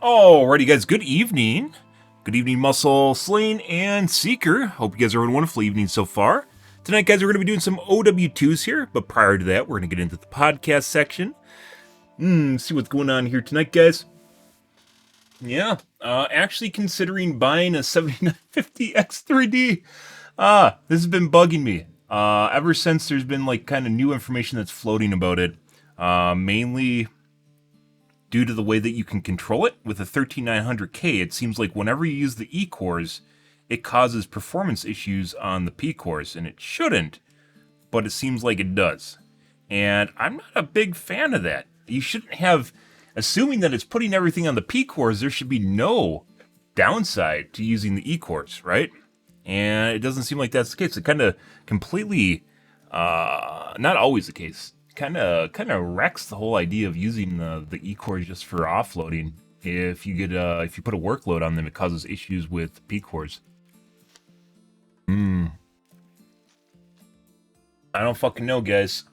Alrighty, guys. Good evening. Good evening, Muscle, Slain, and Seeker. Hope you guys are having a wonderful evening so far. Tonight, guys, we're going to be doing some OW2s here, but prior to that, we're going to get into the podcast section. See what's going on here tonight, guys. Yeah, actually considering buying a 7950 X3D. This has been bugging me. Ever since there's been like kind of new information that's floating about it. Mainly due to the way that you can control it with a 13900K. It seems like whenever you use the E cores, it causes performance issues on the P cores, and it shouldn't, but it seems like it does. And I'm not a big fan of that. You shouldn't have, assuming that it's putting everything on the P cores, there should be no downside to using the E cores, right? And it doesn't seem like that's the case. It kind of completely, not always the case, kind of wrecks the whole idea of using the E cores just for offloading. If you put a workload on them, it causes issues with P cores. I don't fucking know, guys.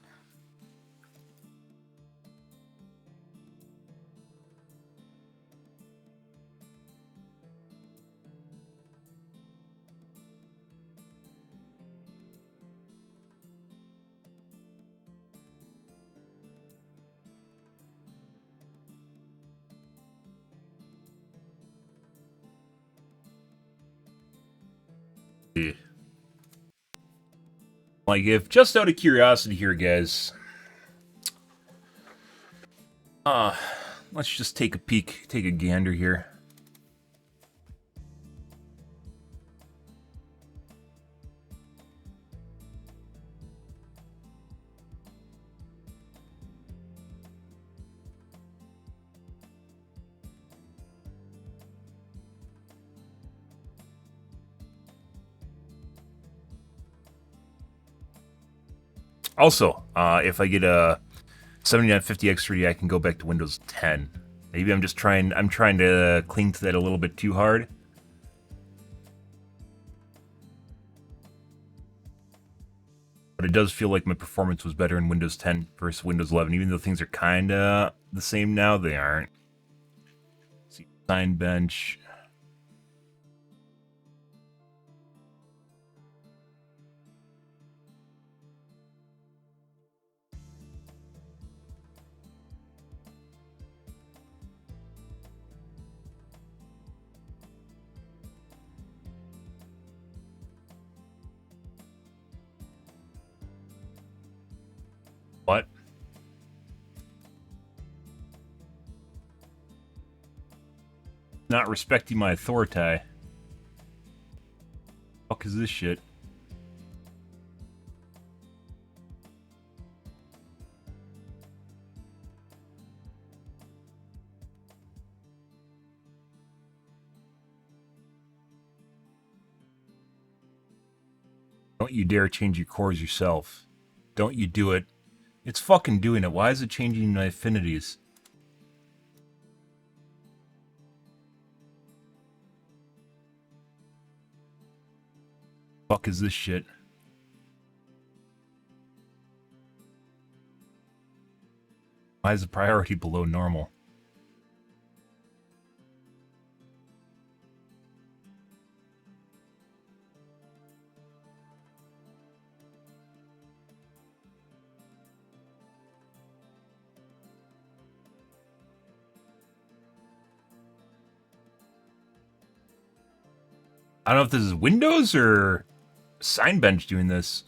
Like, if just out of curiosity here, guys, let's just take a peek, take a gander here. Also, if I get a 7950 X3D, I can go back to Windows 10. Maybe I'm trying to cling to that a little bit too hard. But it does feel like my performance was better in Windows 10 versus Windows 11, even though things are kind of the same now, they aren't. Let's see, sign bench. What? Not respecting my authority. Fuck is this shit? Don't you dare change your cores yourself. Don't you do it. It's fucking doing it. Why is it changing my affinities? Fuck is this shit? Why is the priority below normal? I don't know if this is Windows or Signbench doing this.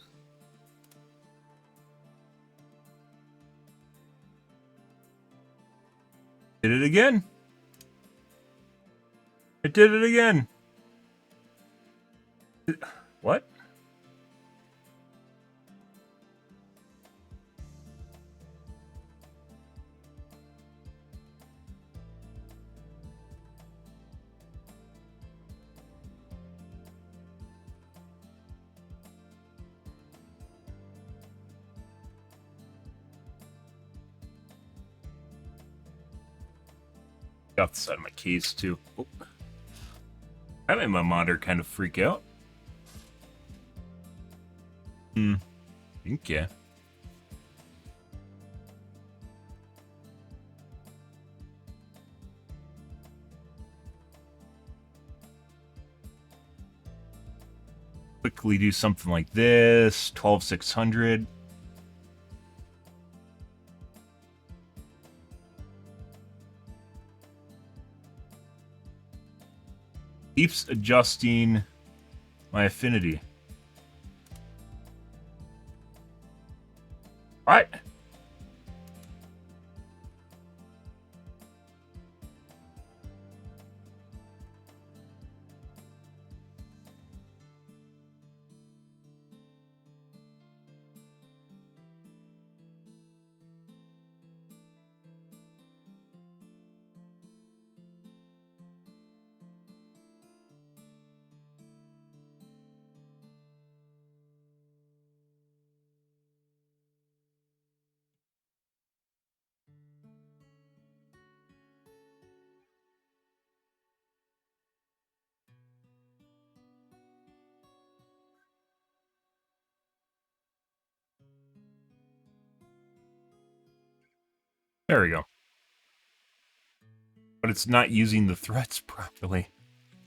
Did it again. It did it again. What? Off the side of my case too. Oh. That made my monitor kind of freak out. Okay. quickly do something like this. 12,600. Keeps adjusting my affinity. What? There we go. But it's not using the threads properly.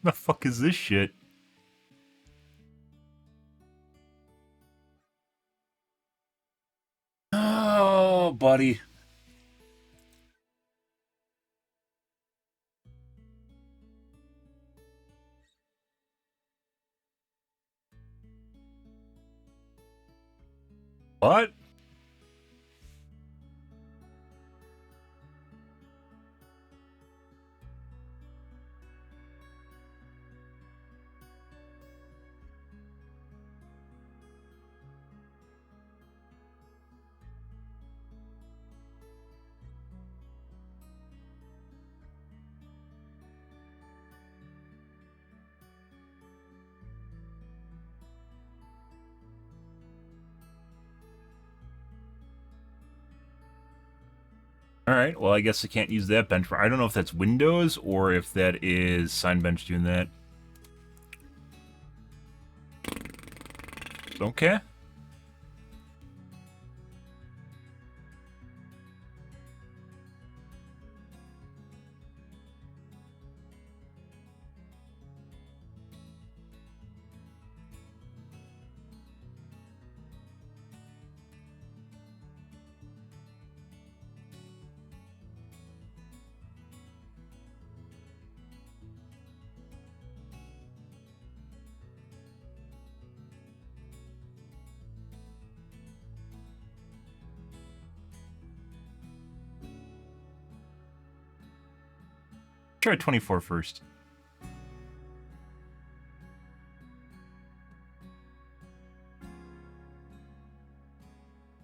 The fuck is this shit? Oh, buddy. What? Alright, well, I guess I can't use that benchmark. I don't know if that's Windows or if that is Signbench doing that. Okay. Try 24 first.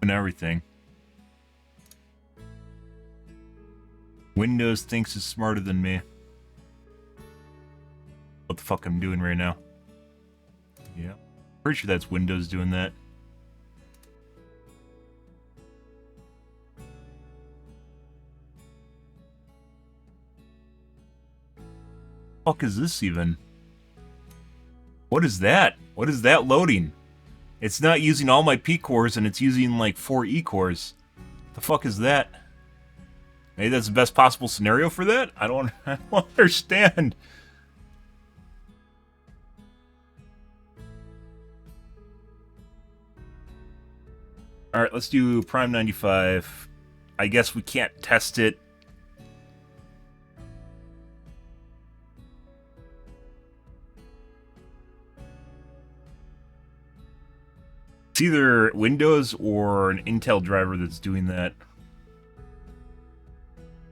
And everything. Windows thinks it's smarter than me. What the fuck I'm doing right now. Yeah. Pretty sure that's Windows doing that. Fuck is this even? What is that? What is that loading? It's not using all my P cores and it's using like 4 E cores. The fuck is that? Maybe that's the best possible scenario for that? I don't understand. Alright, let's do Prime 95. I guess we can't test it. It's either Windows or an Intel driver that's doing that.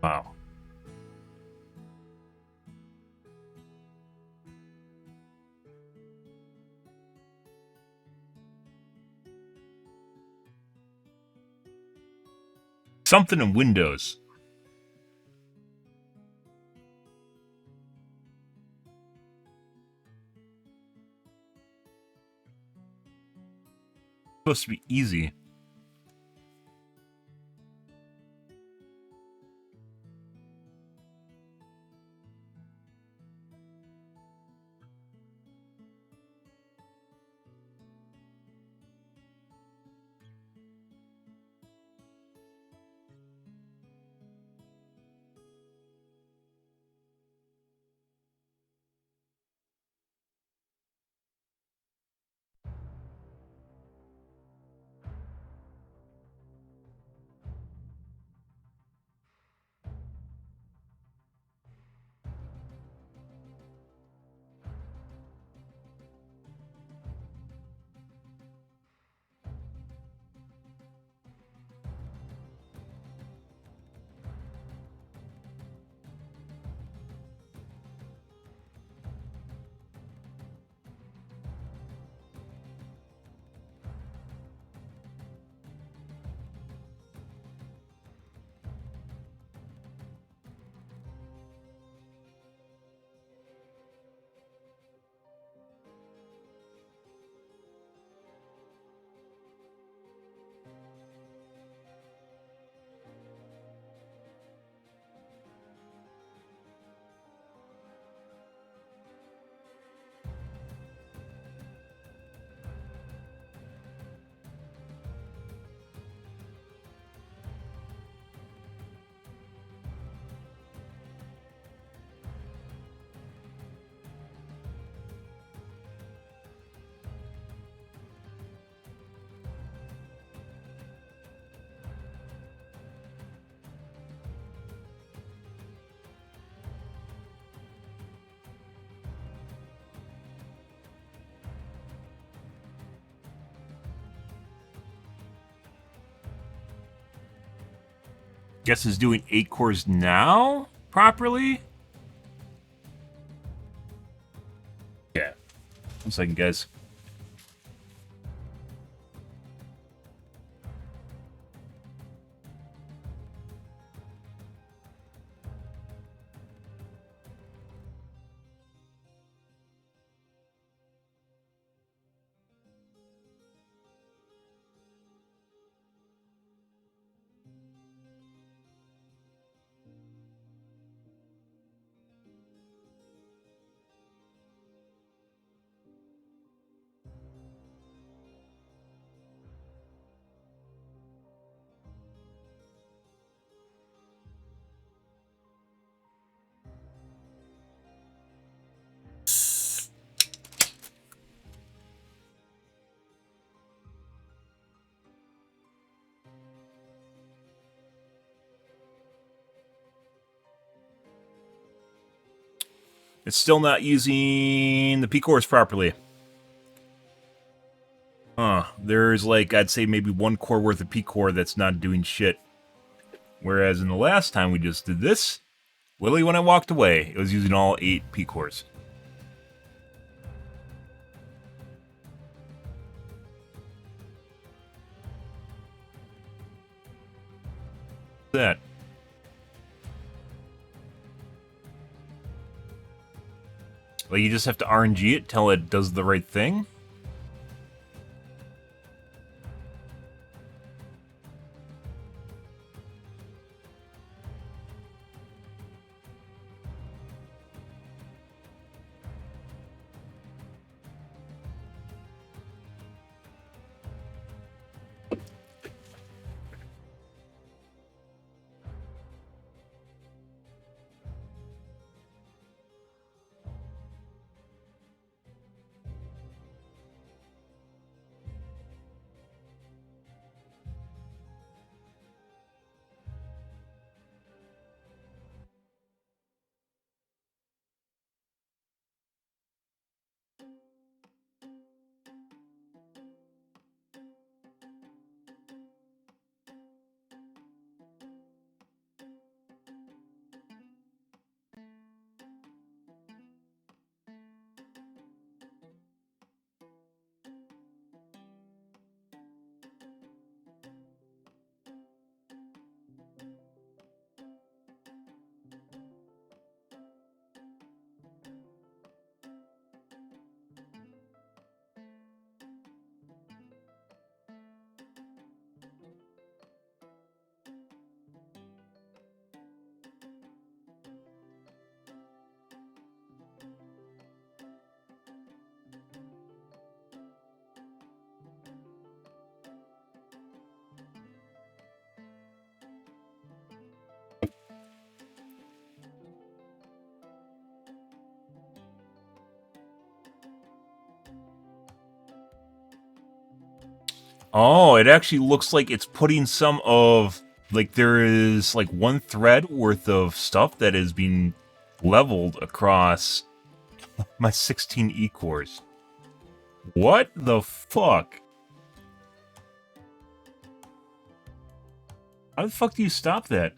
Wow. Something in Windows. Supposed to be easy. Guess it's doing 8 cores now properly? Yeah. 1 second, guys. It's still not using the P cores properly. There's like, I'd say maybe 1 core worth of P core that's not doing shit. Whereas in the last time we just did this, literally when I walked away, it was using all 8 P cores. That. Like, you just have to RNG it till it does the right thing? Oh, it actually looks like it's putting some of, like, there is like 1 thread worth of stuff that is being leveled across my 16 E cores. What the fuck? How the fuck do you stop that?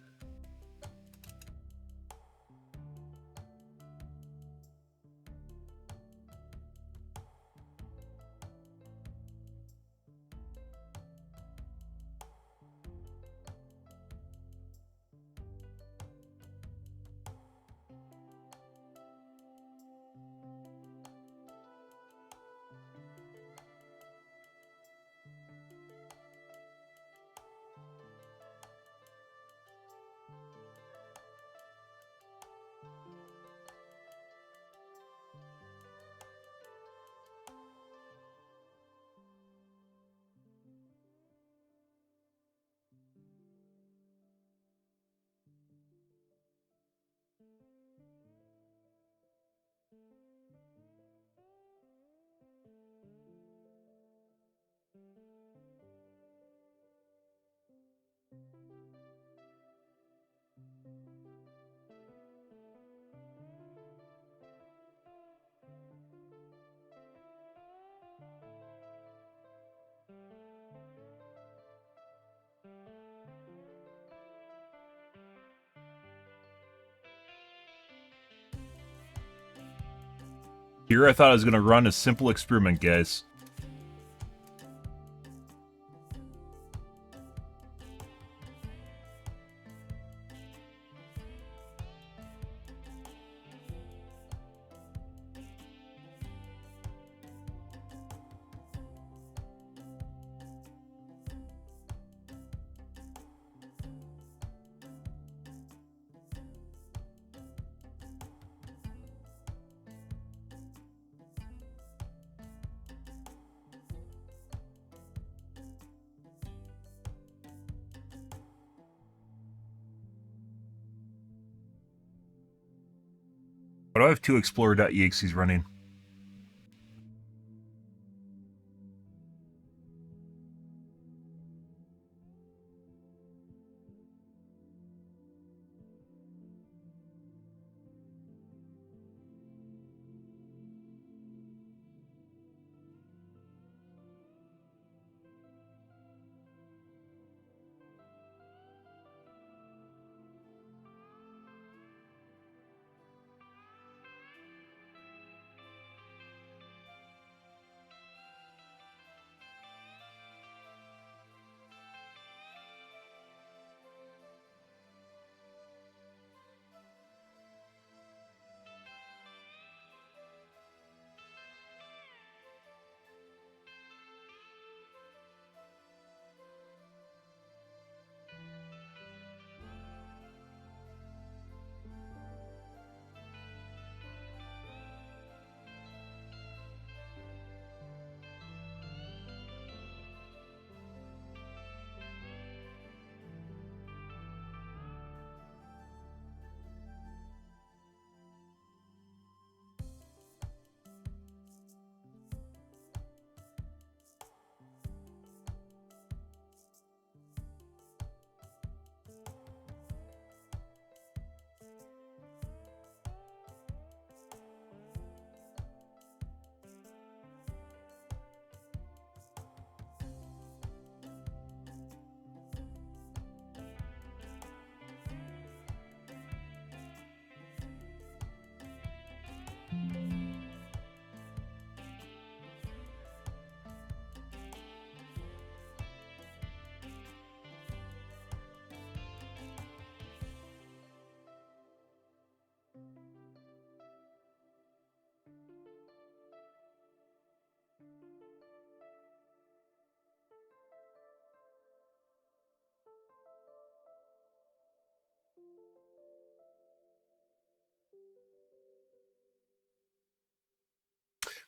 Here I thought I was going to run a simple experiment, guys. But I have two Explorer.exes running.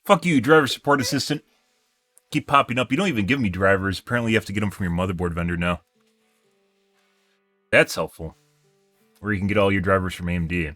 Fuck you, driver support assistant. Keep popping up. You don't even give me drivers. Apparently you have to get them from your motherboard vendor now. That's helpful. Or you can get all your drivers from AMD.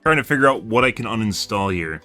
Trying to figure out what I can uninstall here.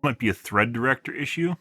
Might be a thread director issue.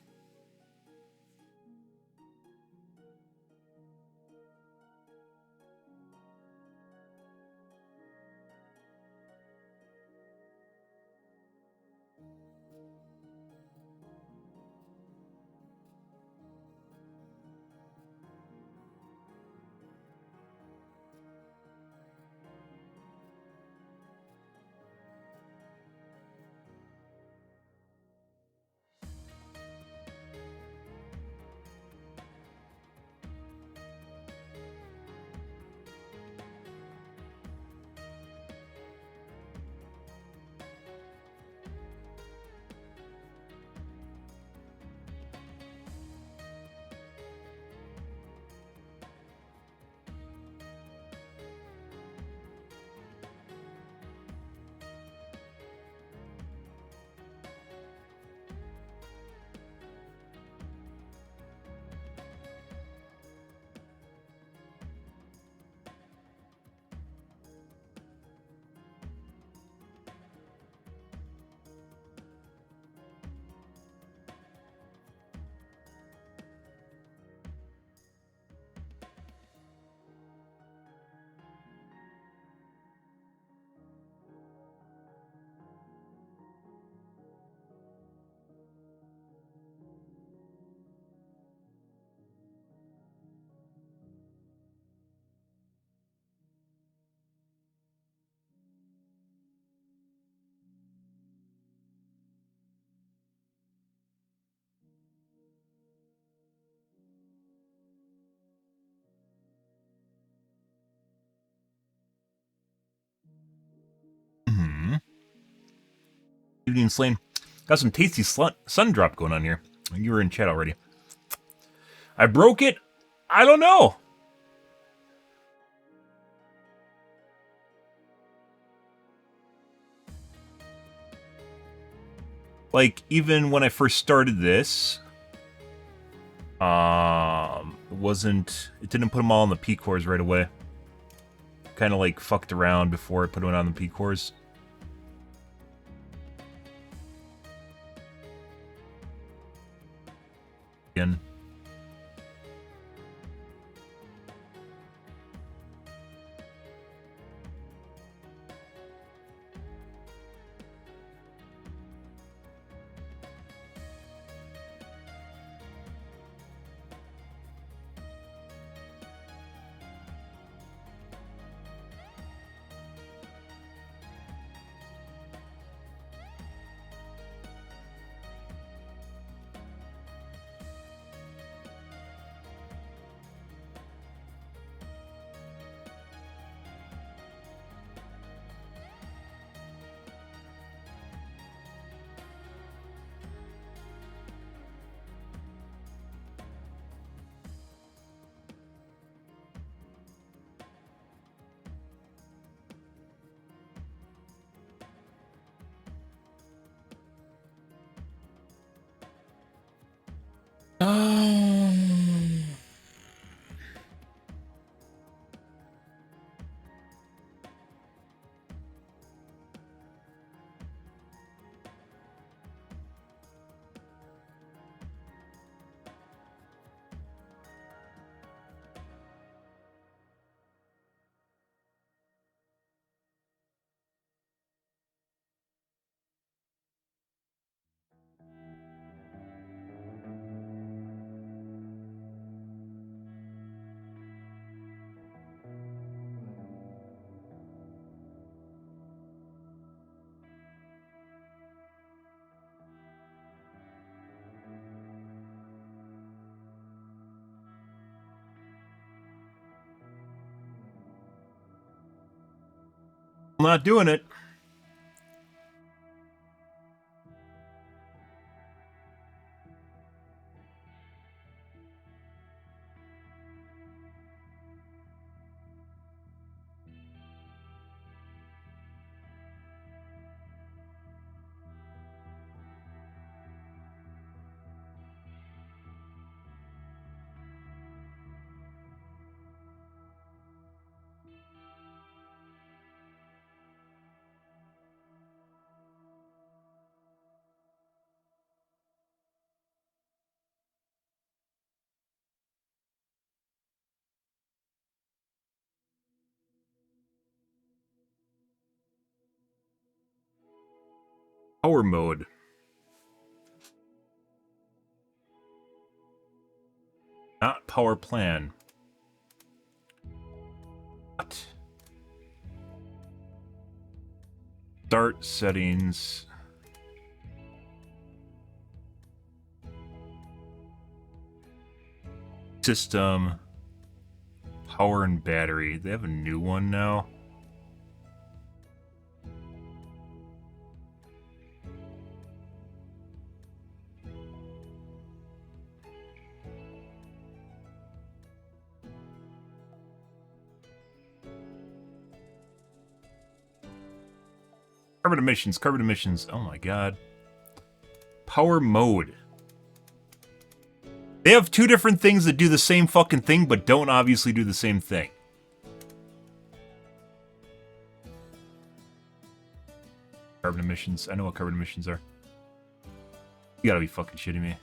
Evening Slain. Got some tasty sun drop going on here. You were in chat already. I broke it? I don't know. Like, even when I first started this, it didn't put them all on the P cores right away. Kind of like fucked around before I put them on the P cores. Again. I'm not doing it. Power mode. Not power plan. What? Start settings. System. Power and battery. They have a new one now. Carbon emissions, carbon emissions. Oh my god. Power mode. They have two different things that do the same fucking thing, but don't obviously do the same thing. Carbon emissions. I know what carbon emissions are. You gotta be fucking shitting me.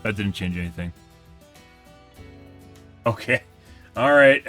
That didn't change anything. Okay. Alright.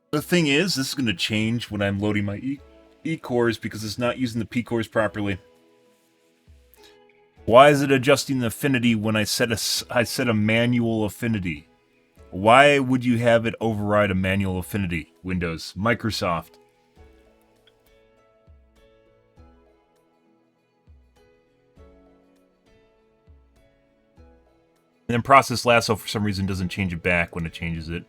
The thing is, this is going to change when I'm loading my E-cores because it's not using the P-cores properly. Why is it adjusting the affinity when I set a manual affinity? Why would you have it override a manual affinity? Windows, Microsoft. And then Process Lasso, for some reason, doesn't change it back when it changes it.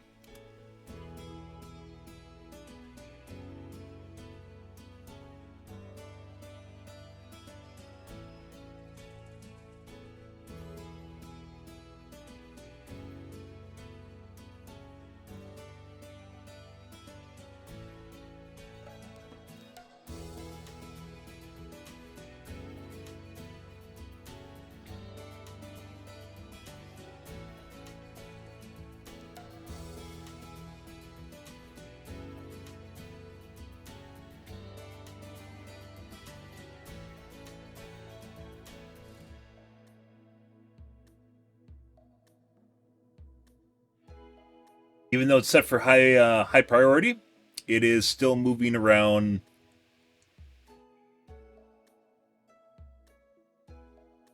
Even though it's set for high priority, it is still moving around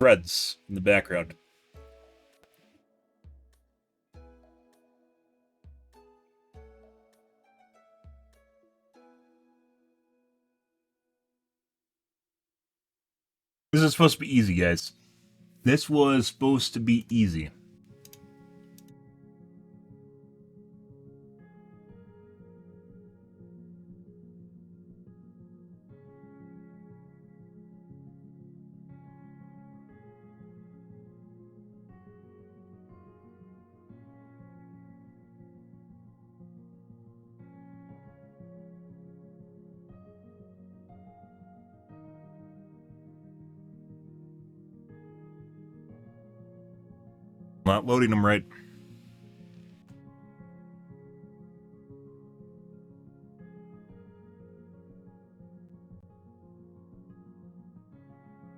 threads in the background. This is supposed to be easy, guys. This was supposed to be easy. Not loading them right.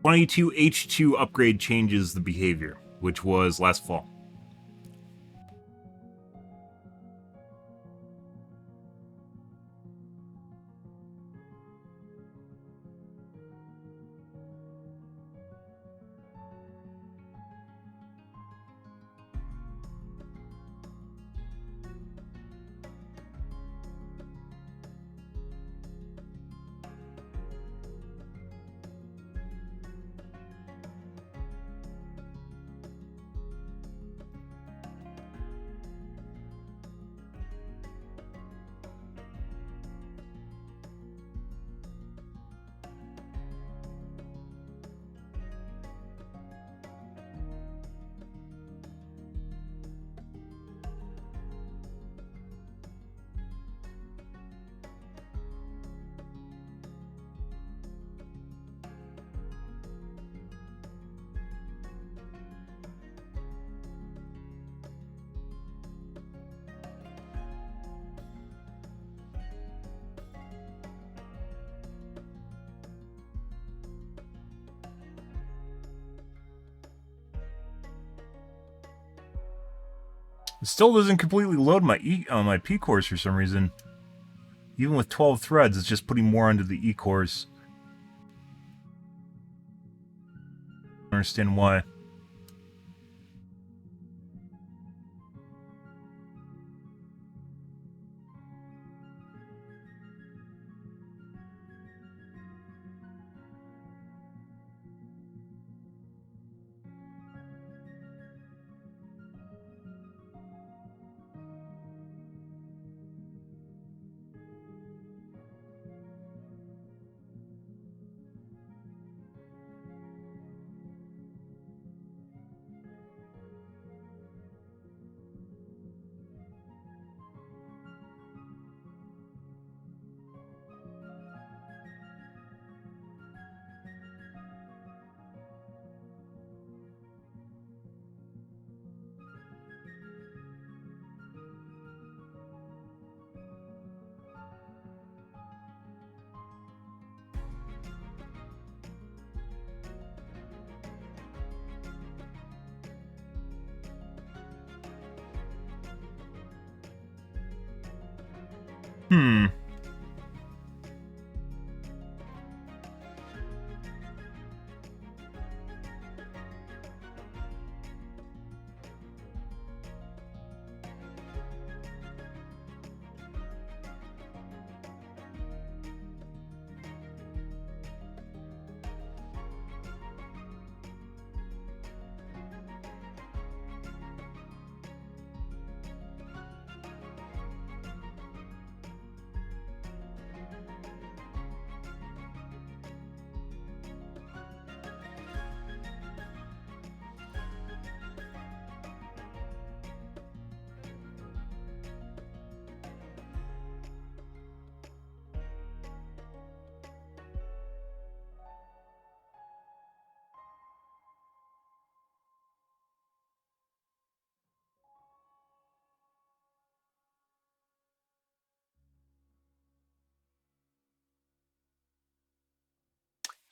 H2 upgrade changes the behavior, which was last fall. It still doesn't completely load my my P cores for some reason. Even with 12 threads, it's just putting more onto the E cores. I don't understand why. Hmm.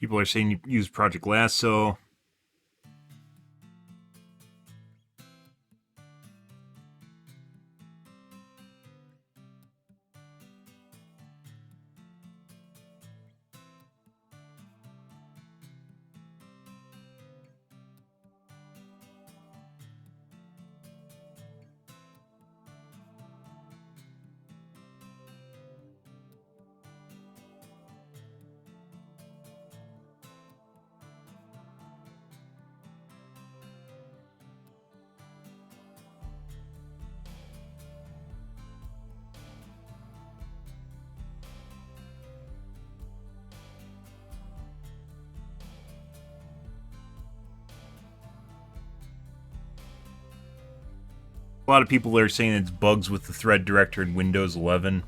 People are saying you use Project Lasso. A lot of people are saying it's bugs with the thread director in Windows 11.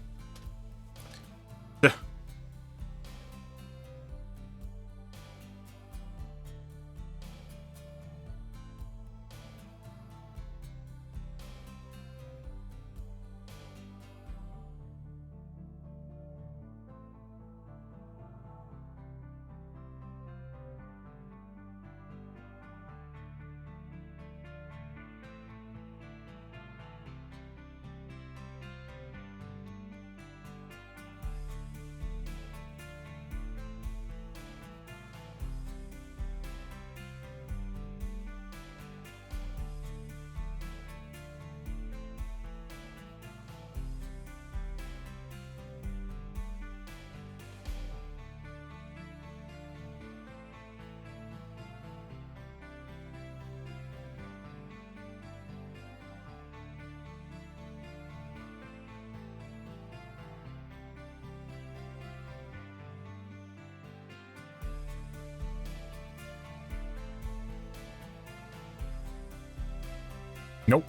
Nope.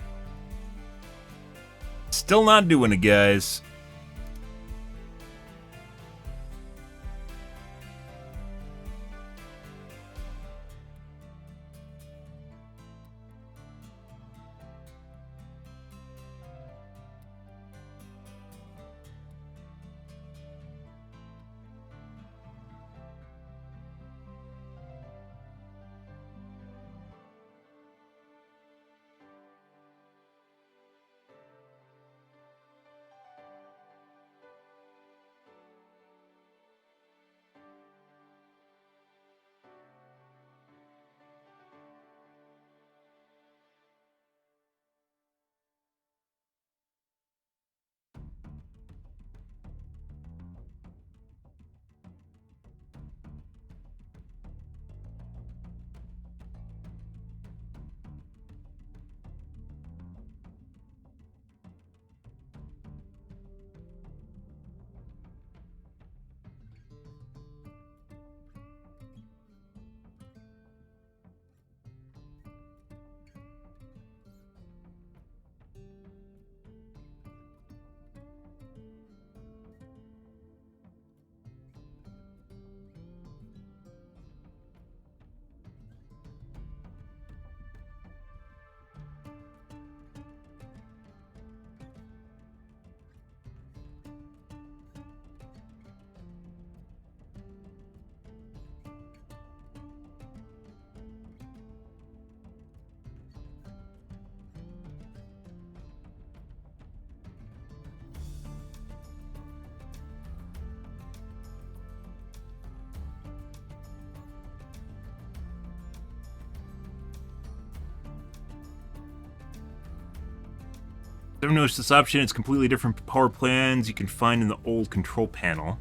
Still not doing it, guys. I've noticed this option. It's completely different power plans you can find in the old control panel.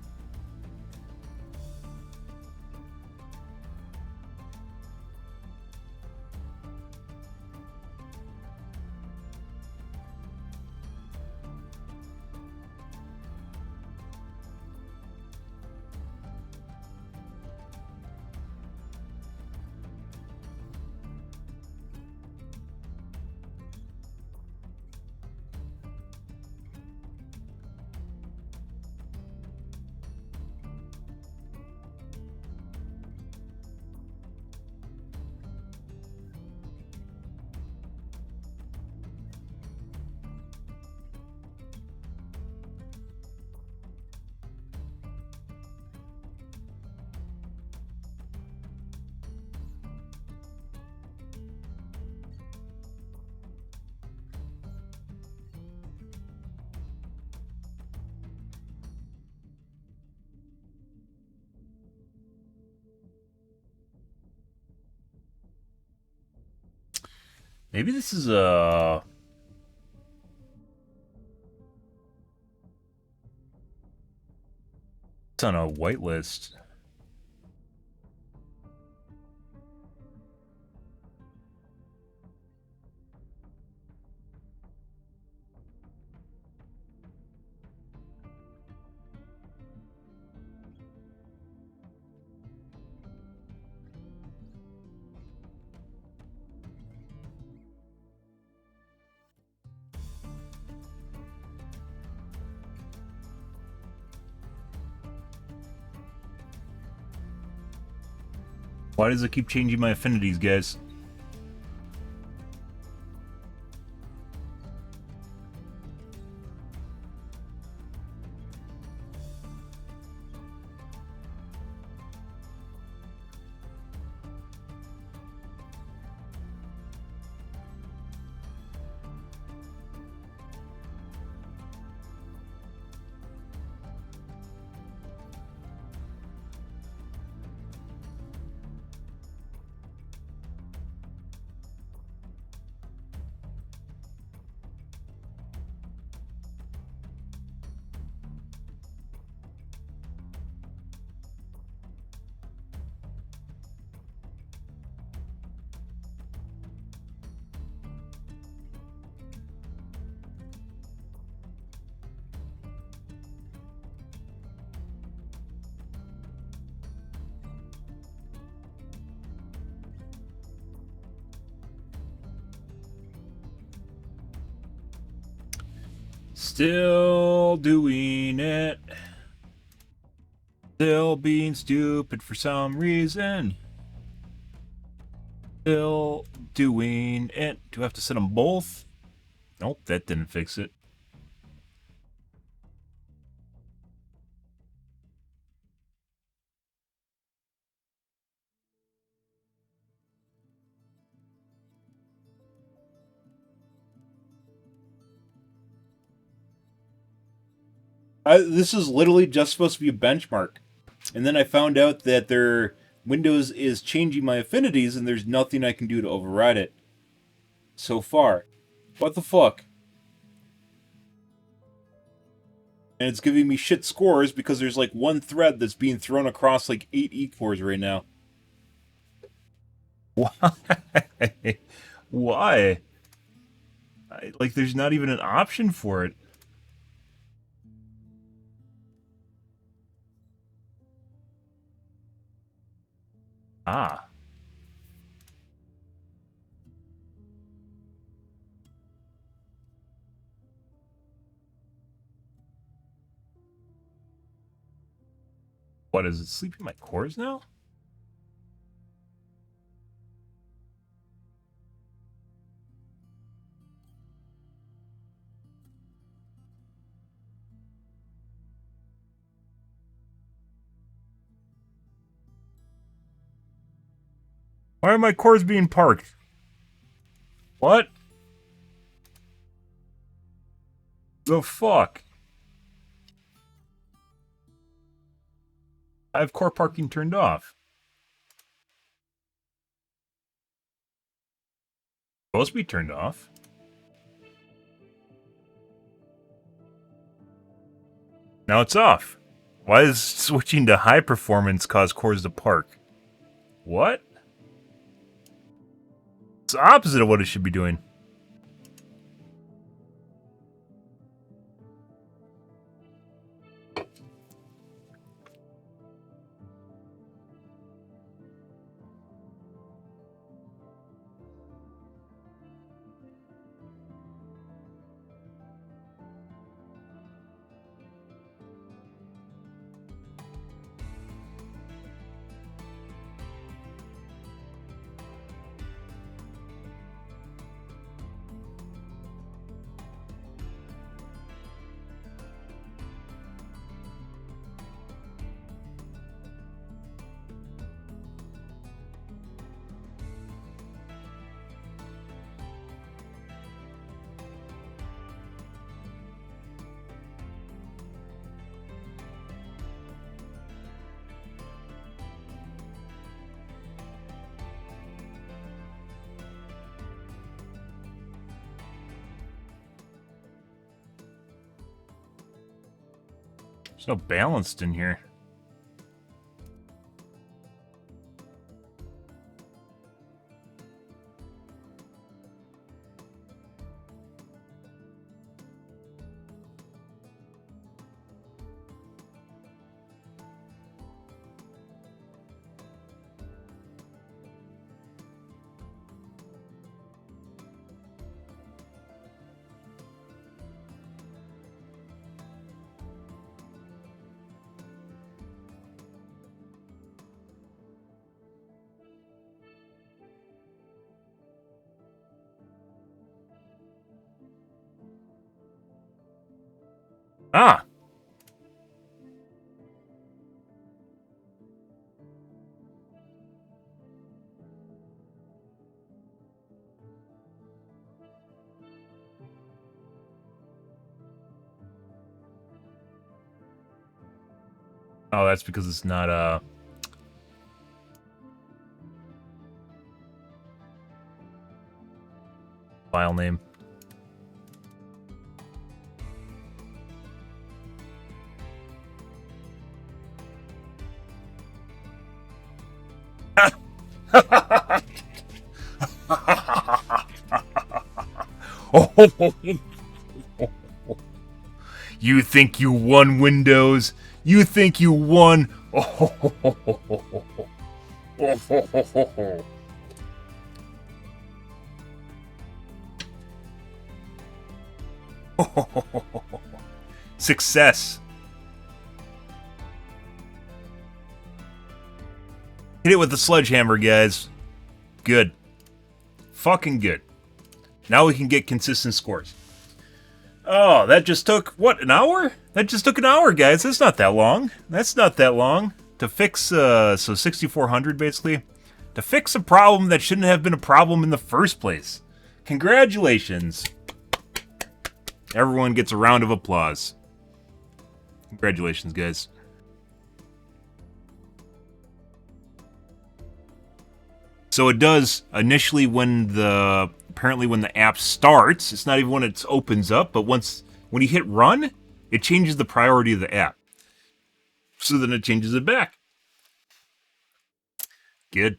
Maybe this is a... It's on a whitelist. Why does it keep changing my affinities, guys? Still doing it. Still being stupid for some reason. Still doing it. Do I have to set them both? Nope, that didn't fix it. This is literally just supposed to be a benchmark. And then I found out that their Windows is changing my affinities and there's nothing I can do to override it so far. What the fuck? And it's giving me shit scores because there's like one thread that's being thrown across like 8 E-cores right now. Why? Why? Like, there's not even an option for it. Ah. What, is it sleeping my cores now? Why are my cores being parked? What? The fuck? I have core parking turned off. Supposed to be turned off. Now it's off. Why does switching to high performance cause cores to park? What? It's the opposite of what it should be doing. There's no balanced in here. Ah. Oh, that's because it's not a file name. You think you won, Windows? You think you won? Success. Hit it with the sledgehammer, guys. Good. Fucking good. Now we can get consistent scores. Oh, that just took, what, an hour? That just took an hour, guys. That's not that long. That's not that long. To fix, so 6400, basically. To fix a problem that shouldn't have been a problem in the first place. Congratulations. Everyone gets a round of applause. Congratulations, guys. So it does, initially apparently when the app starts, it's not even when it opens up, but when you hit run, it changes the priority of the app. So then it changes it back. Good.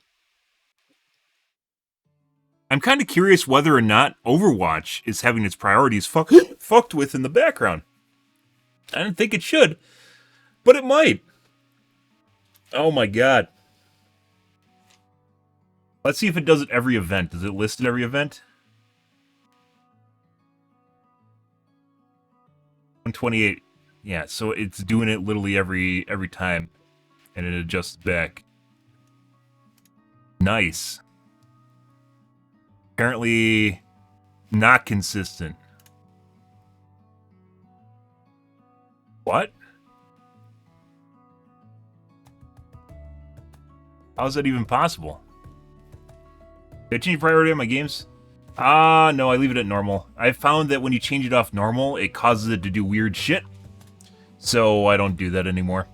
I'm kind of curious whether or not Overwatch is having its priorities fucked with in the background. I don't think it should, but it might. Oh my god. Let's see if it does it every event. Does it list at every event? 128. Yeah, so it's doing it literally every time, and it adjusts back. Nice. Apparently not consistent. What? How is that even possible? Did I change priority on my games? No, I leave it at normal. I found that when you change it off normal, it causes it to do weird shit. So I don't do that anymore.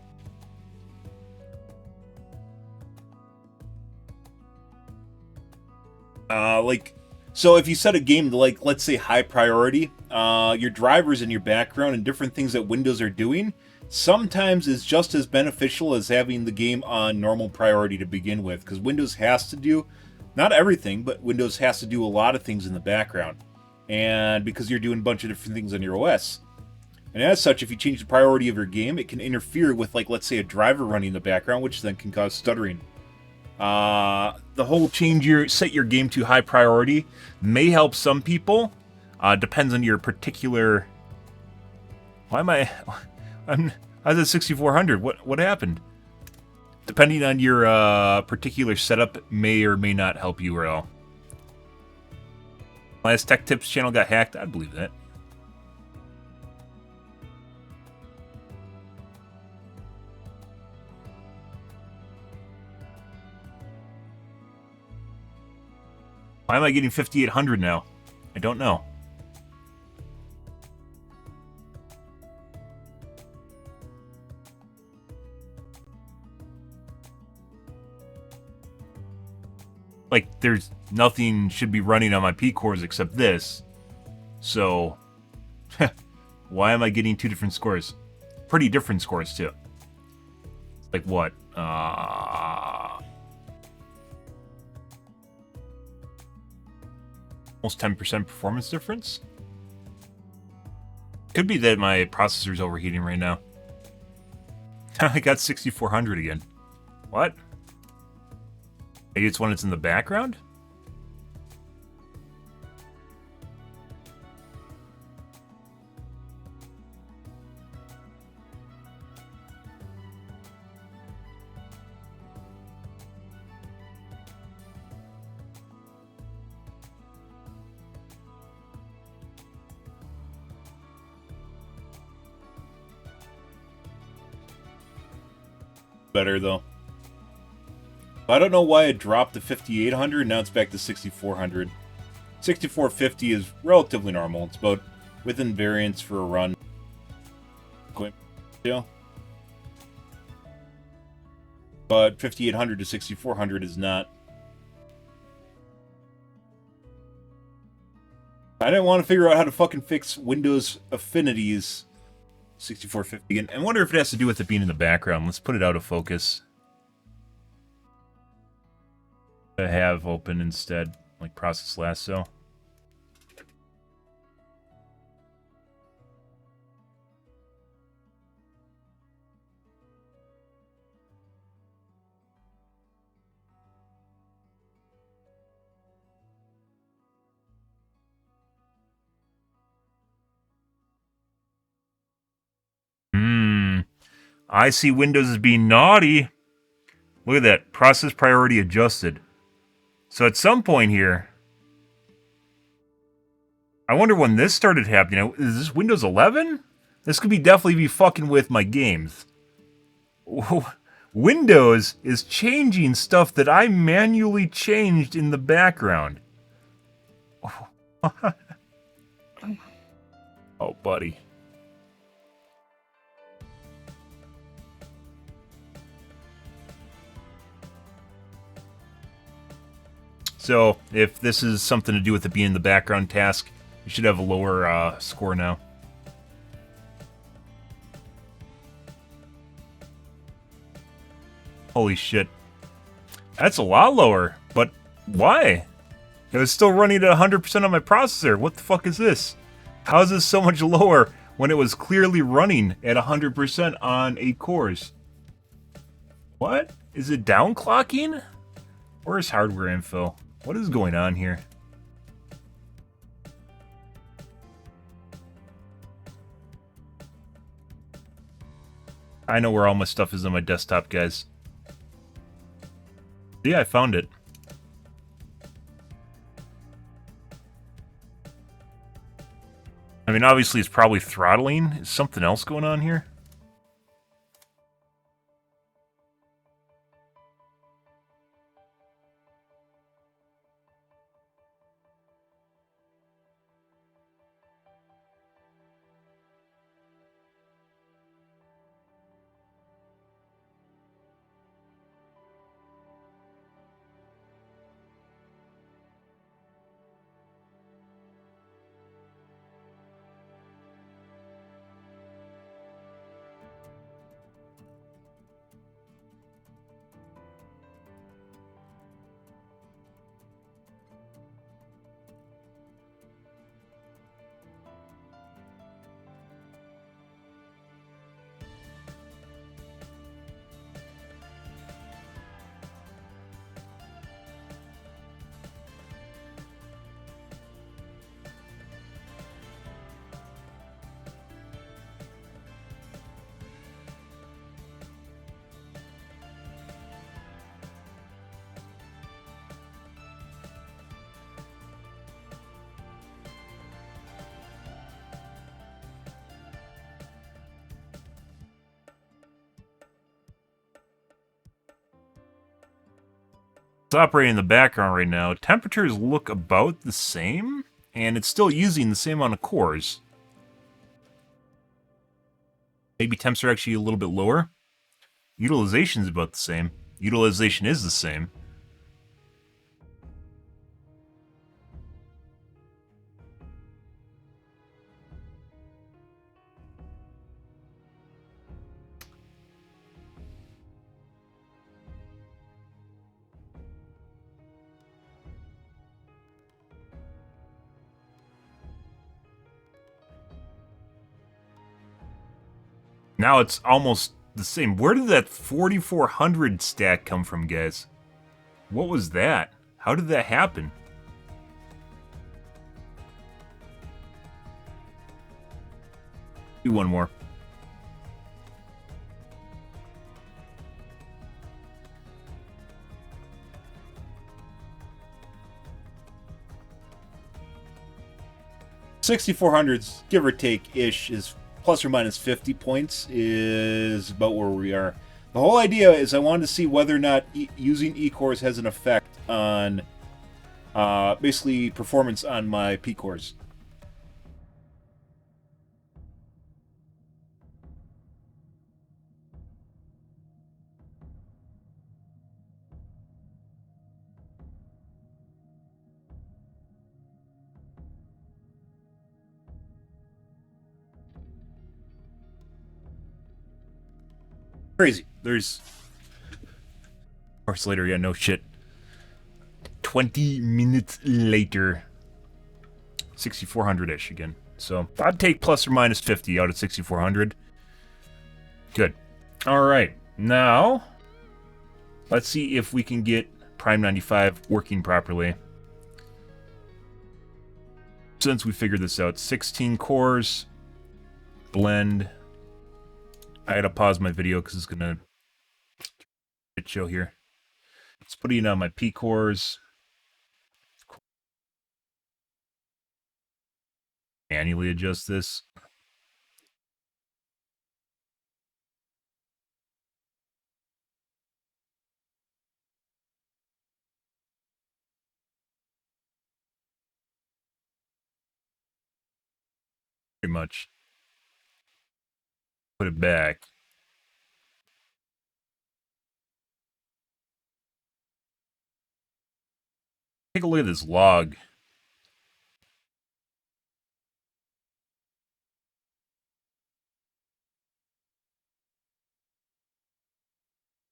So if you set a game to, like, let's say high priority, your drivers in your background and different things that Windows are doing sometimes is just as beneficial as having the game on normal priority to begin with, because Windows has to do, not everything, but Windows has to do a lot of things in the background. And because you're doing a bunch of different things on your OS. And as such, if you change the priority of your game, it can interfere with, like, let's say a driver running in the background, which then can cause stuttering. The whole set your game to high priority may help some people. Depends on your particular. Why am I? I was at 6400. What happened? Depending on your particular setup, may or may not help you at all. Last Tech Tips channel got hacked. I'd believe that. Why am I getting 5800 now? I don't know. Like, there's nothing should be running on my P cores except this. So, why am I getting two different scores? Pretty different scores, too. Like what? Almost 10% performance difference? Could be that my processor's overheating right now. I got 6400 again. What? Maybe it's when it's in the background? better though. I don't know why it dropped to 5800. Now it's back to 6400. 6450 is relatively normal. It's about within variance for a run. But 5800 to 6400 is not. I didn't want to figure out how to fucking fix Windows affinities 6450 again. I wonder if it has to do with it being in the background. Let's put it out of focus. I have open instead, like process lasso. I see Windows as being naughty. Look at that. Process priority adjusted. So at some point here, I wonder when this started happening. Is this Windows 11? This could definitely be fucking with my games. Windows is changing stuff that I manually changed in the background. Oh, buddy. So, if this is something to do with it being the background task, you should have a lower score now. Holy shit. That's a lot lower, but why? It was still running at 100% on my processor. What the fuck is this? How is this so much lower when it was clearly running at 100% on 8 cores? What? Is it downclocking? Where's hardware info? What is going on here? I know where all my stuff is on my desktop, guys. Yeah, I found it. I mean, obviously it's probably throttling. Is something else going on here? It's operating in the background right now. Temperatures look about the same, and it's still using the same amount of cores. Maybe temps are actually a little bit lower. Utilization is about the same. Utilization is the same. Now it's almost the same. Where did that 4400 stat come from, guys? What was that? How did that happen? Do one more. $6,400s, give or take ish, is plus or minus 50 points is about where we are. The whole idea is I wanted to see whether or not using E-cores has an effect on basically performance on my P-cores. Crazy. There's... Of course, later, yeah, no shit. 20 minutes later. 6,400-ish again. So, I'd take plus or minus 50 out of 6,400. Good. Alright, now... let's see if we can get Prime 95 working properly. Since we figured this out, 16 cores, blend. I gotta pause my video because it's gonna show here. Let's put in on my P cores. Manually adjust this. Pretty much. Put it back. Take a look at this log.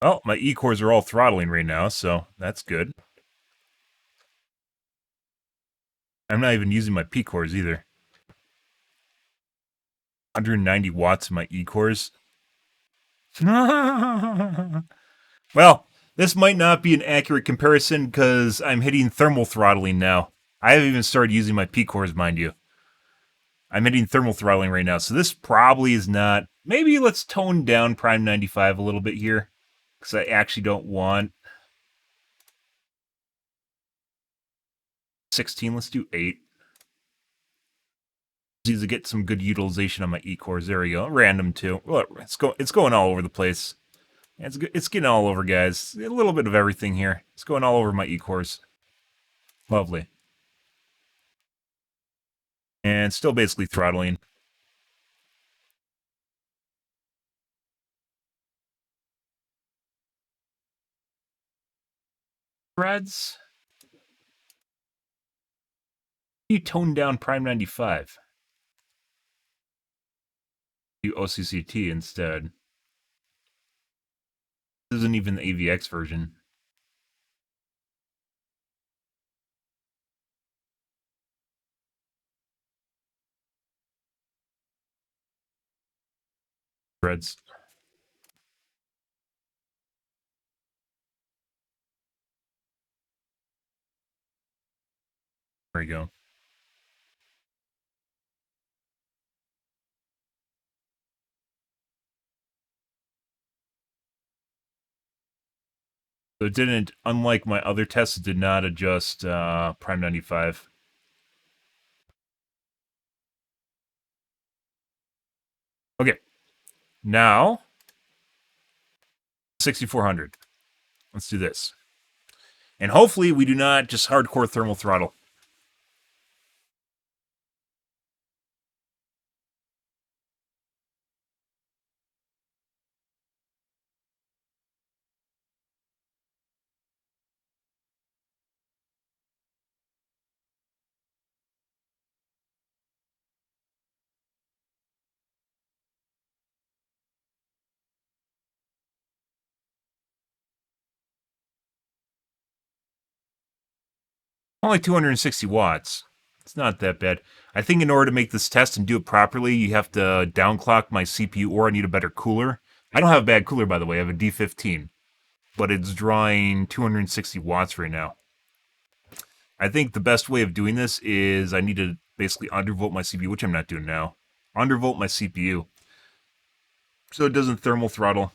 Oh, my E cores are all throttling right now, so that's good. I'm not even using my P cores either. 190 watts in my E cores. Well, this might not be an accurate comparison because I'm hitting thermal throttling now. I haven't even started using my P cores, mind you. I'm hitting thermal throttling right now, so this probably is not... maybe let's tone down Prime 95 a little bit here, because I actually don't want 16. Let's do 8. Needs to get some good utilization on my E cores. There we go. Random too. Look, it's going all over the place. It's getting all over, guys. A little bit of everything here. It's going all over my E cores. Lovely. And still basically throttling. Threads. You tone down Prime 95. Do OCCT instead. This isn't even the AVX version. Threads. There we go. So it didn't, unlike my other tests, it did not adjust Prime 95. Okay, now 6,400. Let's do this. And hopefully we do not just hardcore thermal throttle. Only 260 watts. It's not that bad. I think in order to make this test and do it properly, you have to downclock my CPU, or I need a better cooler. I don't have a bad cooler, by the way. I have a D15. But it's drawing 260 watts right now. I think the best way of doing this is I need to basically undervolt my CPU, which I'm not doing now. Undervolt my CPU so it doesn't thermal throttle.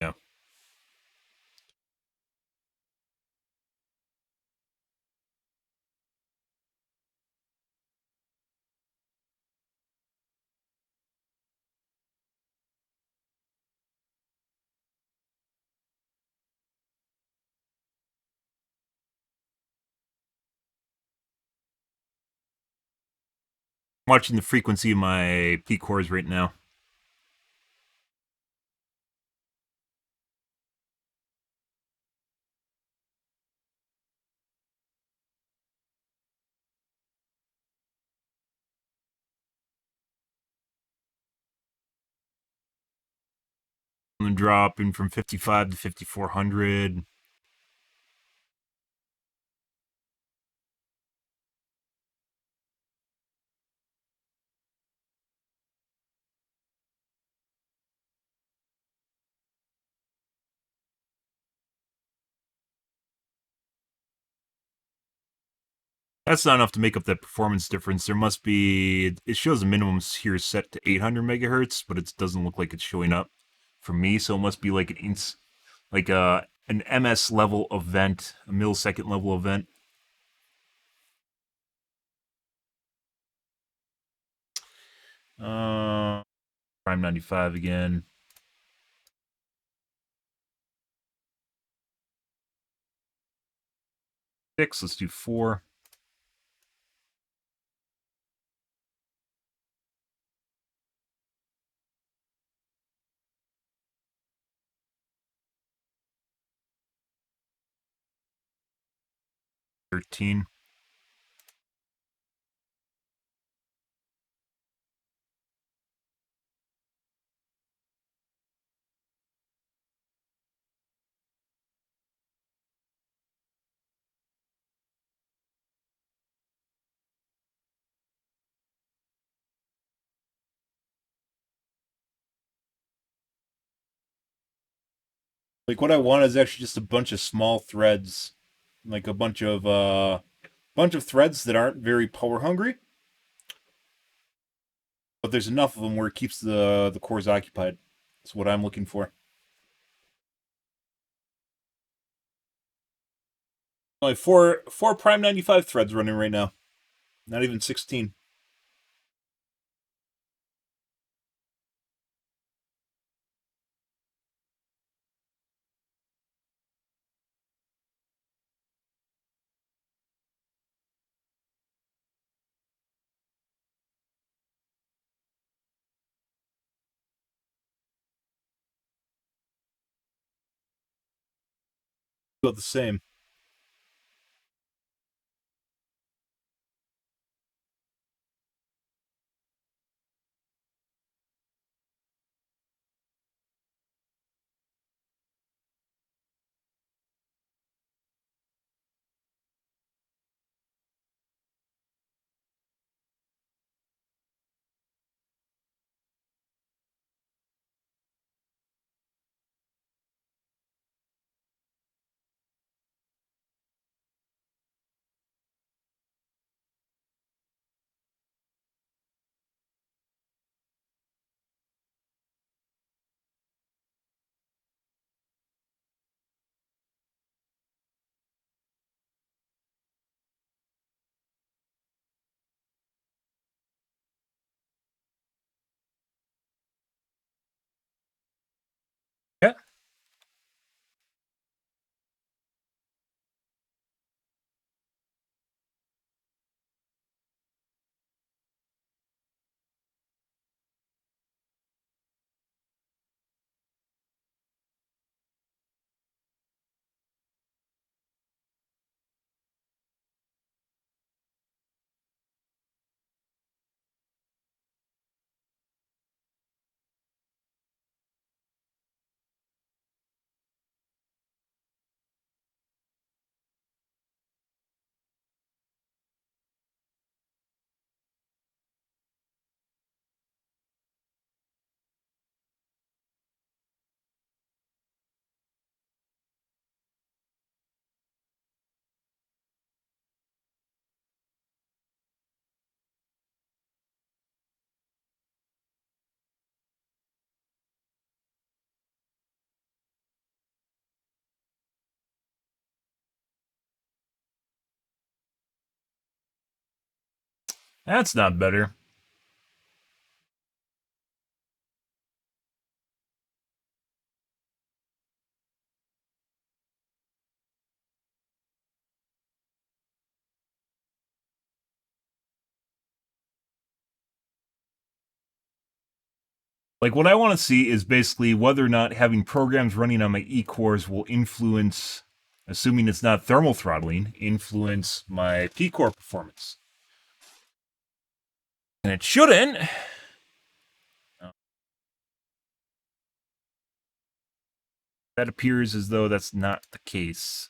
Yeah. Watching the frequency of my P cores right now. I'm dropping from 55 to 5400. That's not enough to make up that performance difference. There must be. It shows the minimum here is set to 800 megahertz, but it doesn't look like it's showing up for me. So it must be like an MS level event, a millisecond level event. Prime 95 again. Six. Let's do four. $13. Like what I want is actually just a bunch of small threads, like a bunch of threads that aren't very power hungry, but there's enough of them where it keeps the cores occupied. That's what I'm looking for. Only four Prime 95 threads running right now. Not even 16. About the same. Yeah. That's not better. Like, what I want to see is basically whether or not having programs running on my E-cores will influence, assuming it's not thermal throttling, influence my P-core performance. And it shouldn't. That appears as though that's not the case.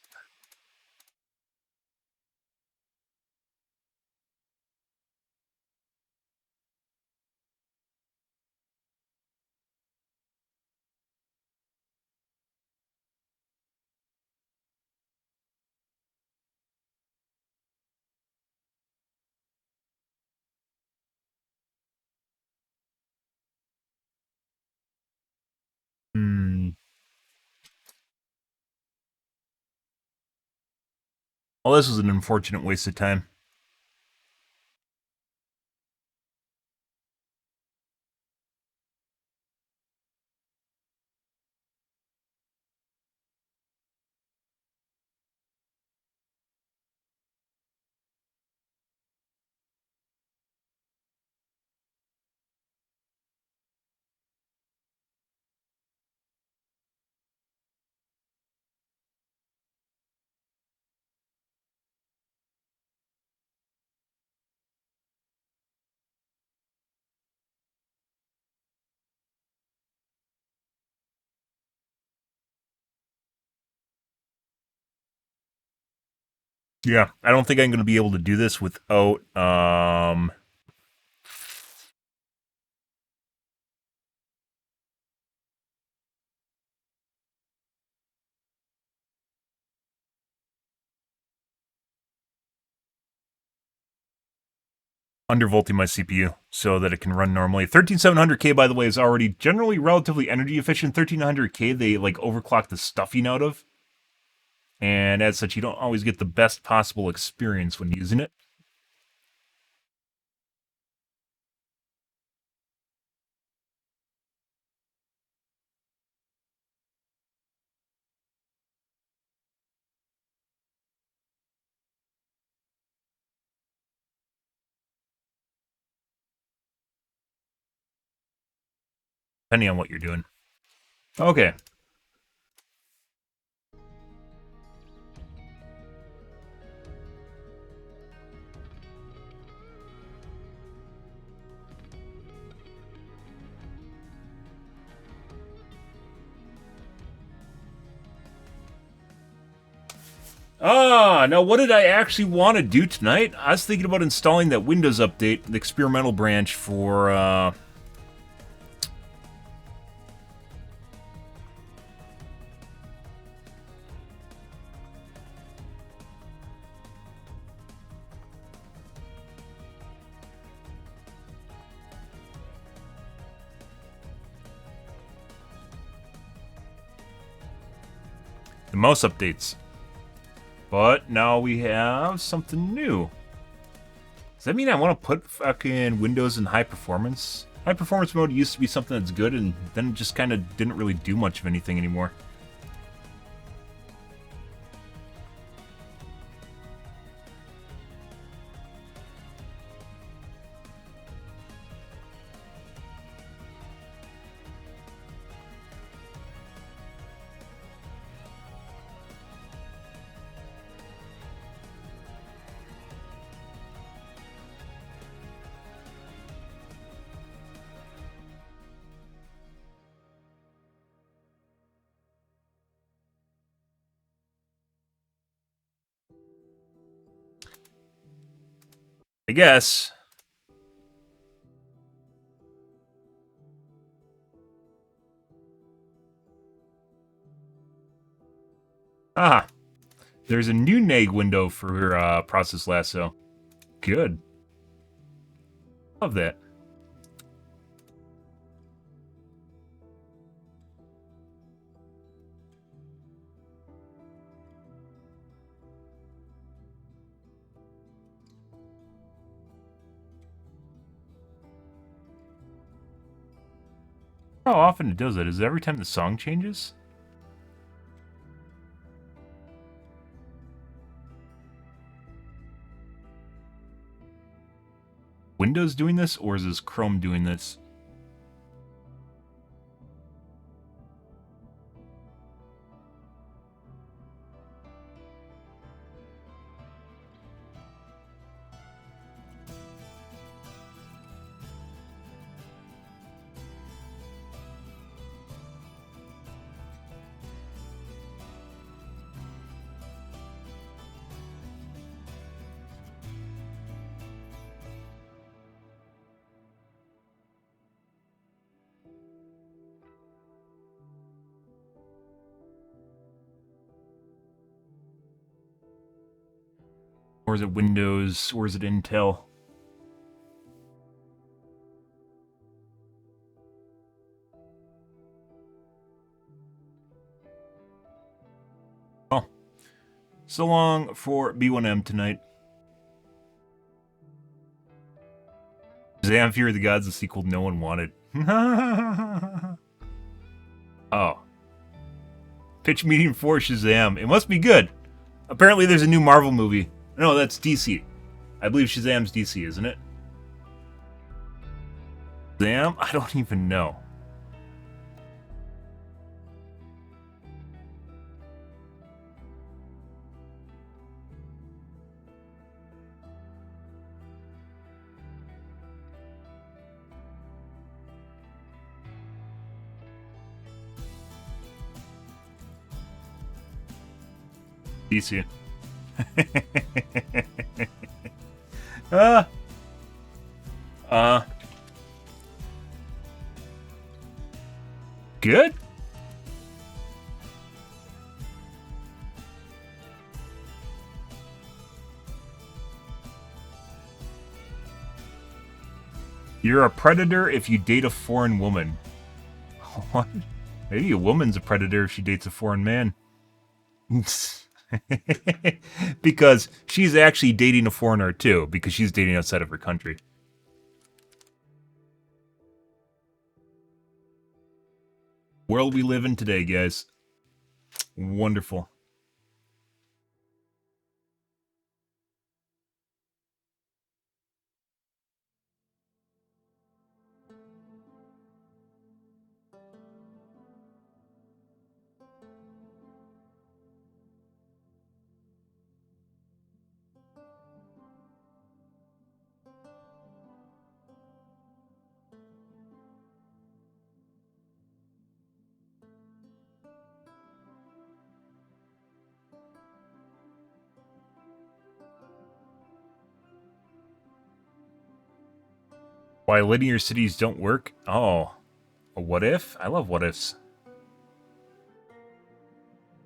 Hmm. Well, this was an unfortunate waste of time. Yeah, I don't think I'm going to be able to do this without undervolting my CPU so that it can run normally. 13700K, by the way, is already generally relatively energy efficient. 1300K, they like overclock the stuffing out of. And as such, you don't always get the best possible experience when using it. Depending on what you're doing. Okay. Now what did I actually want to do tonight? I was thinking about installing that Windows update, the experimental branch for, the mouse updates. But now we have something new. Does that mean I want to put fucking Windows in high performance? High performance mode used to be something that's good, and then it just kind of didn't really do much of anything anymore. I guess. Ah, there's a new nag window for Process Lasso. Good. Love that. How often it does that? Is it every time the song changes? Windows doing this, or is this Chrome doing this? Or is it Windows? Or is it Intel? Oh. So long for B1M tonight. Shazam! Fear of the Gods, the sequel no one wanted. Oh. Pitch meeting for Shazam. It must be good. Apparently there's a new Marvel movie. No, that's DC. I believe Shazam's DC, isn't it? Shazam? I don't even know. DC. Good? You're a predator if you date a foreign woman. What? Maybe a woman's a predator if she dates a foreign man. Because she's actually dating a foreigner too, because she's dating outside of her country. World we live in today, guys. Wonderful. Why linear cities don't work? Oh. A what if? I love what ifs.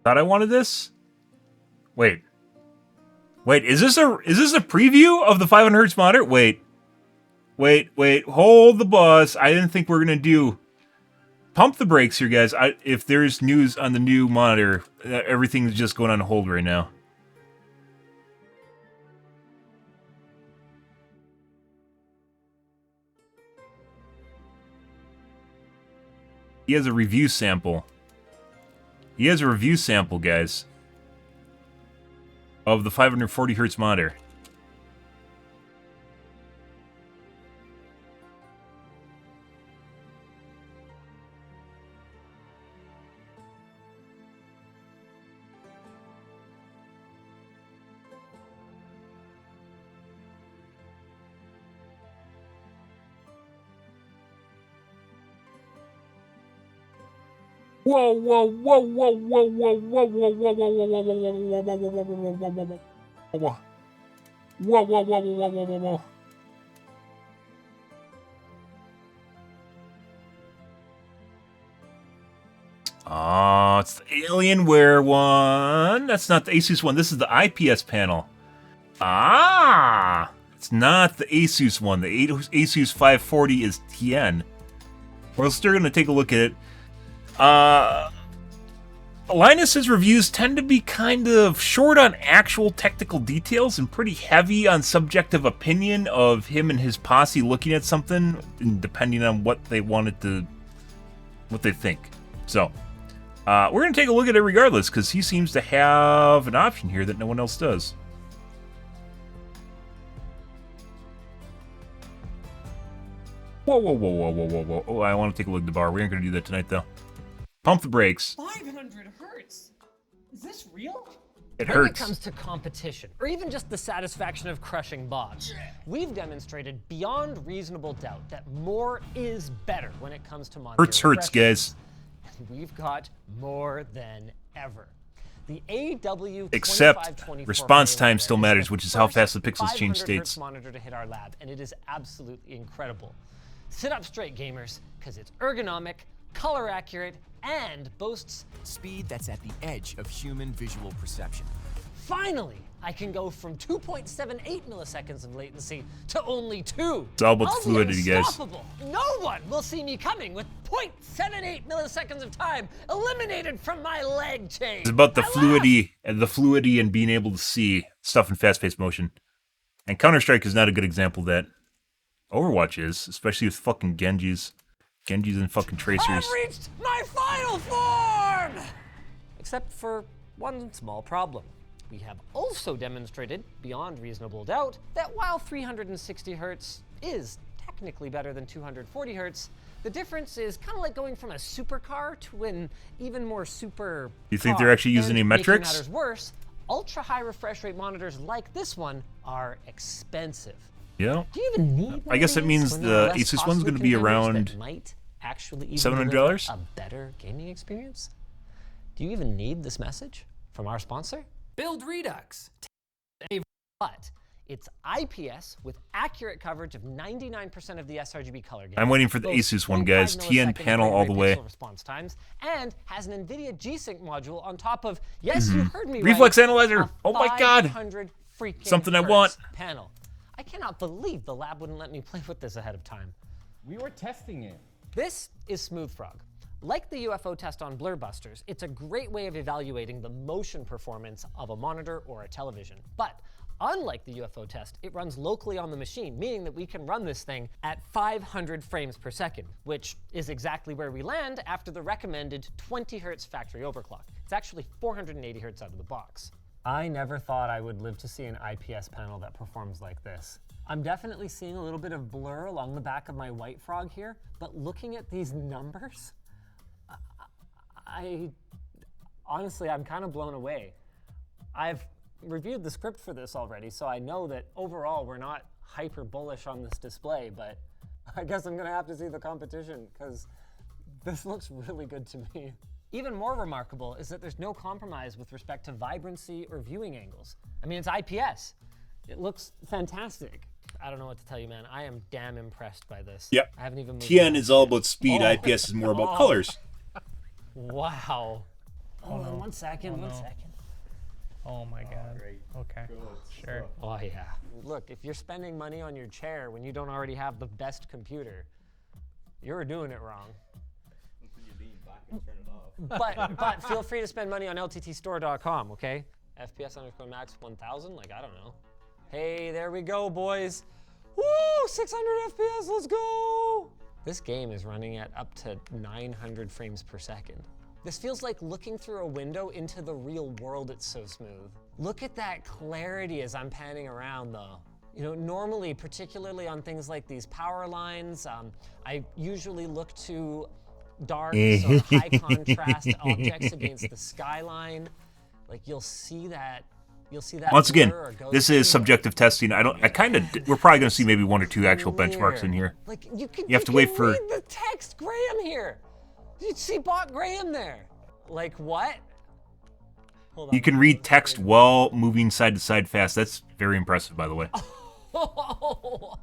Thought I wanted this? Wait. Wait, is this a preview of the 500 Hz monitor? Wait. Hold the bus. I didn't think we were gonna do. Pump the brakes here, guys. If there's news on the new monitor, everything's just going on hold right now. He has a review sample. He has a review sample, guys, of the 540 Hz monitor. Whoa, whoa, whoa, whoa, whoa, whoa, whoa, whoa, whoa, whoa, whoa, whoa, whoa, whoa. Oh, it's the Alienware one. That's not the Asus one. This is the IPS panel. Ah, it's not the Asus one. The Asus 540 is TN. We're still going to take a look at it. Linus's reviews tend to be kind of short on actual technical details and pretty heavy on subjective opinion of him and his posse looking at something, depending on what they think. So, we're going to take a look at it regardless, because he seems to have an option here that no one else does. Whoa, whoa, whoa, whoa, whoa, whoa, whoa. Oh, I want to take a look at the bar. We aren't going to do that tonight, though. Pump the brakes. 500 hertz? Is this real? It When hurts. it comes to competition, or even just the satisfaction of crushing bots, we've demonstrated beyond reasonable doubt that more is better when it comes to monitor Hurts, refresh guys. rates. We've got more than ever. The AW Except response time still matters, which is how fast the pixels change 500 states. hertz monitor to hit our lab, and it is absolutely incredible. Sit up straight, gamers, because it's ergonomic, color accurate, and boasts speed that's at the edge of human visual perception. Finally, I can go from 2.78 milliseconds of latency to only 2. It's all about the I'll be fluidity, guys. unstoppable. No one will see me coming with 0.78 milliseconds of time eliminated from my leg chain. It's about the I fluidity and being able to see stuff in fast-paced motion. And Counter-Strike is not a good example of that. Overwatch is, especially with fucking Genjis. Genjis and fucking tracers. I've reached my final form! Except for one small problem. We have also demonstrated, beyond reasonable doubt, that while 360 Hz is technically better than 240 Hz, the difference is kind of like going from a supercar to an even more super. You think they're actually using any metrics? Making matters worse, ultra-high refresh rate monitors like this one are expensive. Yeah. Do you even need one I guess of that means these when there are the less Asus one's costly going to be contenders around that might actually even $700? deliver a better gaming experience? Do you even need this message from our sponsor? Build Redux. But it's IPS with accurate coverage of 99% of the sRGB color gamut. I'm waiting for the boasts Asus one, 0.5 guys. millisecond TN panel all the frame way. rate pixel response times, and has an NVIDIA G-Sync module on top of, yes, you heard me Reflex right, Analyzer. a Oh my god. 500 freaking Something I hertz want. panel. I cannot believe the lab wouldn't let me play with this ahead of time. We were testing it. This is Smooth Frog. Like the UFO test on Blur Busters, it's a great way of evaluating the motion performance of a monitor or a television. But unlike the UFO test, it runs locally on the machine, meaning that we can run this thing at 500 frames per second, which is exactly where we land after the recommended 20 Hz factory overclock. It's actually 480 Hz out of the box. I never thought I would live to see an IPS panel that performs like this. I'm definitely seeing a little bit of blur along the back of my White Frog here, but looking at these numbers, honestly, I'm kind of blown away. I've reviewed the script for this already, so I know that overall we're not hyper bullish on this display, but I guess I'm gonna have to see the competition because this looks really good to me. Even more remarkable is that there's no compromise with respect to vibrancy or viewing angles. I mean, it's IPS. It looks fantastic. I don't know what to tell you, man. I am damn impressed by this. Yep. I haven't even moved TN on. is all about speed. Oh. IPS is more about colors. Wow. Hold on one second, one second. Oh my god. Great. Okay. Sure. Oh yeah. Look, if you're spending money on your chair when you don't already have the best computer, you're doing it wrong. But feel free to spend money on lttstore.com, okay? FPS_max 1000, like I don't know. Hey, there we go, boys. Woo, 600 FPS, let's go. This game is running at up to 900 frames per second. This feels like looking through a window into the real world, it's so smooth. Look at that clarity as I'm panning around though. You know, normally, particularly on things like these power lines, I usually look to dark, so high contrast objects against the skyline. Like you'll see that. Once again, blur or ghost this is thing. subjective testing. We're probably going to see maybe one or two actual benchmarks in here. Like you have to wait for- read the text Graham here. You see Bot Graham there. Like what? Hold on. You can read text while moving side to side fast. That's very impressive, by the way. What?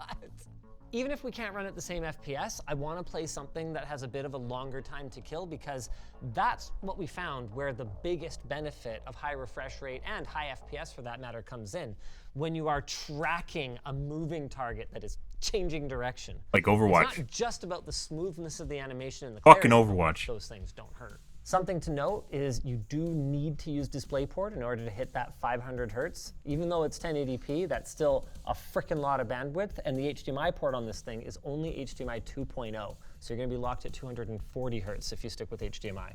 Even if we can't run at the same FPS, I want to play something that has a bit of a longer time to kill because that's what we found where the biggest benefit of high refresh rate and high FPS for that matter comes in. When you are tracking a moving target that is changing direction. Like Overwatch. It's not just about the smoothness of the animation and the Fucking clarity. Overwatch. Those things don't hurt. Something to note is you do need to use DisplayPort in order to hit that 500 Hertz. Even though it's 1080p, that's still a frickin' lot of bandwidth, and the HDMI port on this thing is only HDMI 2.0. So you're gonna be locked at 240 Hertz if you stick with HDMI. I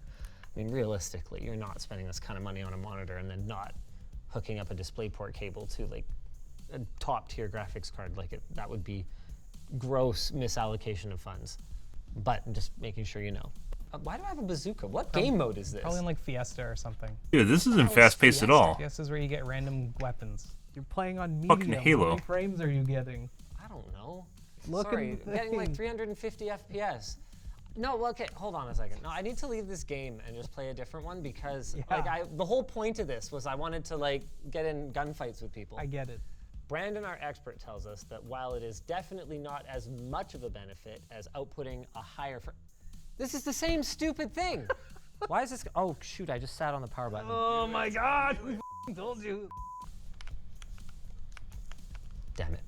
mean, realistically, you're not spending this kind of money on a monitor and then not hooking up a DisplayPort cable to like a top tier graphics card. That would be gross misallocation of funds. But I'm just making sure you know. Why do I have a bazooka? What game mode is this? Probably in like Fiesta or something. Dude, this isn't How's fast paced at Fiesta? all. Fiesta is where you get random weapons. You're playing on Fucking medium. Halo. How many frames are you getting? I don't know. Look Sorry, at the getting like thing. 350 FPS. No, well, okay, hold on a second. No, I need to leave this game and just play a different one because the whole point of this was I wanted to like get in gunfights with people. I get it. Brandon, our expert, tells us that while it is definitely not as much of a benefit as outputting a higher this is the same stupid thing. Why is this? Oh shoot! I just sat on the power button. Oh my god! Told you. Damn it.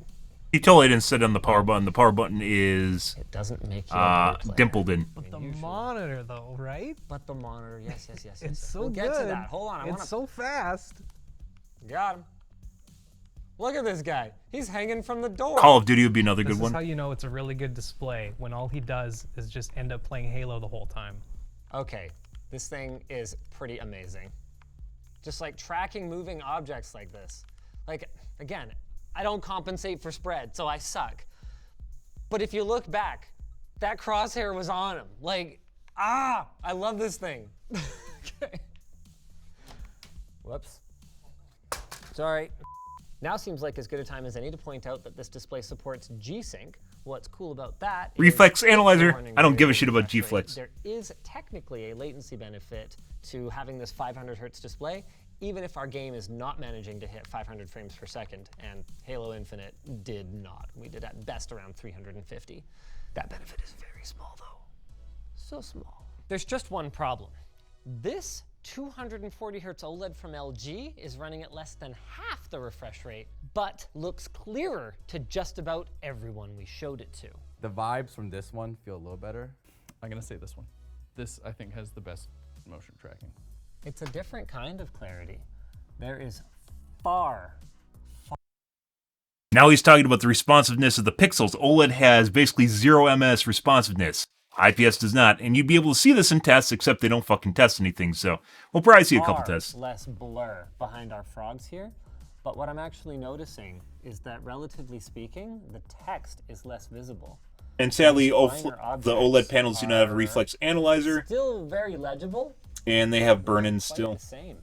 You totally didn't set on the power button. The power button is It doesn't make you a blue player. dimpled in. But the usually- monitor, though, right? But the monitor, yes. It's so We'll good. get to that. Hold on, I It's want to. so fast. Got him. Look at this guy. He's hanging from the door. Call of Duty would be another This good is one. how you know it's a really good display, when all he does is just end up playing Halo the whole time. Okay, this thing is pretty amazing. Just like tracking moving objects like this. Like, again, I don't compensate for spread, so I suck. But if you look back, that crosshair was on him. Like, I love this thing. Okay. Whoops. Sorry. Now seems like as good a time as any to point out that this display supports G-Sync. What's cool about that is Reflex Analyzer. warning I don't give a very shit about refresh rate. G-Flex. There is technically a latency benefit to having this 500 hertz display, even if our game is not managing to hit 500 frames per second, and Halo Infinite did not. We did at best around 350. That benefit is very small though. So small. There's just one problem. This 240 hertz OLED from LG is running at less than half the refresh rate, but looks clearer to just about everyone we showed it to. The vibes from this one feel a little better. I'm gonna say this one. This, I think, has the best motion tracking. It's a different kind of clarity. There is far. Now he's talking about the responsiveness of the pixels. OLED has basically 0 ms responsiveness. IPS does not, and you'd be able to see this in tests, except they don't fucking test anything, so we'll probably see a couple far tests. less blur behind our frogs here. But what I'm actually noticing is that, relatively speaking, the text is less visible. And sadly, These minor the OLED objects panels do not have a are reflex analyzer, Still very legible. and they have burn-ins Quite still. the same.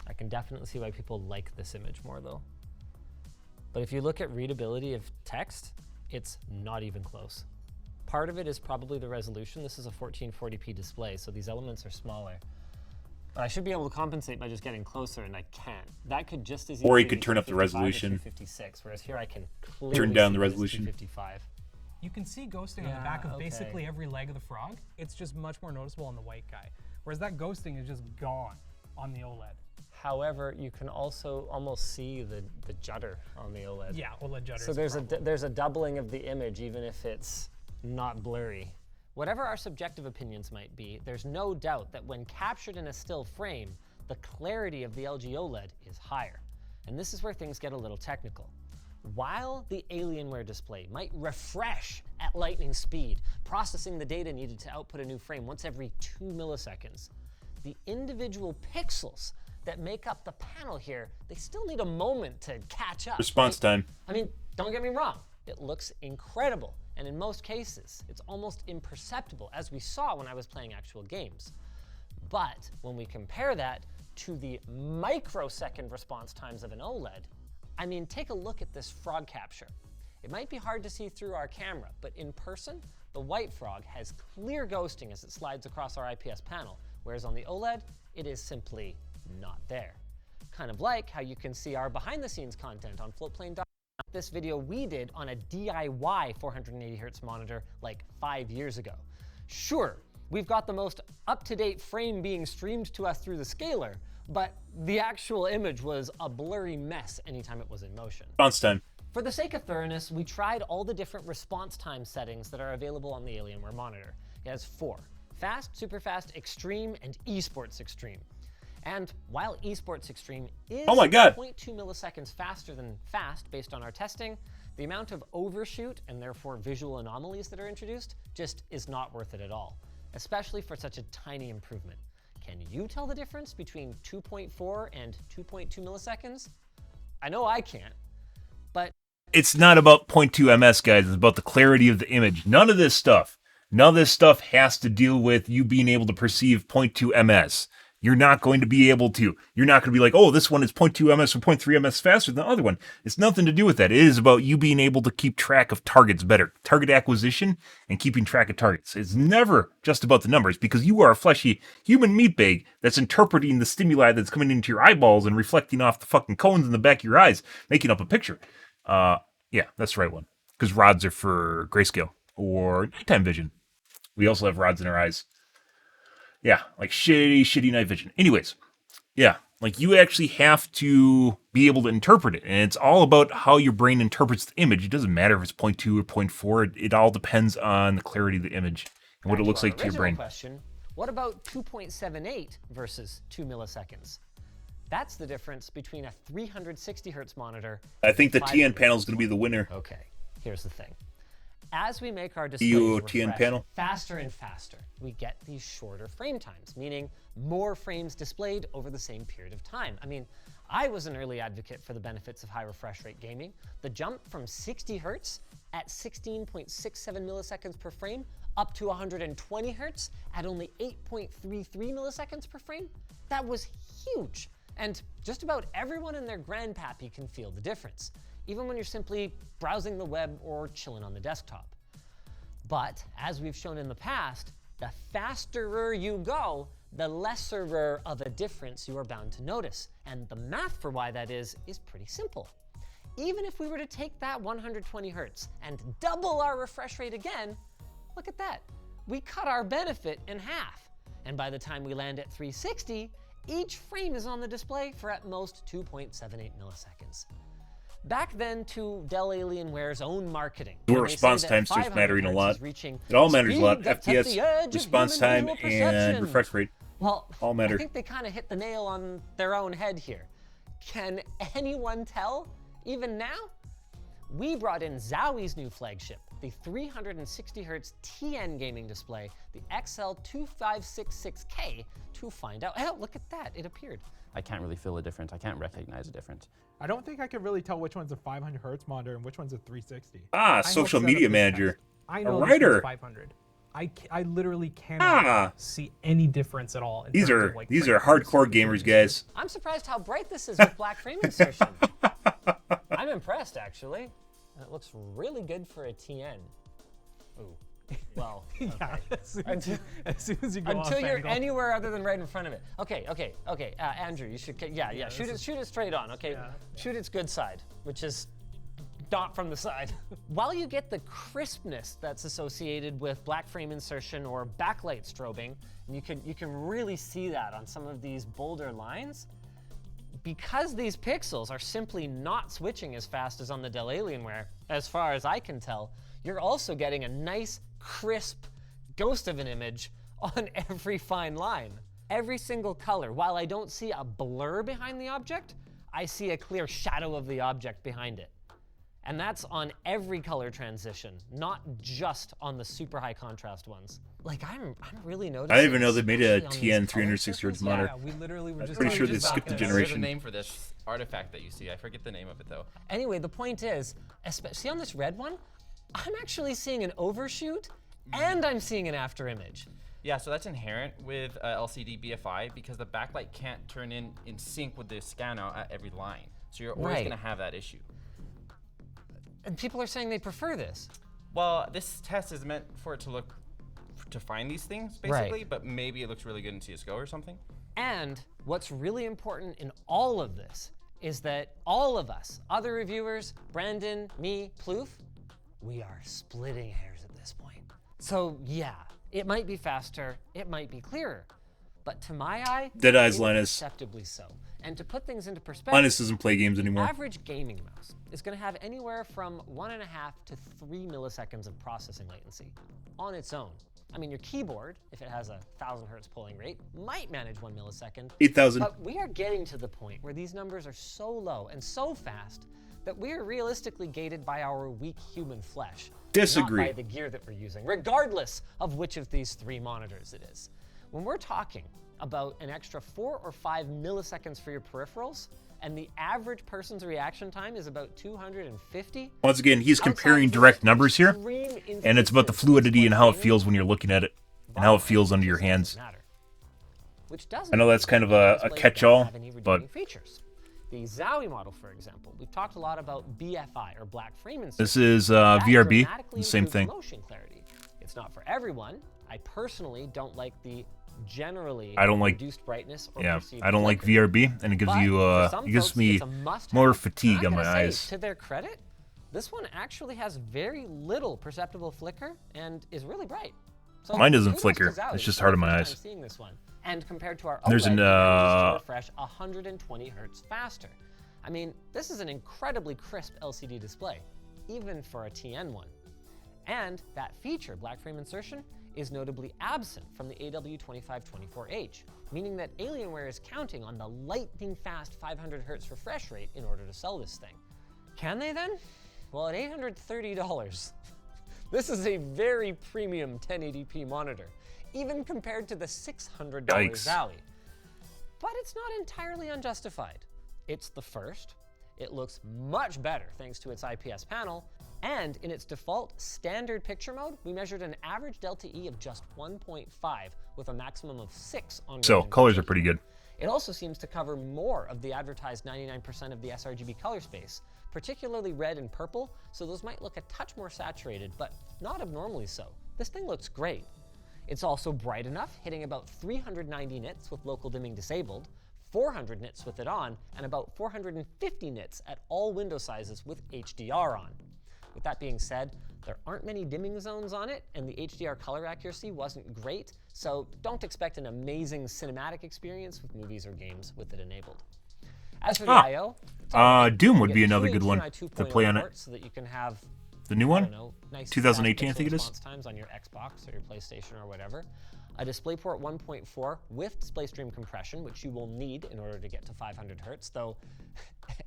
I can definitely see why people like this image more, though. But if you look at readability of text, it's not even close. Part of it is probably the resolution. This is a 1440p display, so these elements are smaller. But I should be able to compensate by just getting closer, and I can't. That could just as easily Or you could be turn up the 255 or resolution. 256, whereas here I can clearly Turn down see the that it's resolution. 255. You can see ghosting on the Yeah, back of okay. basically every leg of the frog. It's just much more noticeable on the white guy. Whereas that ghosting is just gone on the OLED. However, you can also almost see the judder on the OLED. Yeah, OLED judder. So there's a doubling of the image, even if it's not blurry. Whatever our subjective opinions might be, there's no doubt that when captured in a still frame, the clarity of the LG OLED is higher. And this is where things get a little technical. While the Alienware display might refresh at lightning speed, processing the data needed to output a new frame once every 2 milliseconds, the individual pixels that make up the panel here, they still need a moment to catch up. Response right? time. I mean, don't get me wrong, it looks incredible. And in most cases, it's almost imperceptible, as we saw when I was playing actual games. But when we compare that to the microsecond response times of an OLED, I mean, take a look at this frog capture. It might be hard to see through our camera, but in person, the white frog has clear ghosting as it slides across our IPS panel, whereas on the OLED, it is simply not there. Kind of like how you can see our behind-the-scenes content on floatplane.com. This video we did on a DIY 480 hertz monitor like 5 years ago. Sure, we've got the most up-to-date frame being streamed to us through the scaler, but the actual image was a blurry mess anytime it was in motion. Response time. For the sake of thoroughness, we tried all the different response time settings that are available on the Alienware monitor. It has 4: fast, super fast, extreme, and esports extreme. And while esports extreme is Oh my God. 0.2 milliseconds faster than fast based on our testing, the amount of overshoot and therefore visual anomalies that are introduced just is not worth it at all, especially for such a tiny improvement. Can you tell the difference between 2.4 and 2.2 milliseconds? I know I can't, but It's not about 0.2 ms, guys. It's about the clarity of the image. None of this stuff has to deal with you being able to perceive 0.2 ms. You're not going to be able to. You're not going to be like, oh, this one is 0.2 ms or 0.3 ms faster than the other one. It's nothing to do with that. It is about you being able to keep track of targets better. Target acquisition and keeping track of targets. It's never just about the numbers, because you are a fleshy human meat bag that's interpreting the stimuli that's coming into your eyeballs and reflecting off the fucking cones in the back of your eyes, making up a picture. Yeah, that's the right one. Because rods are for grayscale or nighttime vision. We also have rods in our eyes. Yeah, like shitty night vision. Anyways, yeah, Like, you actually have to be able to interpret it. And it's all about how your brain interprets the image. It doesn't matter if it's 0.2 or 0.4. It all depends on the clarity of the image and what it looks like to your Original brain. Question, what about 2.78 versus 2 milliseconds? That's the difference between a 360 hertz monitor. I think the and TN 500 panel is going to be the winner. Okay, here's the thing. As we make our displays TN refresh panel? faster and faster, we get these shorter frame times, meaning more frames displayed over the same period of time. I mean, I was an early advocate for the benefits of high refresh rate gaming. The jump from 60 hertz at 16.67 milliseconds per frame up to 120 hertz at only 8.33 milliseconds per frame, that was huge. And just about everyone and their grandpappy can feel the difference, even when you're simply browsing the web or chilling on the desktop. But as we've shown in the past, the fasterer you go, the lesserer of a difference you are bound to notice. And the math for why that is pretty simple. Even if we were to take that 120 hertz and double our refresh rate again, look at that. We cut our benefit in half. And by the time we land at 360, each frame is on the display for at most 2.78 milliseconds. Back then to Dell Alienware's own marketing. Your when they response say that time starts 500 mattering a hertz lot. is reaching It all matters a lot. speed that's at the edge FPS, of response human time, visual and perception. refresh rate. Well, all matter. I think they kind of hit the nail on their own head here. Can anyone tell, even now? We brought in Zowie's new flagship, the 360 hertz TN gaming display, the XL2566K, to find out. Oh, look at that, it appeared. I can't really feel a difference. I can't recognize a difference. I don't think I could really tell which one's a 500 hertz monitor and which one's a 360. Ah, I social hooked media up this manager. test. I A know this writer. one's 500. I literally cannot see any difference at all. In These terms are of, like, these frame are rates hardcore between gamers, the guys. I'm surprised how bright this is with black frame insertion. I'm impressed, actually. It looks really good for a TN. Ooh. Well, okay. Yeah, as soon as you go Until off you're angle. anywhere other than right in front of it. Okay. Andrew, you should, yeah. Shoot it straight on. Okay, Yeah. shoot its good side, which is not from the side. While you get the crispness that's associated with black frame insertion or backlight strobing, and you can really see that on some of these bolder lines. Because these pixels are simply not switching as fast as on the Dell Alienware, as far as I can tell, you're also getting a nice, crisp ghost of an image on every fine line. Every single color, while I don't see a blur behind the object, I see a clear shadow of the object behind it. And that's on every color transition, not just on the super high contrast ones. Like, I'm really noticing. I didn't even know they made a especially on TN these 360 hertz monitor. Yeah, we literally were just pretty sure talking they about skipped the this. generation. There's a name for this artifact that you see. I forget the name of it though. Anyway, the point is, see on this red one, I'm actually seeing an overshoot and I'm seeing an after image. Yeah, so that's inherent with LCD BFI because the backlight can't turn in sync with the scan out at every line. So you're always Right. going to have that issue. And people are saying they prefer this. Well, this test is meant for it to find these things basically, Right. but maybe it looks really good in CSGO or something. And what's really important in all of this is that all of us, other reviewers, Brandon, me, Plouffe, we are splitting hairs at this point. So yeah, it might be faster, it might be clearer, but to my eye, Deadeye's Linus. acceptably so. And to put things into perspective, Linus doesn't play games anymore. average gaming mouse is going to have anywhere from 1.5 to 3 milliseconds of processing latency on its own. I mean, your keyboard, if it has a 1,000 hertz polling rate, might manage 1 millisecond. 8,000. But we are getting to the point where these numbers are so low and so fast that we are realistically gated by our weak human flesh. Disagree. Not by the gear that we're using, regardless of which of these three monitors it is. When we're talking about an extra 4 or 5 milliseconds for your peripherals, and the average person's reaction time is about 250. Once again, he's comparing direct numbers here, and it's about the fluidity and how it feels when you're looking at it, and how it feels under your hands. Which doesn't I know that's kind of a catch-all, have any but redeeming features. The Zowie model, for example, we've talked a lot about BFI or black frame insertion. this is That VRB, dramatically the same improves thing. Motion clarity. It's not for everyone. I personally don't like the generally I don't like- reduced brightness or Yeah, perceived I don't like flicker. VRB, and it gives But you for some it gives folks, me it's a must-have. more And fatigue I'm on my gonna say, eyes. To their credit, this one actually has very little perceptible flicker and is really bright. So Mine doesn't kudos flicker. to Zowie It's just for hard the on my first eyes. time seeing this one. And compared to our There's OLED, an, it manages to refresh 120 hertz faster. I mean, this is an incredibly crisp LCD display, even for a TN one. And that feature, black frame insertion, is notably absent from the AW2524H, meaning that Alienware is counting on the lightning fast 500 hertz refresh rate in order to sell this thing. Can they then? Well, at $830, this is a very premium 1080p monitor, even compared to the $600 Yikes. Zowie. But it's not entirely unjustified. It's the first, it looks much better thanks to its IPS panel, and in its default standard picture mode, we measured an average delta E of just 1.5 with a maximum of 6 on So, red and colors are particular. pretty good. It also seems to cover more of the advertised 99% of the sRGB color space, particularly red and purple, so those might look a touch more saturated, but not abnormally so. This thing looks great. It's also bright enough, hitting about 390 nits with local dimming disabled, 400 nits with it on, and about 450 nits at all window sizes with HDR on. With that being said, there aren't many dimming zones on it, and the HDR color accuracy wasn't great, so don't expect an amazing cinematic experience with movies or games with it enabled. As for the I/O, it's all right. Doom You would get be another two good one HDMI to 2.0 play on it. ports so that you can have, The new I one? don't know, nice 2018, I fast think it is. response times on your Xbox or your PlayStation or whatever. A DisplayPort 1.4 with DisplayStream compression, which you will need in order to get to 500 hertz, though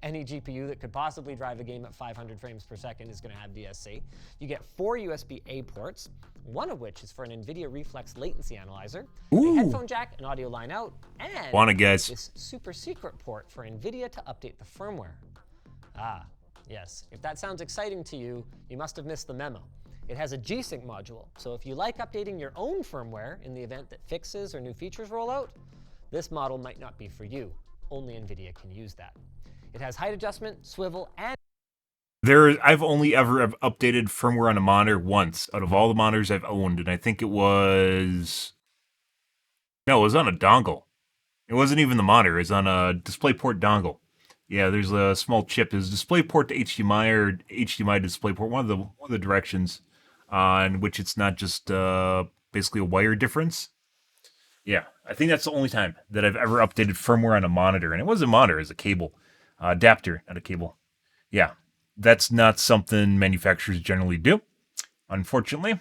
any GPU that could possibly drive a game at 500 frames per second is going to have DSC. You get 4 USB-A ports, one of which is for an NVIDIA Reflex latency analyzer, a headphone jack, an audio line out, and Want it, guys. this super secret port for NVIDIA to update the firmware. Ah, yes. If that sounds exciting to you, you must have missed the memo. It has a G-Sync module, so if you like updating your own firmware in the event that fixes or new features roll out, this model might not be for you. Only NVIDIA can use that. It has height adjustment, swivel, and I've only ever updated firmware on a monitor once out of all the monitors I've owned, and I think it was on a dongle. It wasn't even the monitor; it was on a DisplayPort dongle. Yeah, there's a small chip. Is DisplayPort to HDMI or HDMI to DisplayPort? One of the directions in which it's not just basically a wire difference. Yeah, I think that's the only time that I've ever updated firmware on a monitor, and it wasn't a monitor; it was a cable adapter, not a cable. Yeah, that's not something manufacturers generally do, unfortunately.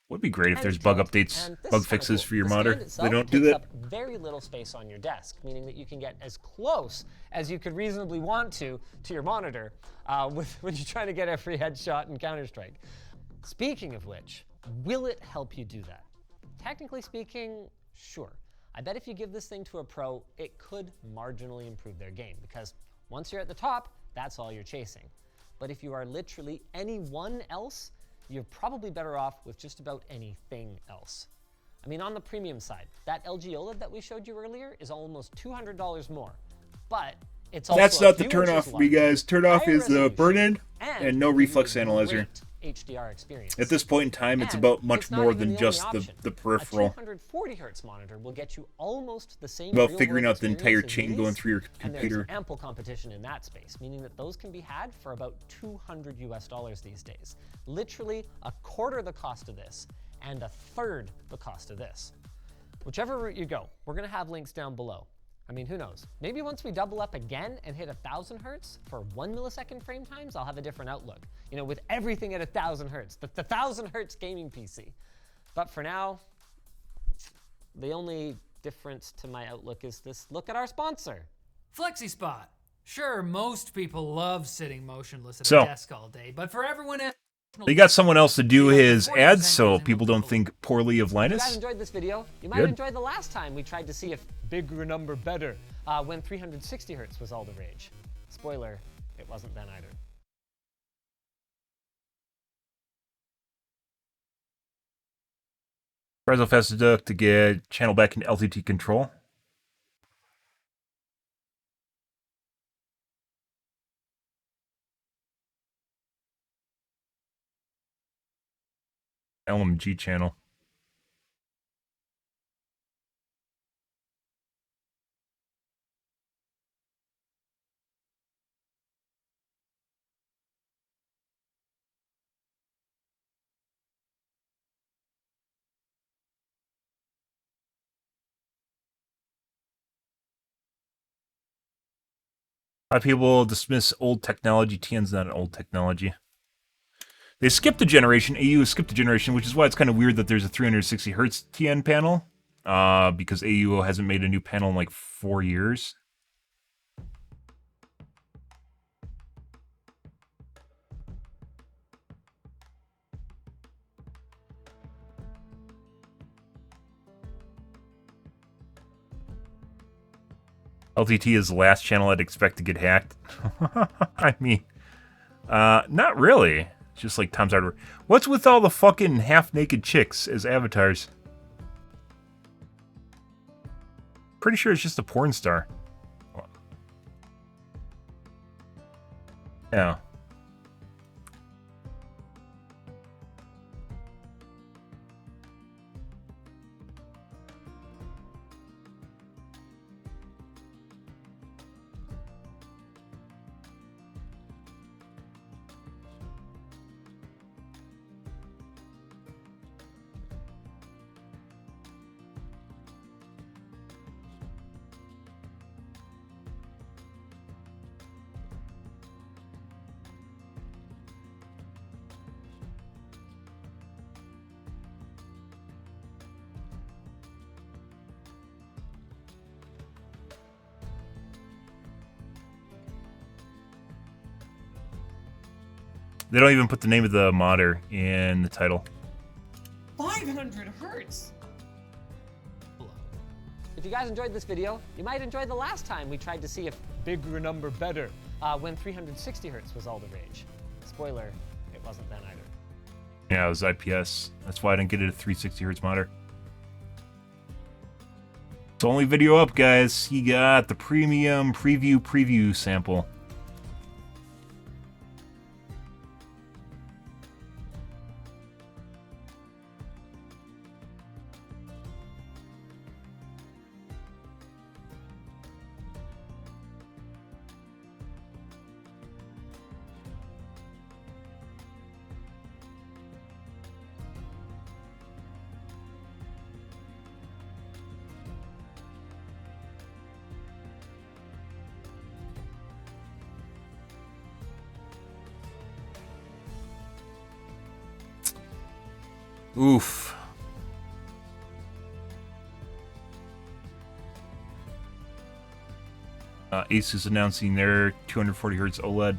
Would be great if there's bug updates, And this bug is kinda fixes cool. for your The monitor. stand itself They don't do takes that. up very little space on your desk, meaning that you can get as close as you could reasonably want to your monitor when you're trying to get a free headshot in Counter-Strike. Speaking of which, will it help you do that? Technically speaking, sure. I bet if you give this thing to a pro, it could marginally improve their game, because once you're at the top, that's all you're chasing. But if you are literally anyone else, you're probably better off with just about anything else. I mean, on the premium side, that LG OLED that we showed you earlier is almost $200 more, but it's also That's a not the few turn inches off for you larger, guys. Turn off higher is the resolution, burn in and no gives you reflex a analyzer. great HDR experience. At this point in time, it's And about much it's not more even than the just only the option. peripheral. A 240 hertz monitor will get you almost the same About real-world figuring out the entire experience as chain these, going through your and there's computer. ample competition in that space, meaning that those can be had for about $200 these days. Literally a quarter the cost of this and a third the cost of this. Whichever route you go, we're going to have links down below. I mean, who knows? Maybe once we double up again and hit 1,000 hertz for 1 millisecond frame times, I'll have a different outlook. You know, with everything at 1,000 hertz, the 1,000 hertz gaming PC. But for now, the only difference to my outlook is this look at our sponsor. FlexiSpot. Sure, most people love sitting motionless at So- a desk all day, but for everyone else, He got someone else to do his 40% ads so using people don't multiple- think poorly of If you guys Linus. enjoyed this video, you might Good. enjoy the last time we tried to see if bigger number better when 360 hertz was all the rage. Spoiler, it wasn't then either. Tries how fast it took to get channel back into LTT control. LMG channel. A lot of people dismiss old technology. TN's not an old technology. They skipped a generation. AU skipped a generation, which is why it's kind of weird that there's a 360 hertz TN panel. Because AU hasn't made a new panel in like 4 years. LTT is the last channel I'd expect to get hacked. I mean, not really. It's just like Tom's Hardware. What's with all the fucking half-naked chicks as avatars? Pretty sure it's just a porn star. Yeah. They don't even put the name of the modder in the title. 500 hertz. If you guys enjoyed this video, you might enjoy the last time we tried to see if bigger number better, when 360 hertz was all the rage. Spoiler, it wasn't then either. Yeah, it was IPS. That's why I didn't get it a 360 hertz modder. It's the only video up, guys. You got the premium preview sample. Oof. Asus announcing their 240 hertz OLED.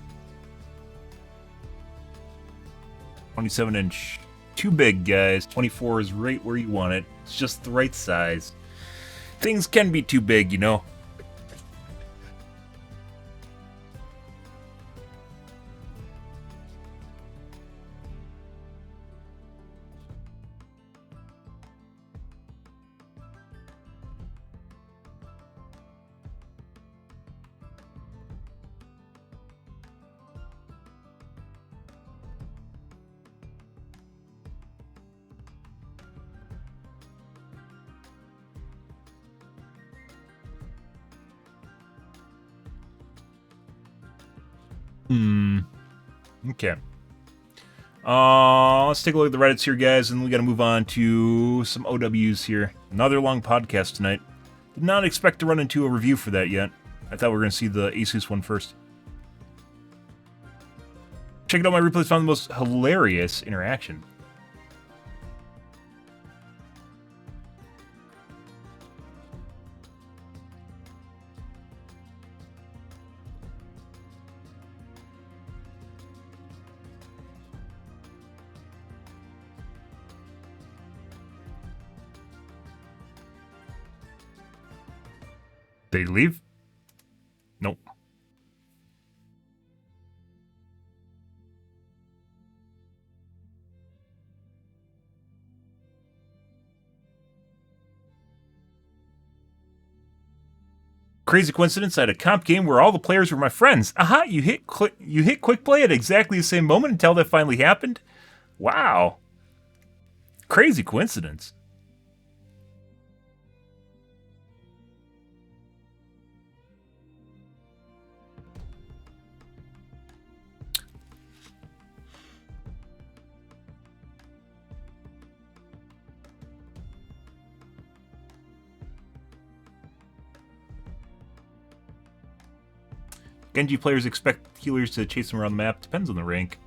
27-inch. Too big, guys. 24 is right where you want it. It's just the right size. Things can be too big, you know. Okay. Let's take a look at the Reddits here, guys, and we got to move on to some OWs here. Another long podcast tonight. Did not expect to run into a review for that yet. I thought we were going to see the Asus one first. Check out my replays, found the most hilarious interaction. They leave? Nope. Crazy coincidence, I had a comp game where all the players were my friends. Aha, you hit quick play at exactly the same moment until that finally happened? Wow. Crazy coincidence. Genji players expect healers to chase them around the map. Depends on the rank.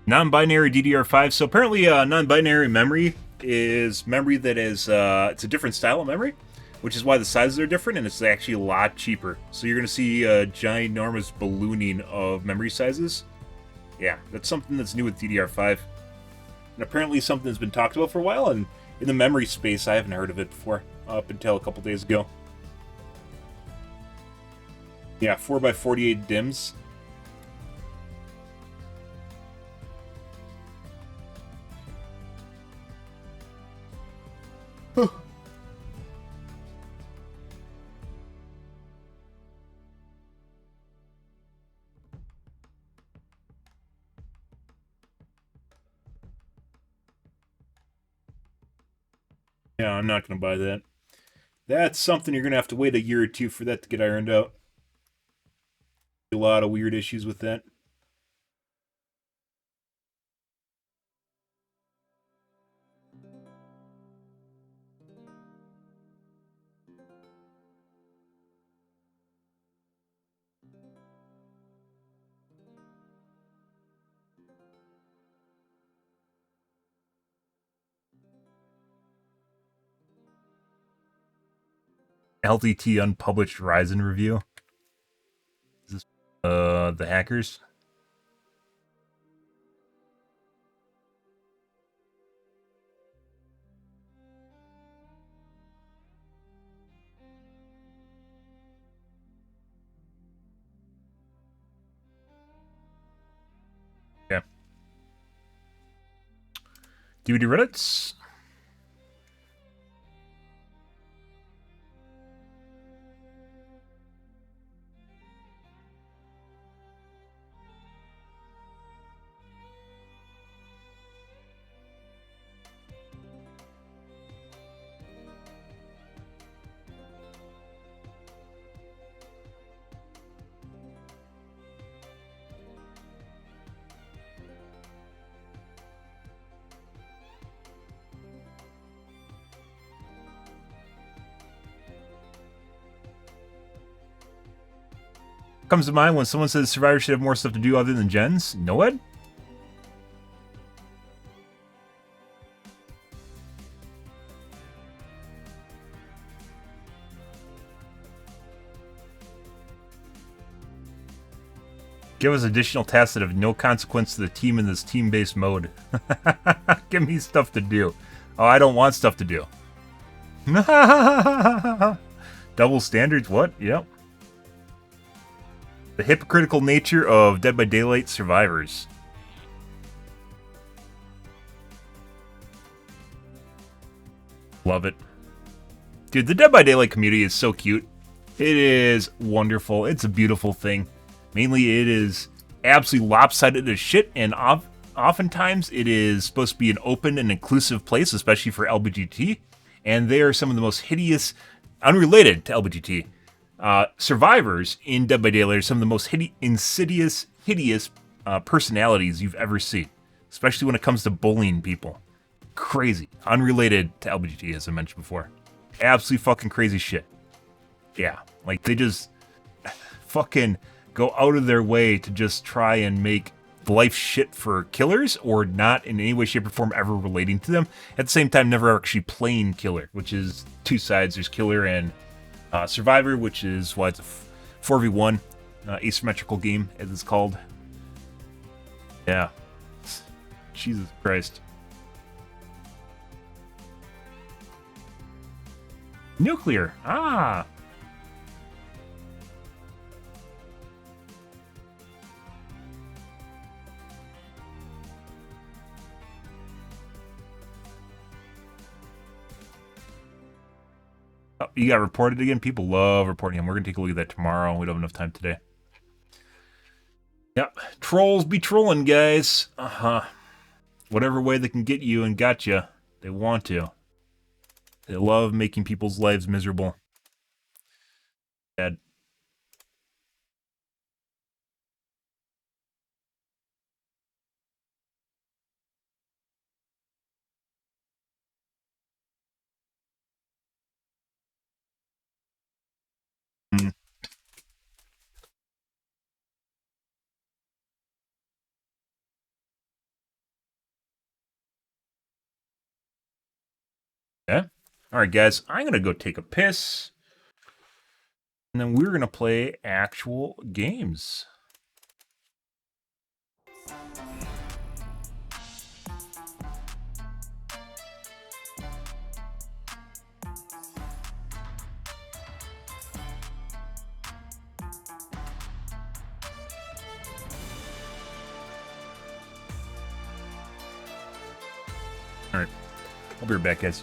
Non-binary DDR5. So apparently non-binary memory is memory that is, it's a different style of memory, which is why the sizes are different, and it's actually a lot cheaper. So you're going to see a ginormous ballooning of memory sizes. Yeah, that's something that's new with DDR5. And apparently something that's been talked about for a while, and in the memory space, I haven't heard of it before, up until a couple days ago. Yeah, 4x48 DIMMs. Yeah, I'm not going to buy that. That's something you're going to have to wait a year or two for that to get ironed out. A lot of weird issues with that. LTT unpublished Ryzen review. Is this the hackers? Yeah. DVD Reddits. Comes to mind when someone says Survivor should have more stuff to do other than gens? No, Ed? Give us additional tasks that have no consequence to the team in this team-based mode. Give me stuff to do. Oh, I don't want stuff to do. Double standards? What? Yep. The hypocritical nature of Dead by Daylight survivors. Love it. Dude, the Dead by Daylight community is so cute. It is wonderful. It's a beautiful thing. Mainly, it is absolutely lopsided as shit, and oftentimes it is supposed to be an open and inclusive place, especially for LGBT, and they are some of the most hideous, unrelated to LGBT, survivors in Dead by Daylight are some of the most insidious, hideous personalities you've ever seen, especially when it comes to bullying people. Crazy. Unrelated to LGBT, as I mentioned before. Absolutely fucking crazy shit. Yeah, like they just fucking go out of their way to just try and make life shit for killers, or not in any way, shape, or form ever relating to them. At the same time, never actually playing killer, which is two sides. There's killer and survivor, which is why it's a 4v1 asymmetrical game, as it's called. Yeah. Jesus Christ. Nuclear. Ah. Oh, you got reported again? People love reporting him. We're going to take a look at that tomorrow. We don't have enough time today. Yep. Trolls be trolling, guys. Uh-huh. Whatever way they can get you and got you, they want to. They love making people's lives miserable. Bad. Yeah. All right, guys. I'm gonna go take a piss, and then we're gonna play actual games. All right. I'll be right back, guys.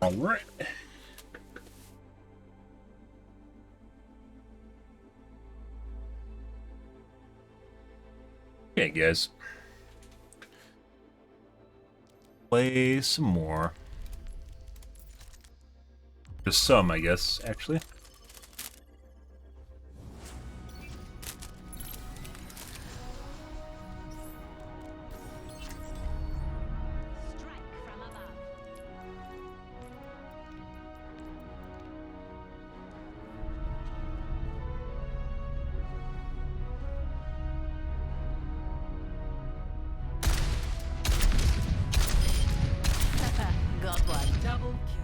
All right. Okay, guys. Play some more. Just some, I guess, actually. Got one. Double kill.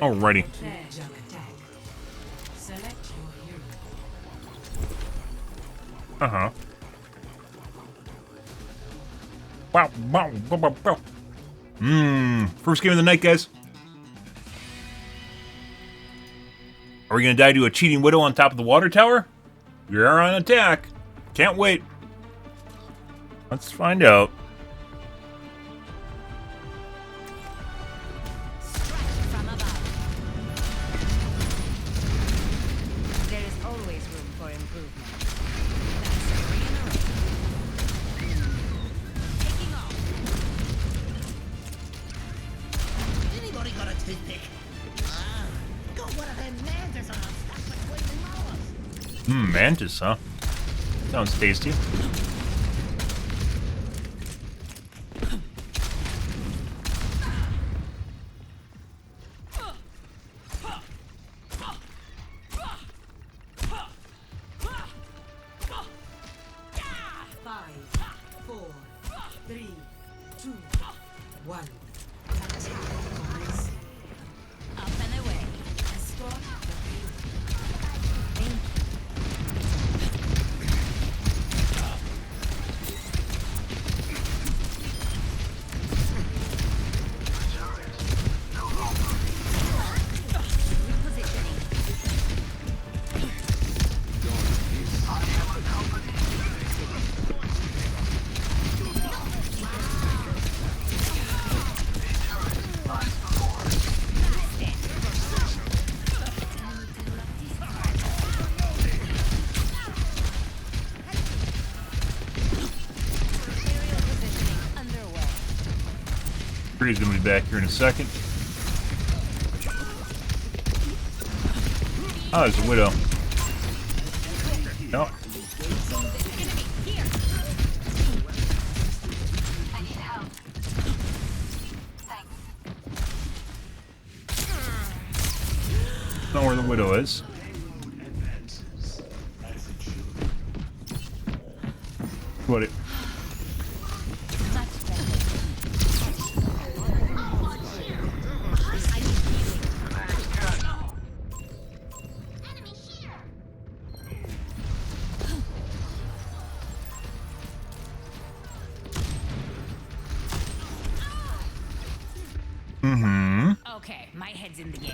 Alrighty. Uh-huh. Wow, wow, wow, wow, wow. First game of the night, guys. Are we gonna die to a cheating widow on top of the water tower? We are on attack. Can't wait. Let's find out. Anybody got a toothpick? Ah, got one of them mantis on stuck between the molars. Mantis, huh? Sounds tasty. He's gonna be back here in a second. Oh, there's a widow. No. Not where the widow is. What it? Okay, my head's in the game.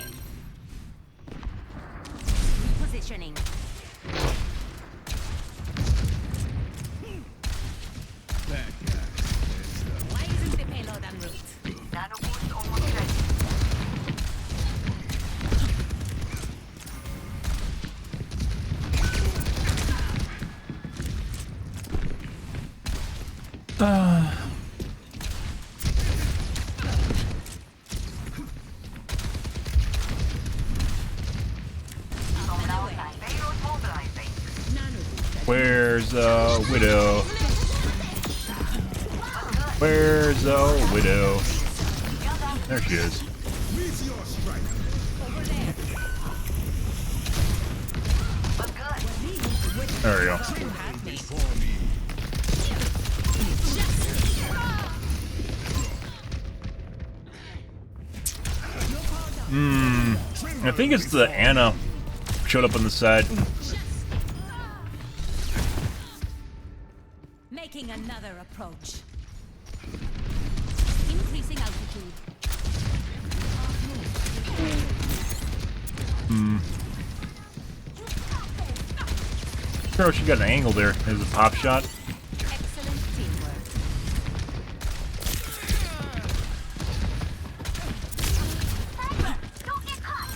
Repositioning. Why isn't the payload en route? Nano boost almost ready. Where's the widow? Where's the widow? There she is. There we go. I think it's the Anna showed up on the side. Making another approach. Increasing altitude. Oh, she got an angle there. There's a pop shot. Excellent teamwork. Don't get caught.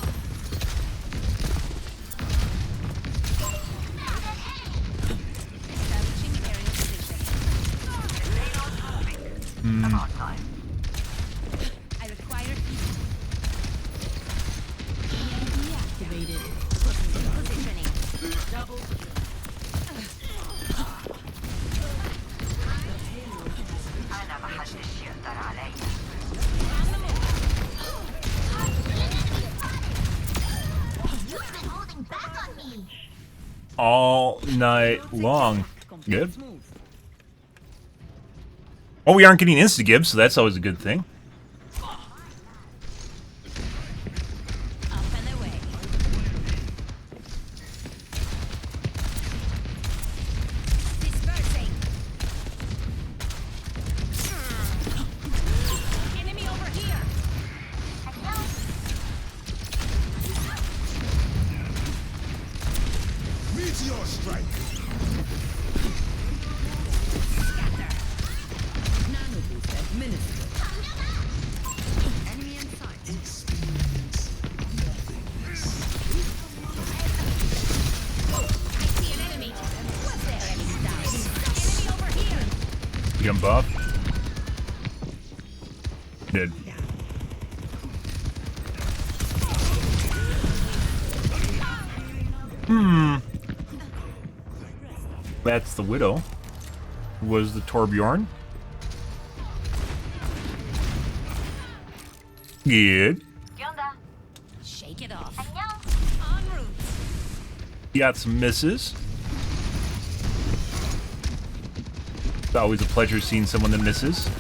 Establishing area position. About time. I require deactivated. Positioning. Double. All night long. Good. Oh, we aren't getting insta-gibs, so that's always a good thing. I see an enemy. Jump off. Dead. That's the Widow. Was the Torbjorn. Good. Shake it off. En route. Got some misses. It's always a pleasure seeing someone that misses.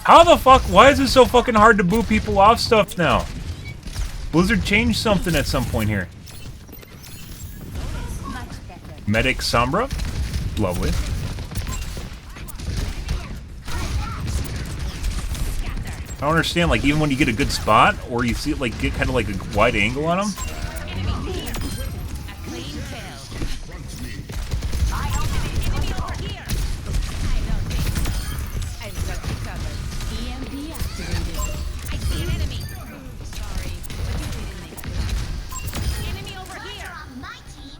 How the fuck? Why is it so fucking hard to boo people off stuff now? Blizzard changed something at some point here. Medic Sombra? Lovely. I don't understand, like, even when you get a good spot, or you see it, like, get kind of like a wide angle on them.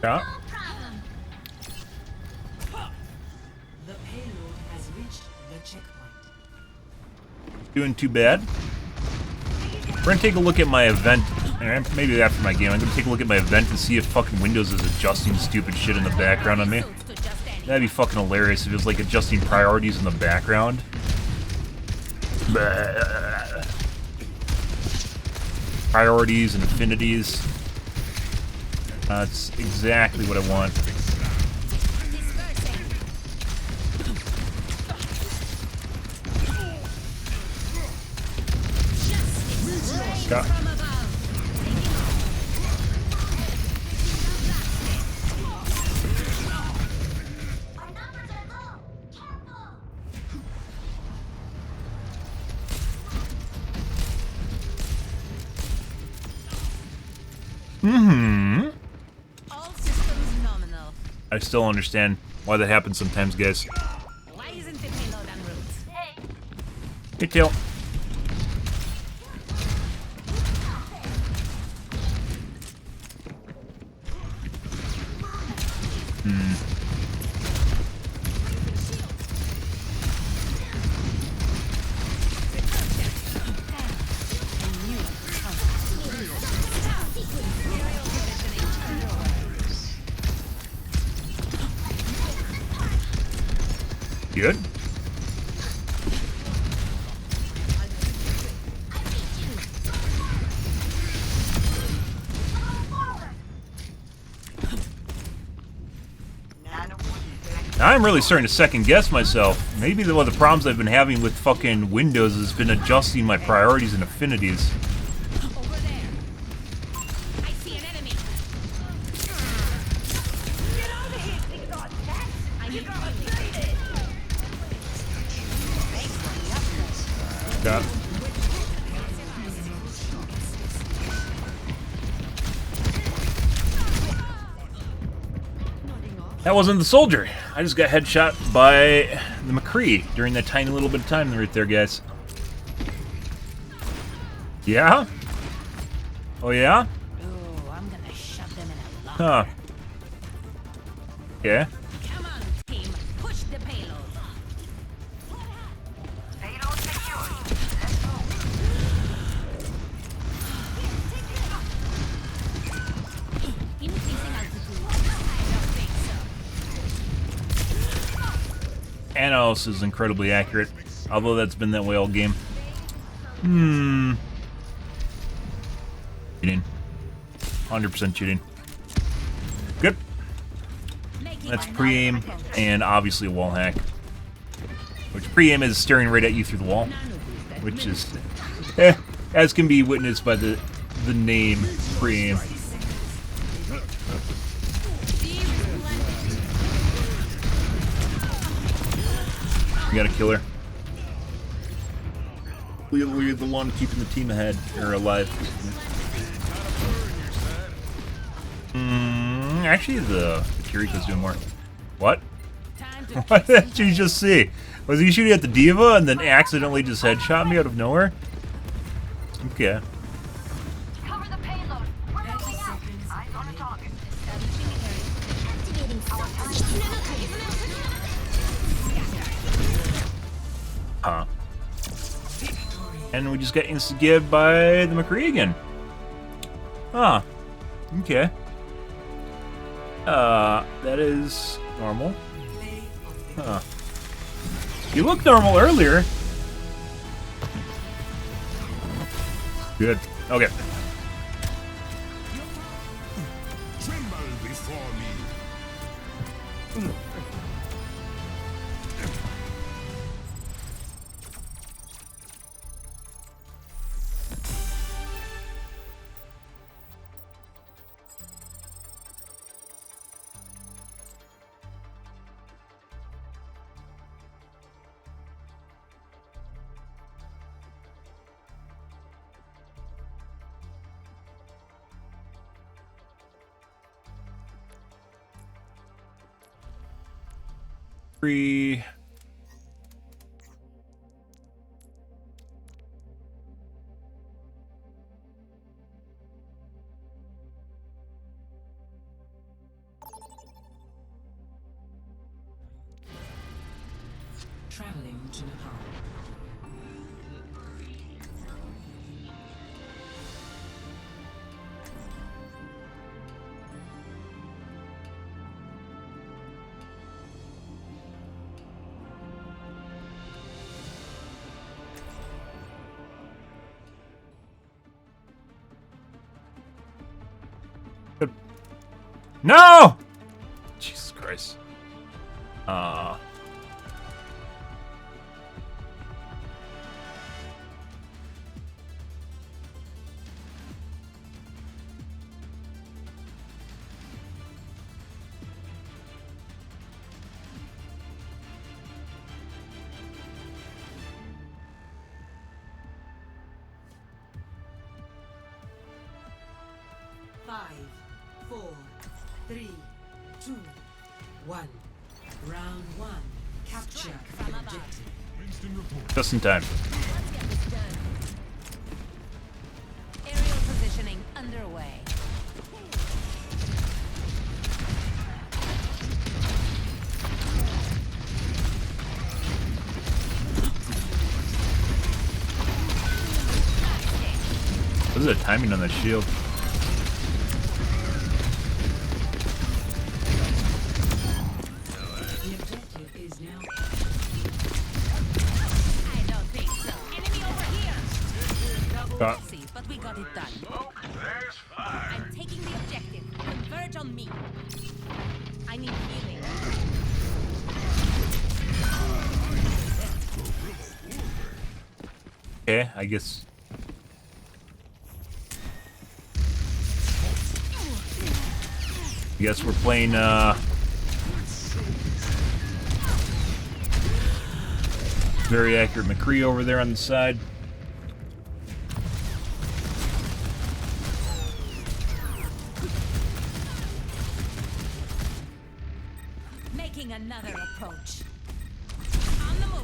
Yeah. The payload has reached the checkpoint. Doing too bad. We're gonna take a look at my event, and maybe after my game, I'm gonna take a look at my event and see if fucking Windows is adjusting stupid shit in the background on me. That'd be fucking hilarious if it was like adjusting priorities in the background. Bah. Priorities and affinities. That's exactly what I want. Got. All systems nominal. I still understand why that happens sometimes, guys. Why isn't the payload en route? Hey. Hey, Tail. Good. I'm really starting to second guess myself. Maybe one of the problems I've been having with fucking Windows has been adjusting my priorities and affinities. Over there. I see an enemy. Get over here, big dog. I need Got. That wasn't the soldier. I just got headshot by the McCree during that tiny little bit of time right there, guys. Yeah? Oh, yeah? Oh, I'm gonna shove them in a locker. Huh. Okay. Come on, team. Push the payload. Payload secured. Let's go. Increasing altitude. I don't think so. Anos is incredibly accurate, although that's been that way all game. Cheating. 100% cheating. Good. That's pre-aim, and obviously a wall hack. Which pre-aim is staring right at you through the wall. Which is, as can be witnessed by the name pre-aim. You gotta kill her. We're the one keeping the team ahead, or alive. Actually, the Kiriko's doing more. What? What did you just see? Was he shooting at the diva and then accidentally just headshot me out of nowhere? Okay. Cover the payload. We're moving out. Eyes on the target. Huh. And we just got insta-gibbed by the McCree again. Huh. Okay. That is normal. Huh. You looked normal earlier. Good. Okay. Tremble before me. Free. Traveling to Nepal. No! Jesus Christ. Five, 4, 3, 2, 1. Round 1. Capture the objective. Just in time. Let's get this done. Aerial positioning underway. What is the timing on the shield? The objective is now. I don't think so. Enemy over here. Double Got- messy, but we got it done. I'm taking the objective. Converge on me. I need healing. Okay, I guess. Guess we're playing very accurate McCree over there on the side. Making another approach. On the move.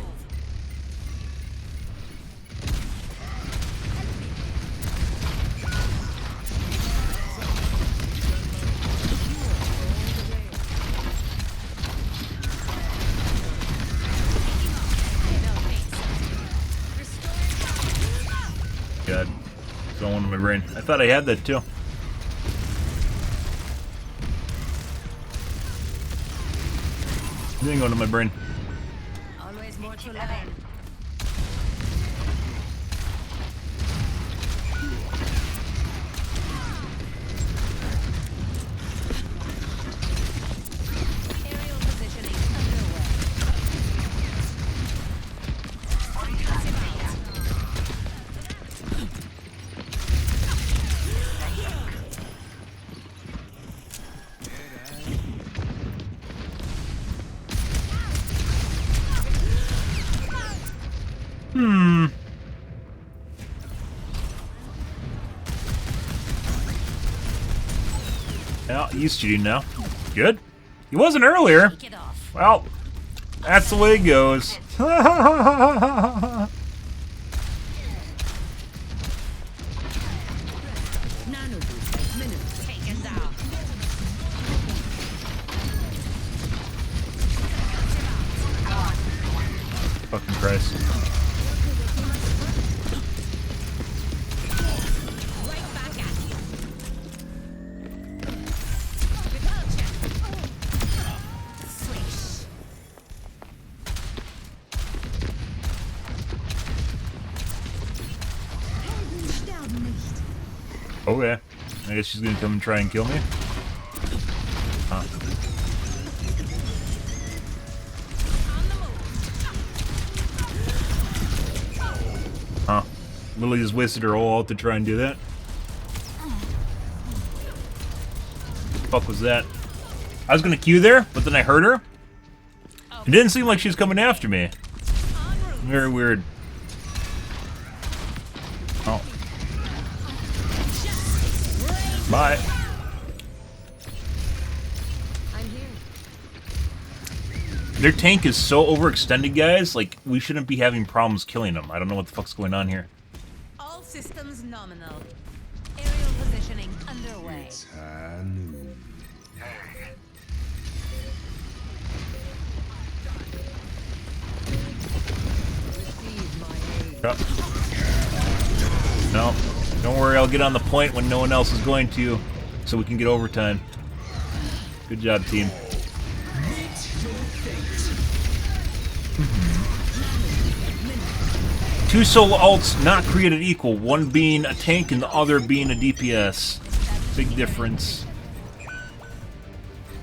God, going to my brain. I thought I had that too. It didn't go to my brain. Always more to learn. Aerial positioning underway. Well, he's cheating now. Good. He wasn't earlier. Take it off. Well, That's the way it goes. Fucking Christ. Oh yeah. I guess she's gonna come and try and kill me. Huh. Huh. Literally just wasted her whole ult to try and do that. The fuck was that? I was gonna Q there, but then I heard her. It didn't seem like she was coming after me. Very weird. Oh. Bye. I'm here. Their tank is so overextended, guys. Like, we shouldn't be having problems killing them. I don't know what the fuck's going on here. All systems nominal. Aerial positioning underway. Yep. No, don't worry. I'll get on the point when no one else is going to, so we can get overtime. Good job, team. Two solo ults not created equal, one being a tank and the other being a DPS. Big difference.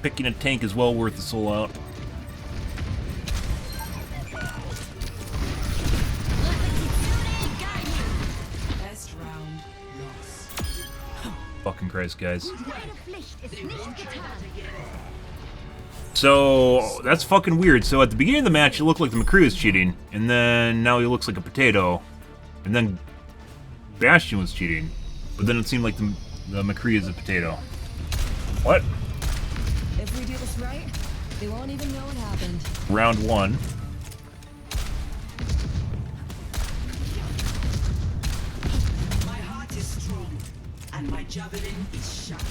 Picking a tank is well worth the solo out. Fucking Christ, guys. So, that's fucking weird. So, at the beginning of the match, it looked like the McCree was cheating. And then, now he looks like a potato. And then, Bastion was cheating. But then it seemed like the McCree is a potato. What? If we do this right, they won't even know what happened. Round one. My heart is strong, and my javelin is sharp.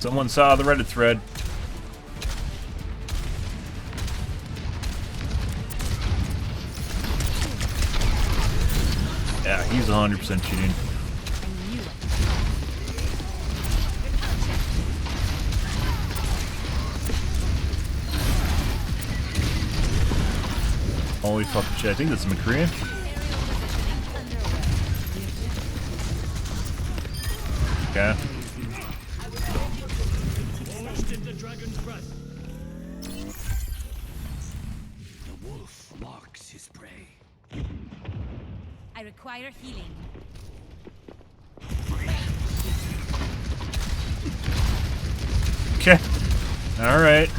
Someone saw the Reddit thread. Yeah, he's 100% cheating. Holy fucking shit, I think that's McCree. Okay. I require healing. Okay. Alright.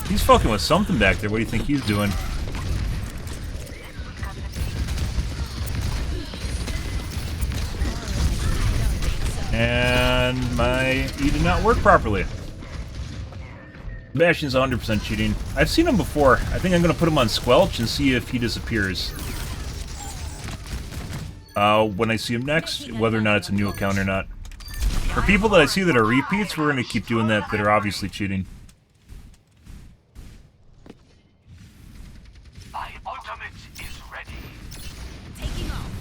He's fucking with something back there. What do you think he's doing? And my E did not work properly. Bastion's 100% cheating. I've seen him before. I think I'm going to put him on Squelch and see if he disappears. When I see him next, whether or not it's a new account or not. For people that I see that are repeats, we're going to keep doing that are obviously cheating. My ultimate is ready. Taking off.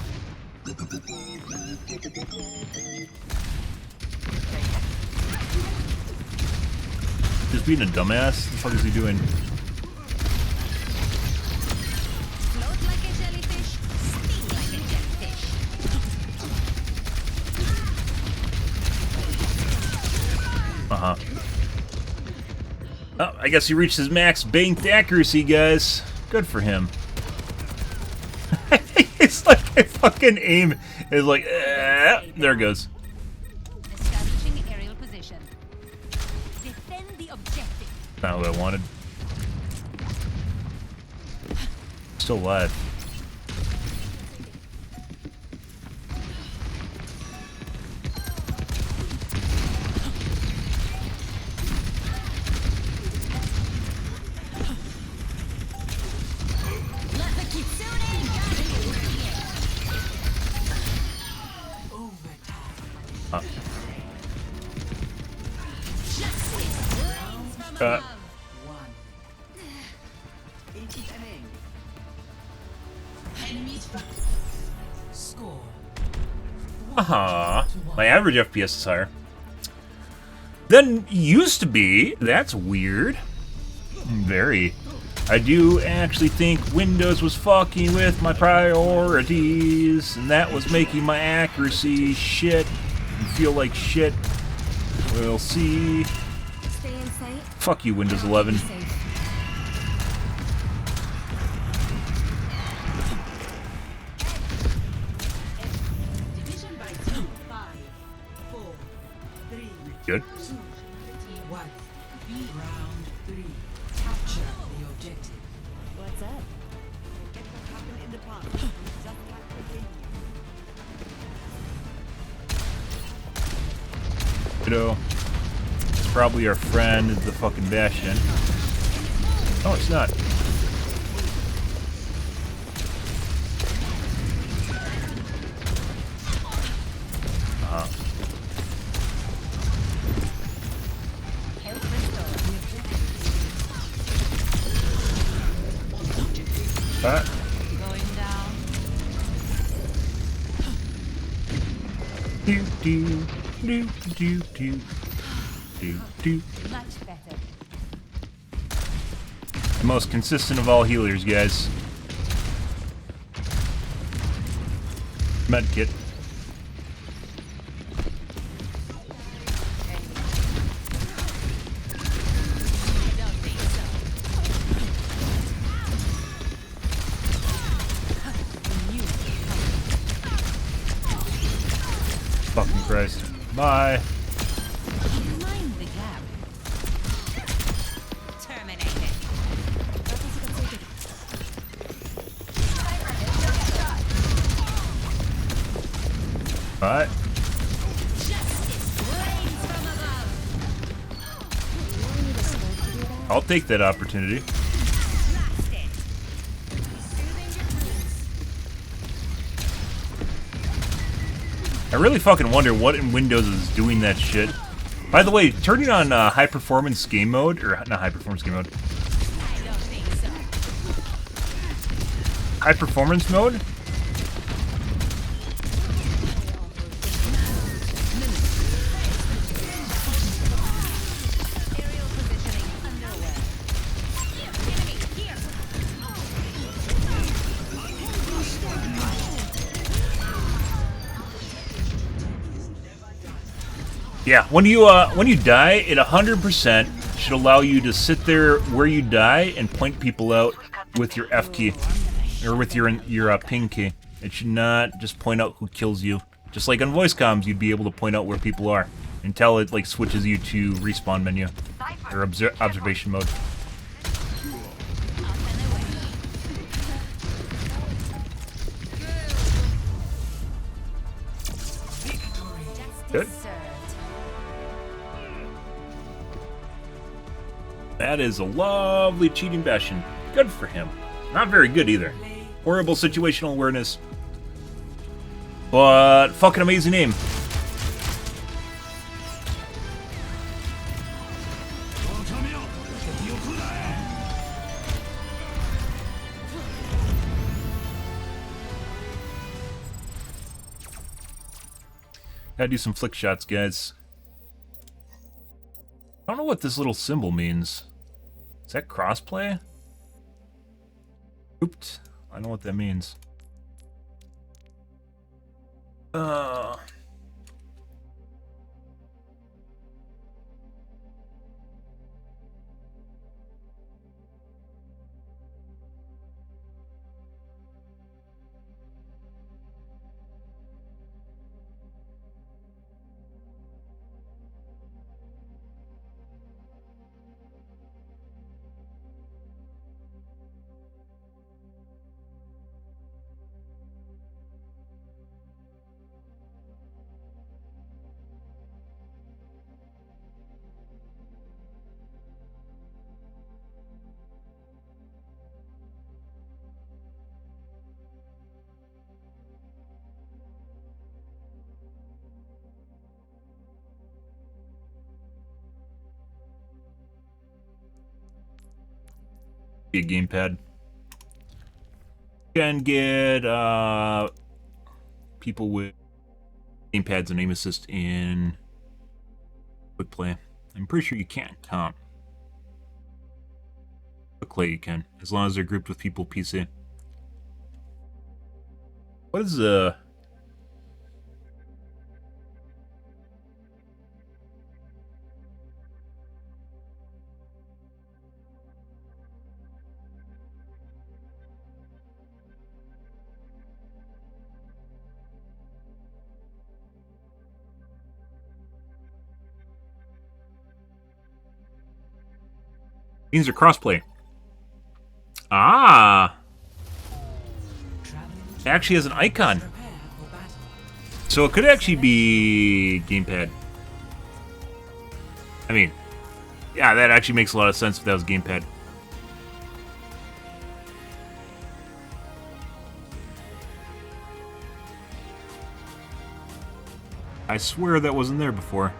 Just being a dumbass? What the fuck is he doing? Float like a jellyfish, sting like a jellyfish. Uh-huh. Oh, I guess he reached his max banked accuracy, guys. Good for him. It's like I fucking aim is like, there it goes. Not what I wanted. Still alive. My average FPS is higher than used to be. That's weird. Very. I do actually think Windows was fucking with my priorities, and that was making my accuracy shit and feel like shit. We'll see. Stay in sight. Fuck you, Windows 11. Good. What's up? Kiddo. It's probably our friend, the fucking Bastion. Oh, it's not. Going down. Do do do do do do do. Much better. The most consistent of all healers, guys. Medkit. Fucking Christ. Bye. Mind the gap. Terminated. Alright. I'll take that opportunity. I really fucking wonder what in Windows is doing that shit. By the way, turning on high performance game mode, or not high performance game mode, high performance mode. Yeah, when you die, it 100% should allow you to sit there where you die and point people out with your F key or with your ping key. It should not just point out who kills you. Just like on voice comms, you'd be able to point out where people are until it like switches you to respawn menu or observation mode. Good. That is a lovely cheating Bastion. Good for him. Not very good either. Horrible situational awareness. But fucking amazing aim. Gotta do some flick shots, guys. I don't know what this little symbol means. Is that crossplay? Oops. I know what that means. Be a gamepad. Can get people with gamepads and aim assist in quick play. I'm pretty sure you can't, huh? Quick play you can, as long as they're grouped with people PC. What is These are crossplay. Ah! It actually has an icon. So it could actually be gamepad. I mean, yeah, that actually makes a lot of sense if that was gamepad. I swear that wasn't there before.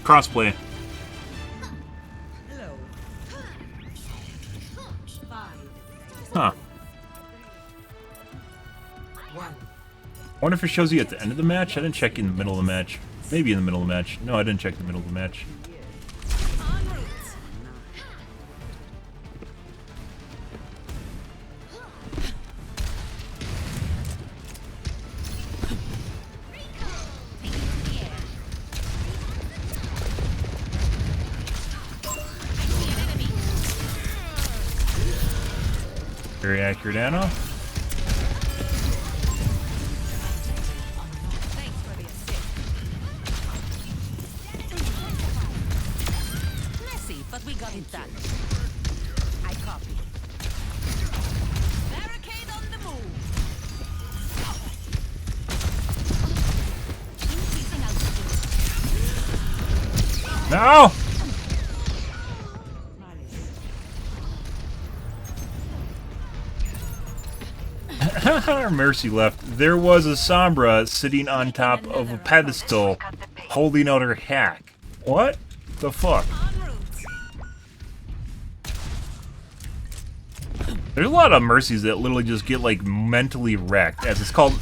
Crossplay. Huh. I wonder if it shows you at the end of the match? I didn't check in the middle of the match. Maybe in the middle of the match. No, I didn't check the middle of the match. Very accurate ammo. Messy, but we got it done. I copy. Barricade on the move. Increasing altitude. No! Mercy left. There was a Sombra sitting on top of a pedestal holding out her hack. What the fuck? There's a lot of Mercies that literally just get like mentally wrecked, as it's called.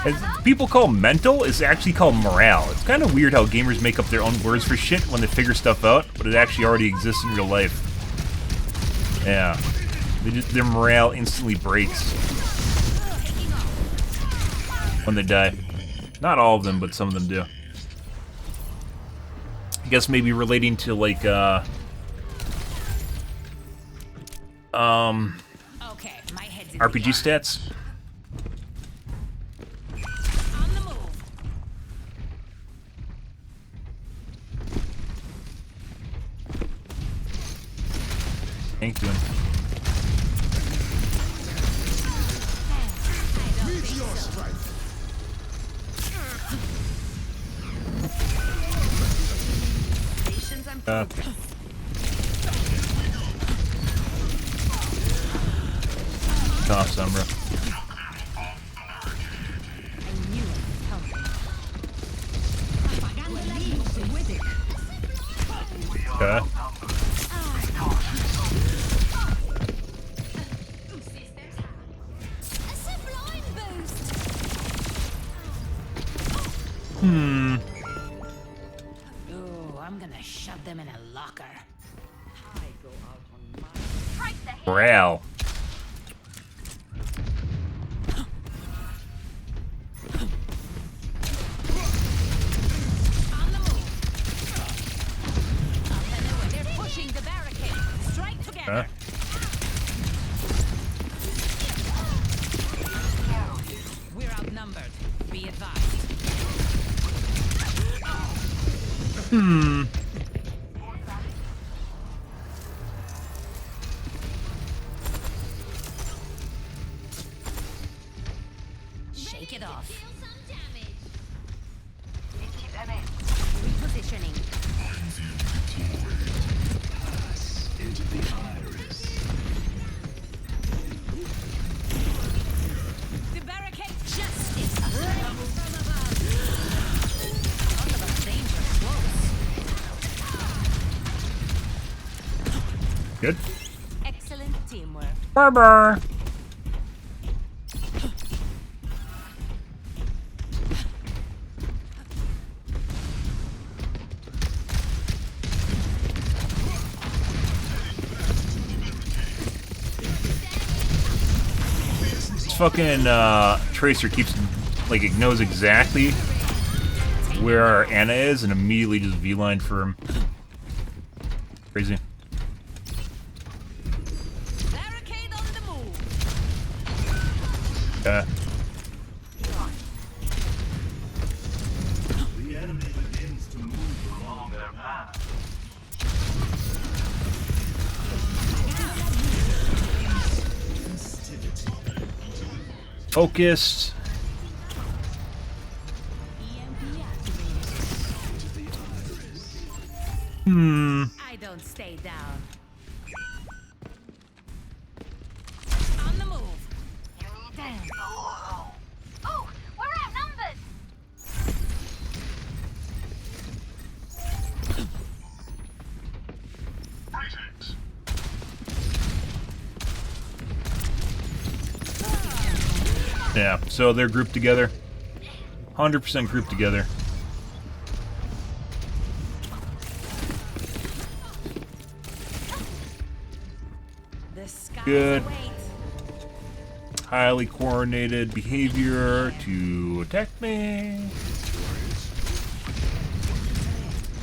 As people call mental, it's actually called morale. It's kind of weird how gamers make up their own words for shit when they figure stuff out, but it actually already exists in real life. Yeah. Their morale instantly breaks when they die. Not all of them, but some of them do. I guess maybe relating to like Okay, my head's in RPG stats. on the move. Thank you. Tough, Sombra. Okay. Ooh, I'm gonna shove them in a locker. Morale. They're pushing the barricade. Strike together. We're outnumbered. Be advised. Good. Excellent teamwork. Barber. This fucking Tracer keeps, like, it knows exactly where our Anna is and immediately just V-line for him. Crazy. Barricade on the move. Yeah. The enemy begins to move along their path. Focused. I don't stay down. On the move. Damn. Oh, we're outnumbered. Greetings. Yeah, so they're grouped together. 100% grouped together. The skies Good. await. Highly coordinated behavior to attack me.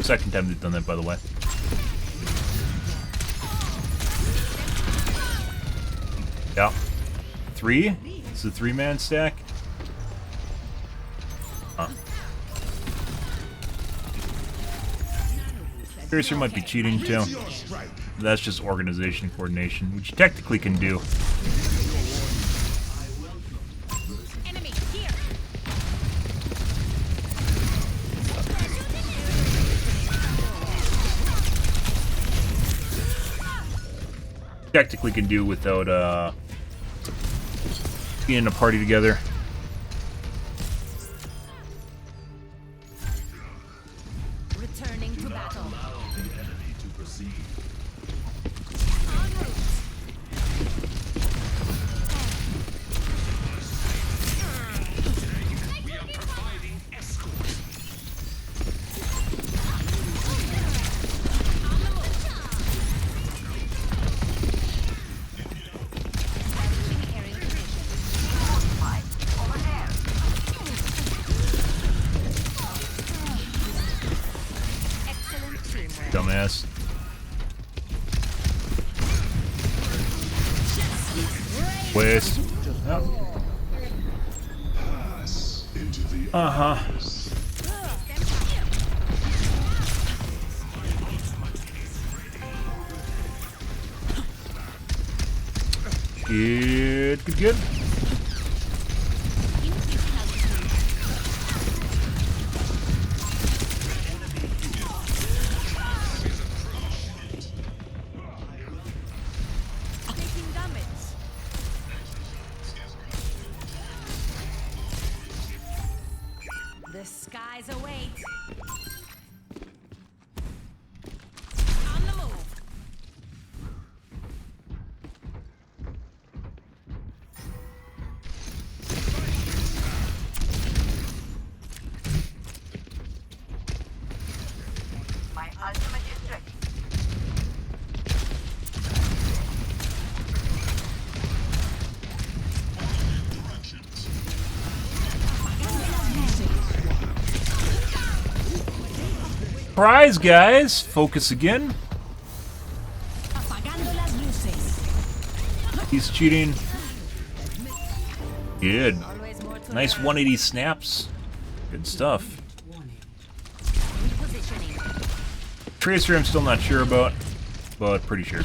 Second time they've done that, by the way. Yeah. 3? It's a 3-man stack. Huh. Tracer might be cheating too. That's just organization coordination, which you technically can do. Enemy here. Technically can do without being in a party together. Returning to battle. The enemy to proceed. En route. We are providing escort. Dumbass. Waste. Oh. Uh-huh. Good, good, good. Taking damage. The skies await. On the move. My ultimate is ready. Surprise, guys! Focus again. He's cheating. Good. Nice 180 snaps. Good stuff. Tracer I'm still not sure about, but pretty sure.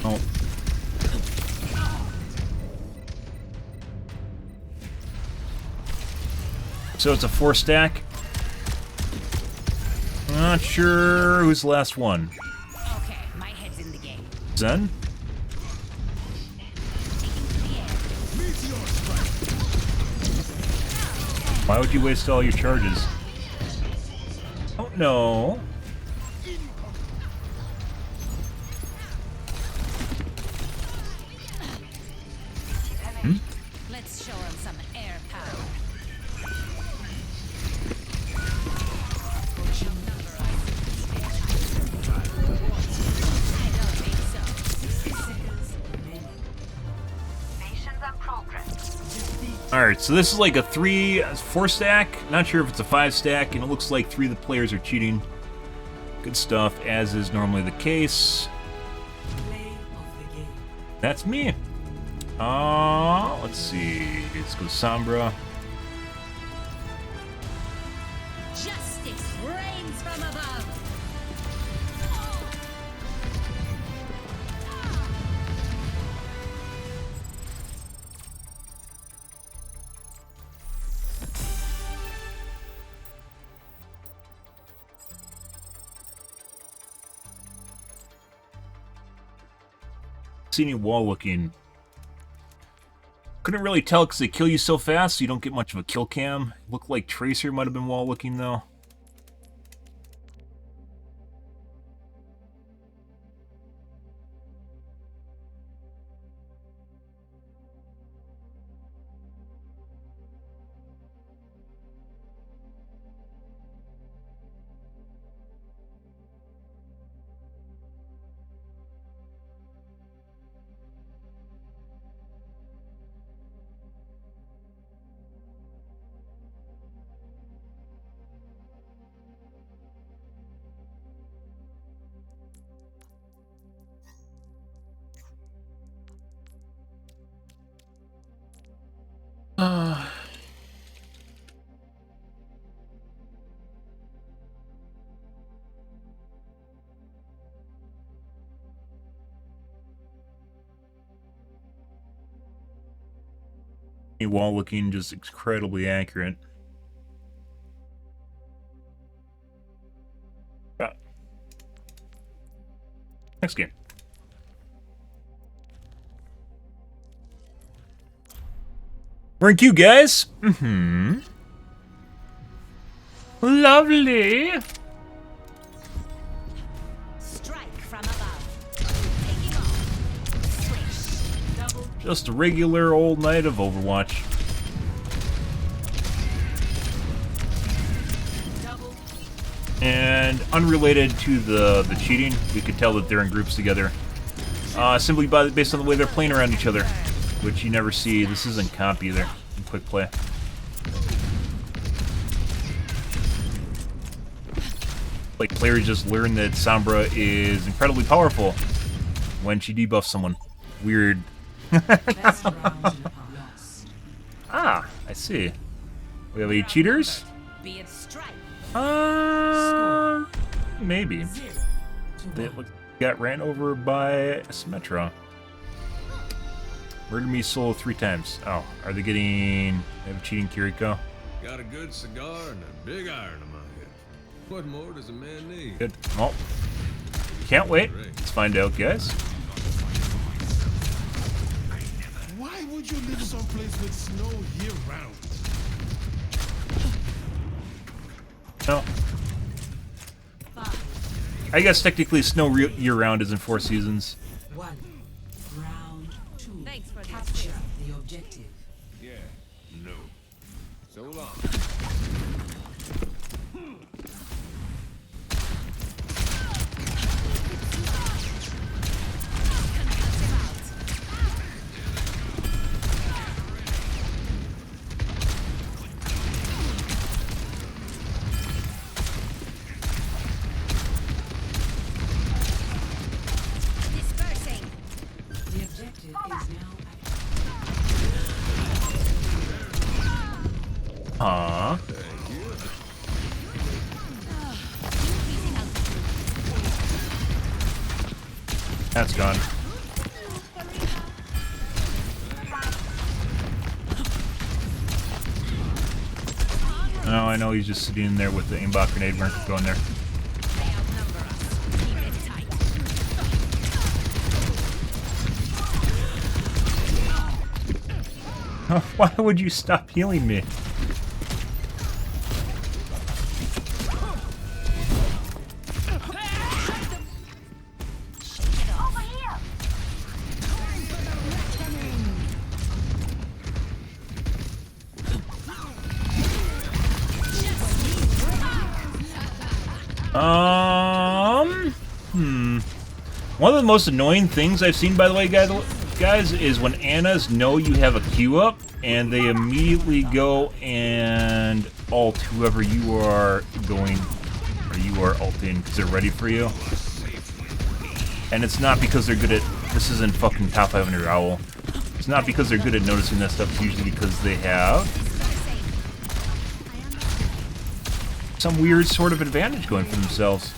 Oh. So it's a 4-stack. Not sure who's the last one. Okay, my head's in the game. Zen? Why would you waste all your charges? Oh no. Let's show him some air power. Alright, so this is like a 4 stack. Not sure if it's a 5 stack, and it looks like 3 of the players are cheating. Good stuff, as is normally the case. That's me. Let's see. Let's go Sombra. Justice reigns from above. See any wall looking. Couldn't really tell because they kill you so fast, so you don't get much of a kill cam. Looked like Tracer might have been wall looking though. Wall looking just incredibly accurate. Next game. We're in queue, guys. Lovely. Strike from above. Taking off. Swish. Double. Just a regular old night of Overwatch. Double. And unrelated to the cheating, we could tell that they're in groups together. Simply based on the way they're playing around each other, which you never see. This isn't comp either. In quick play. Like players just learn that Sombra is incredibly powerful when she debuffs someone. Weird. Ah, I see. We have any cheaters? Be it strike. Maybe. They got ran over by Symmetra. Murdered me solo 3 times. Oh, are they getting... They have a cheating Kiriko? Got a good cigar and a big iron in my head. What more does a man need? Good. Well, can't wait. Let's find out, guys. Why would you live someplace with snow year-round? No. I guess technically snow year-round is in 4 seasons. One. Round 2. Thanks for Capture the objective. Yeah, no. So long. Dispersing. The objective is now Aww. That's gone. Oh, I know he's just sitting in there with the aimbot grenade marker going there. They outnumber us. Keep it tight. Why would you stop healing me? One of the most annoying things I've seen, by the way, guys, is when Annas know you have a queue up, and they immediately go and ult whoever you are going, or you are ulting, because they're ready for you. And it's not because they're good at, this isn't fucking top 500 Owl. It's not because they're good at noticing that stuff, it's usually because they have some weird sort of advantage going for themselves.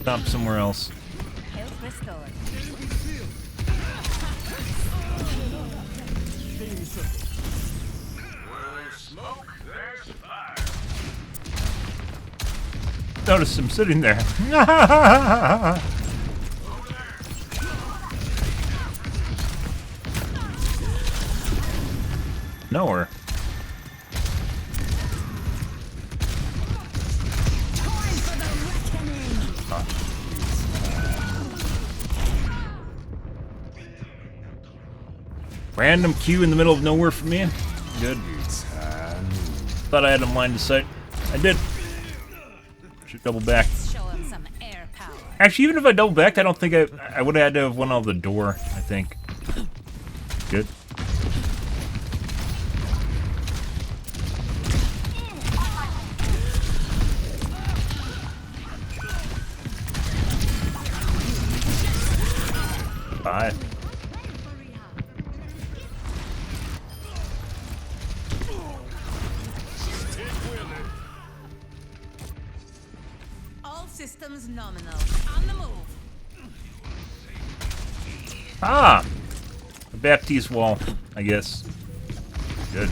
Stop somewhere else. Notice him sitting there. Nowhere. Random queue in the middle of nowhere for me. Good. Thought I had him lined to sight. I did. Should double back. Actually, even if I double backed, I don't think I would have had to have went out the door, I think. Good. Bye. All systems nominal. On the move. Ah! A Baptiste wall, I guess. Good.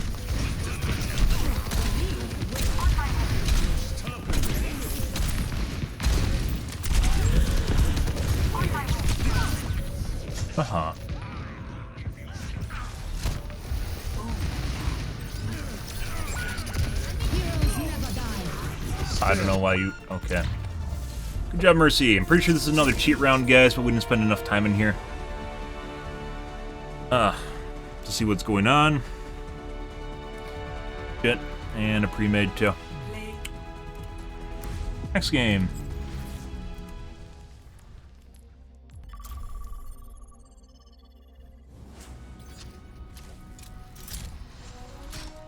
Uh-huh. I don't know why you... Okay. Good job, Mercy. I'm pretty sure this is another cheat round, guys, but we didn't spend enough time in here. To see what's going on. Shit. And a pre-made, too. Next game.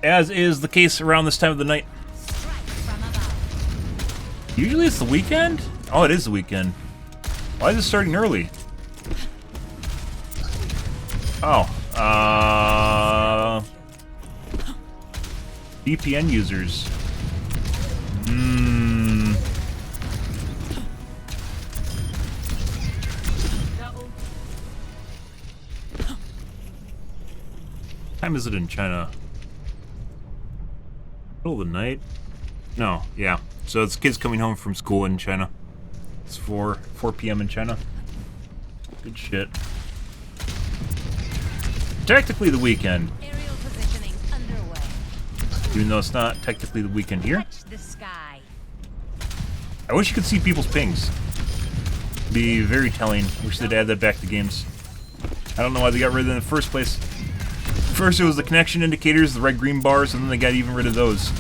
As is the case around this time of the night. Usually it's the weekend? Oh, it is the weekend. Why is it starting early? Oh, VPN users. Time is it in China? Middle of the night? No, yeah. So it's kids coming home from school in China. It's 4 p.m. in China. Good shit. Technically the weekend. Aerial positioning underway. Even though it's not technically the weekend here. Touch the sky. I wish you could see people's pings. Be very telling. Wish they'd add that back to games. I don't know why they got rid of it in the first place. First it was the connection indicators, the red-green bars, and then they got even rid of those.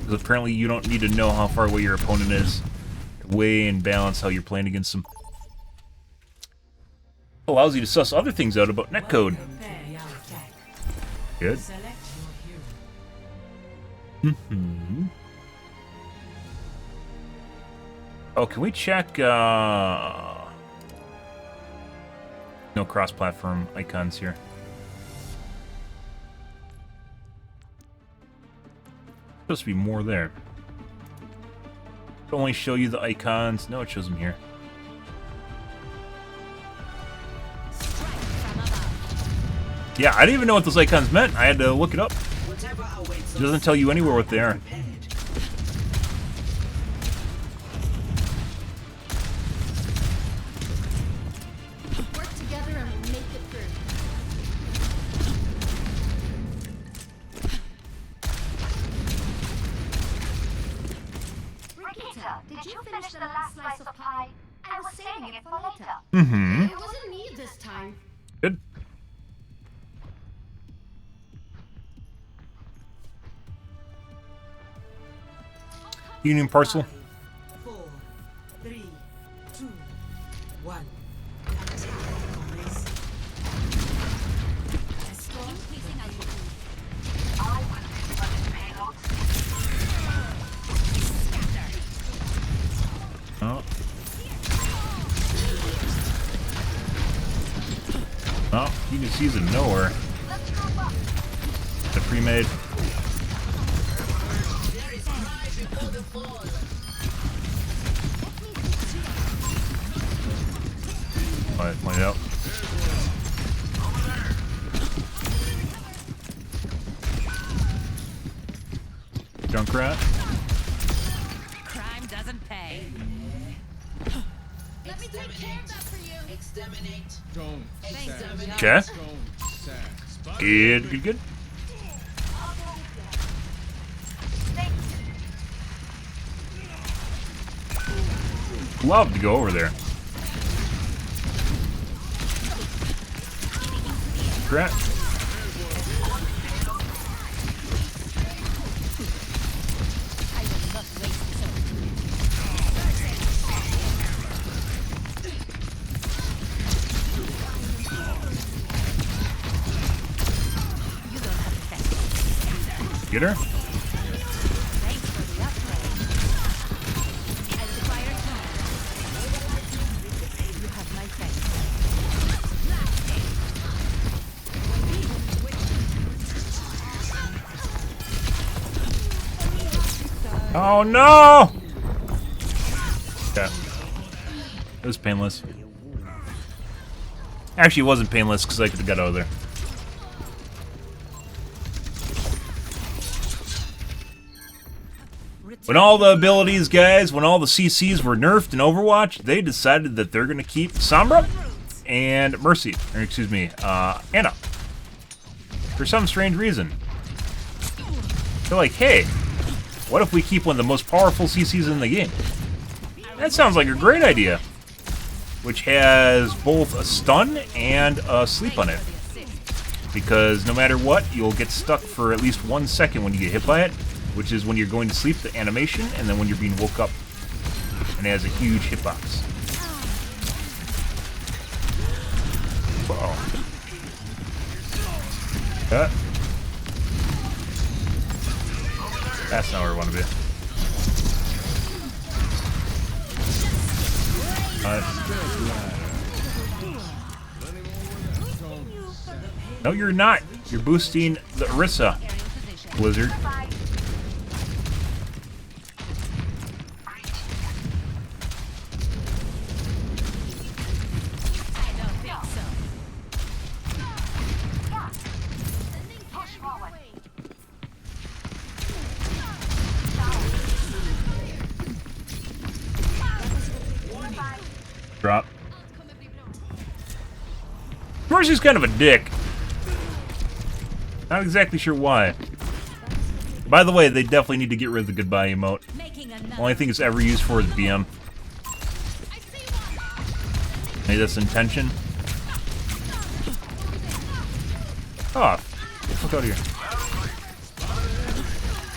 Because apparently you don't need to know how far away your opponent is to weigh and balance how you're playing against them. Allows you to suss other things out about netcode. Good. Oh, can we check, no cross-platform icons here. Supposed to be more there. It'll only show you the icons. No, it shows them here. Yeah, I didn't even know what those icons meant. I had to look it up. It doesn't tell you anywhere what they are. Work together and we'll make it through. Rikita, did you finish the last slice of pie? I I was saving it for later. Mm-hmm. It wasn't me this time. Good. Union parcel. 4, 3, 2, 1. Increasing altitude. Oh. Oh, you can see them nowhere. The pre-made. Alright, point it out. Junkrat. Crime doesn't pay. Let me take care of that for you. Exterminate. Don't. Okay. Good, good, good. Love to go over there. Crap. Get her? Thanks for the upgrade. As the fire comes, you have my thanks. Oh no! Yeah. It was painless. Actually, it wasn't painless because I could have got out of there. When all the abilities, guys, when all the CCs were nerfed in Overwatch, they decided that they're going to keep Sombra and Mercy, or excuse me, Anna. For some strange reason. They're like, hey, what if we keep one of the most powerful CCs in the game? That sounds like a great idea. Which has both a stun and a sleep on it. Because no matter what, you'll get stuck for at least 1 second when you get hit by it. Which is when you're going to sleep, the animation, and then when you're being woke up. And it has a huge hitbox. Uh-oh. Cut. That's not where I want to be. No, you're not. You're boosting the Orisa, Blizzard. Drop. Mercy's kind of a dick. Not exactly sure why. By the way, they definitely need to get rid of the goodbye emote. Only thing it's ever used for is BM. Maybe that's intention. Oh, look out here.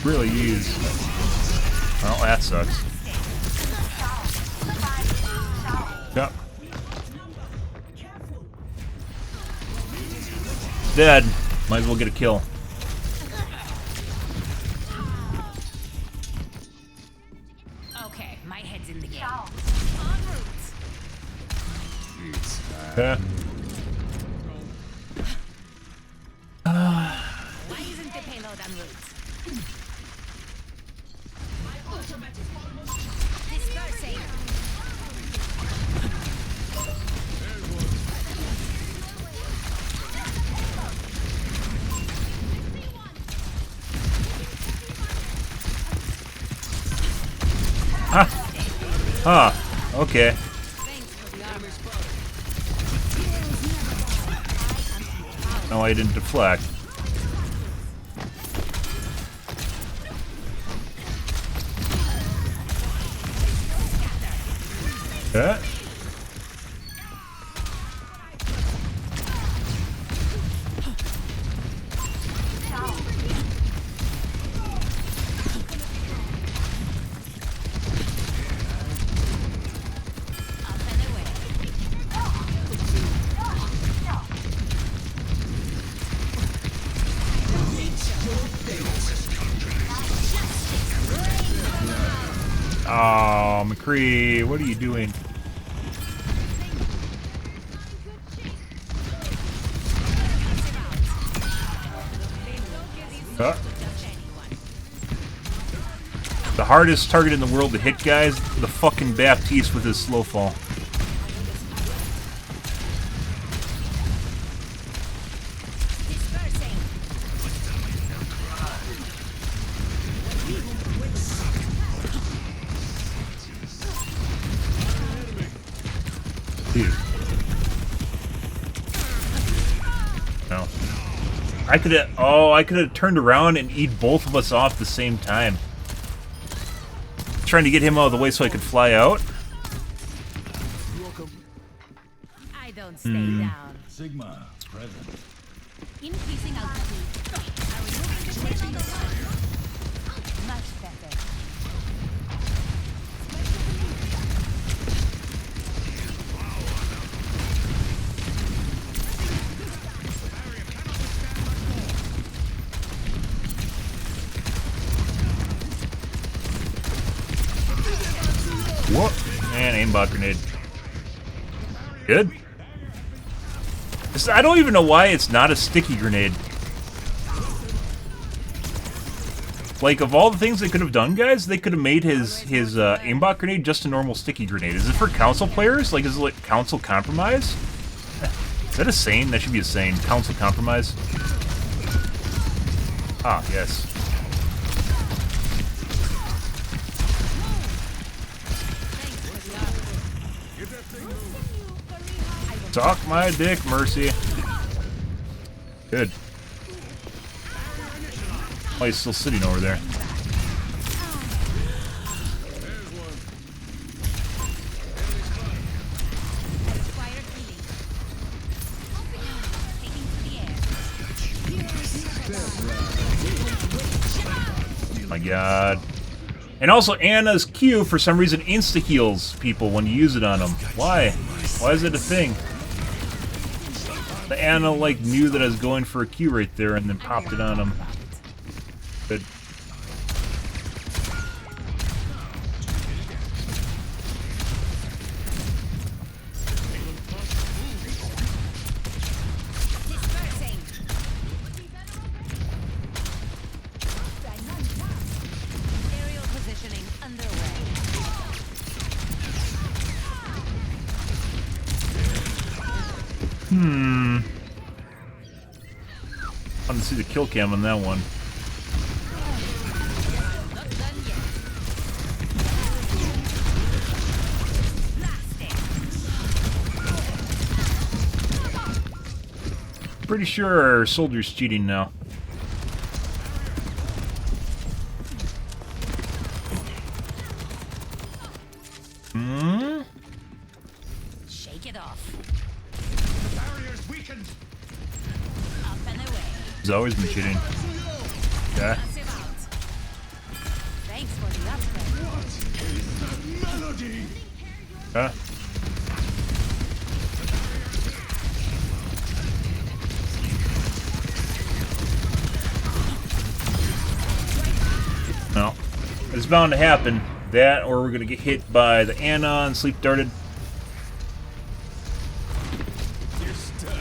Really use. Well, that sucks. Yep. Dead. Might as well get a kill. Okay, my head's in the game. Okay. Why isn't the payload en route? Dispersing. Okay. No, I didn't deflect. Okay. Oh, McCree, what are you doing? The hardest target in the world to hit, guys, the fucking Baptiste with his slow fall. Dude. No. I could have turned around and eat both of us off at the same time. Trying to get him out of the way so I could fly out. I don't stay down. Sigma, present. Increasing altitude. Are we moving to stay on the line? Much better. Whoop! And aimbot grenade. Good. I don't even know why it's not a sticky grenade. Like, of all the things they could have done, guys, they could have made his aimbot grenade just a normal sticky grenade. Is it for council players? Like, is it like council compromise? Is that a saying? That should be a saying. Council compromise. Ah, yes. Suck my dick, Mercy. Good. Oh, he's still sitting over there. My God. And also, Anna's Q, for some reason, insta-heals people when you use it on them. Why? Why is it a thing? The Anna, like, knew that I was going for a Q right there and then popped it on him. Good. Aerial positioning underway. I want to see the kill cam on that one. Pretty sure our soldier's cheating now. Shake it off. The barrier's weakened. Up and away. He's always been cheating. Yeah. Massive out. Thanks for the upgrade. What is that melody? Yeah. No. It's bound to happen. That, or we're gonna get hit by the Anna and sleep darted. You're stuck.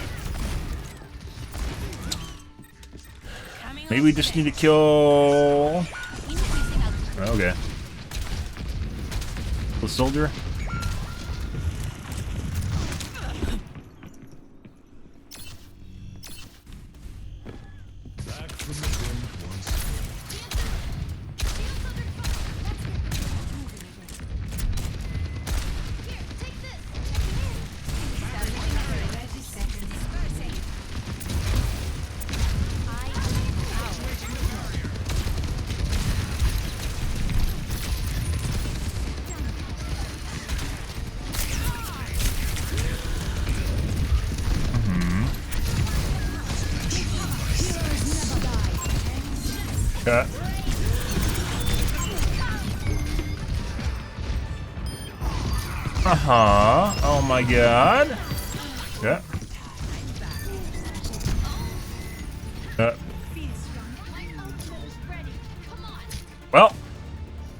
Maybe we just need to kill. Okay. The soldier. Back from the brink once Okay. Oh my God. Yeah. Well,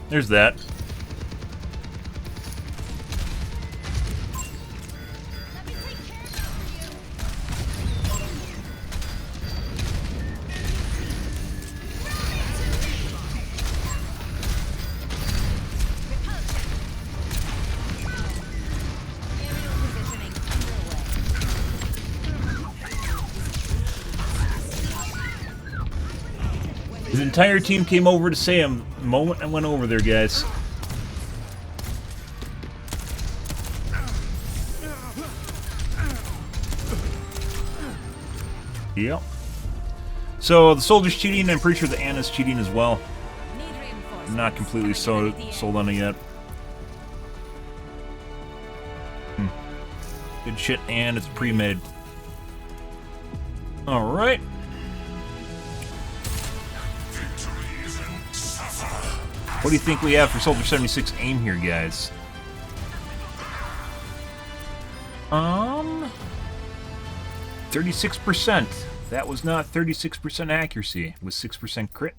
there's that. His entire team came over to say him the moment I went over there, guys. Yep. So the soldier's cheating. I'm pretty sure the Anna's cheating as well. I'm not completely sold on it yet. Good shit, and it's pre-made. Alright. What do you think we have for Soldier 76 aim here, guys? 36%. That was not 36% accuracy. It was 6% crit.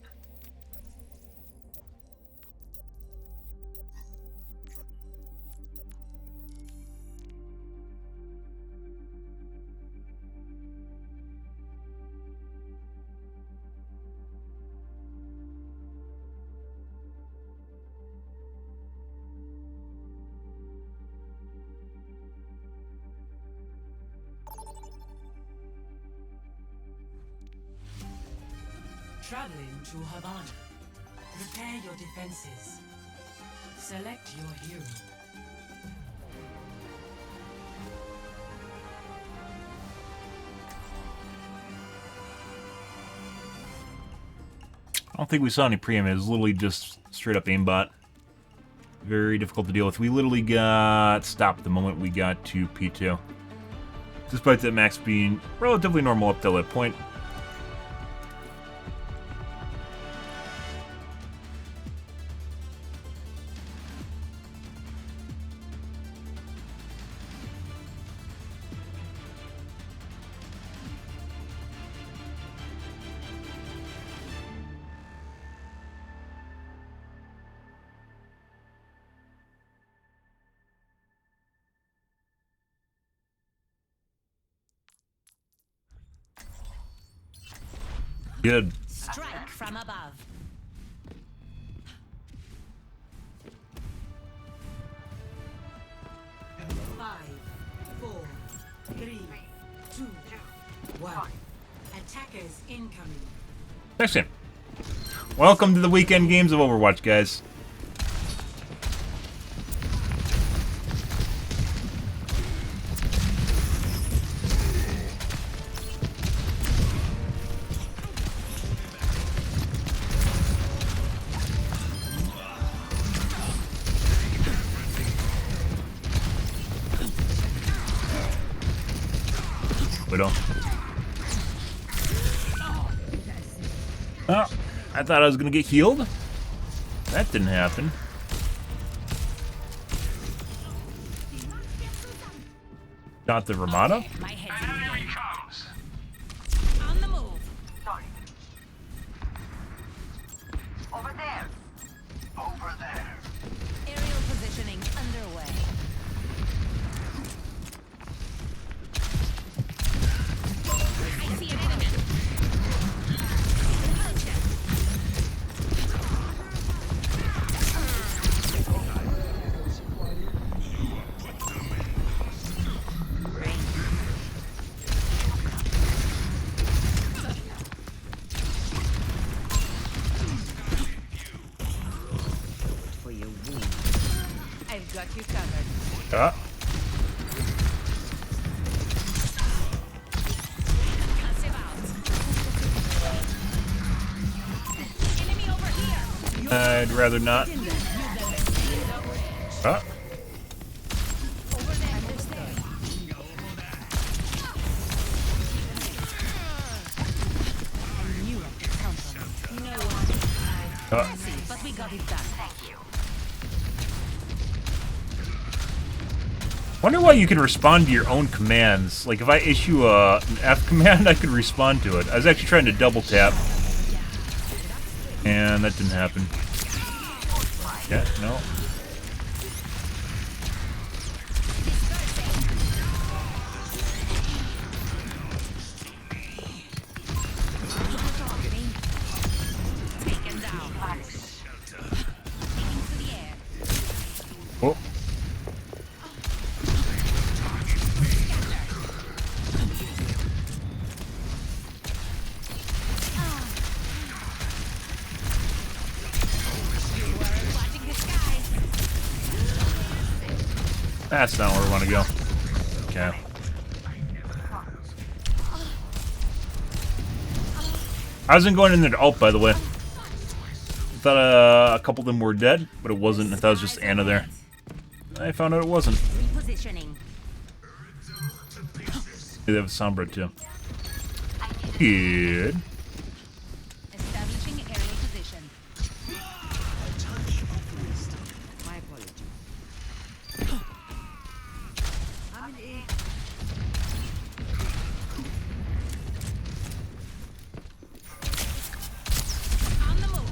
Traveling to Havana. Prepare your defenses. Select your hero. I don't think we saw any pre-aim. It was literally just straight up aimbot. Very difficult to deal with. We literally got stopped the moment we got to P2. Despite that max being relatively normal up till that point. Good. Strike from above. Five, four, three, two, one. Attackers incoming. Excellent. Welcome to the weekend games of Overwatch, guys. Widow. Oh, I thought I was gonna get healed. That didn't happen. Got the Ramada. On the move. Over there. Over there. Aerial positioning underway. I see an enemy. For your wound. I've got you covered. Ah. Passive out. Enemy over here. I'd rather not. Ah. Over there. Understand. I knew I could count on you. No one. Ah. But we got it done. Thank you. Wonder why you can respond to your own commands. Like if I issue an F command, I could respond to it. I was actually trying to double tap, and that didn't happen. Yeah, no. Taken down. Taking to the air. Oh. That's not where we want to go. Okay. I wasn't going in there to ult, by the way. I thought a couple of them were dead, but it wasn't. I thought it was just Anna there. I found out it wasn't. Repositioning. They have a Sombra too. Good. Establishing area position. My apologies. I'm in. On the move.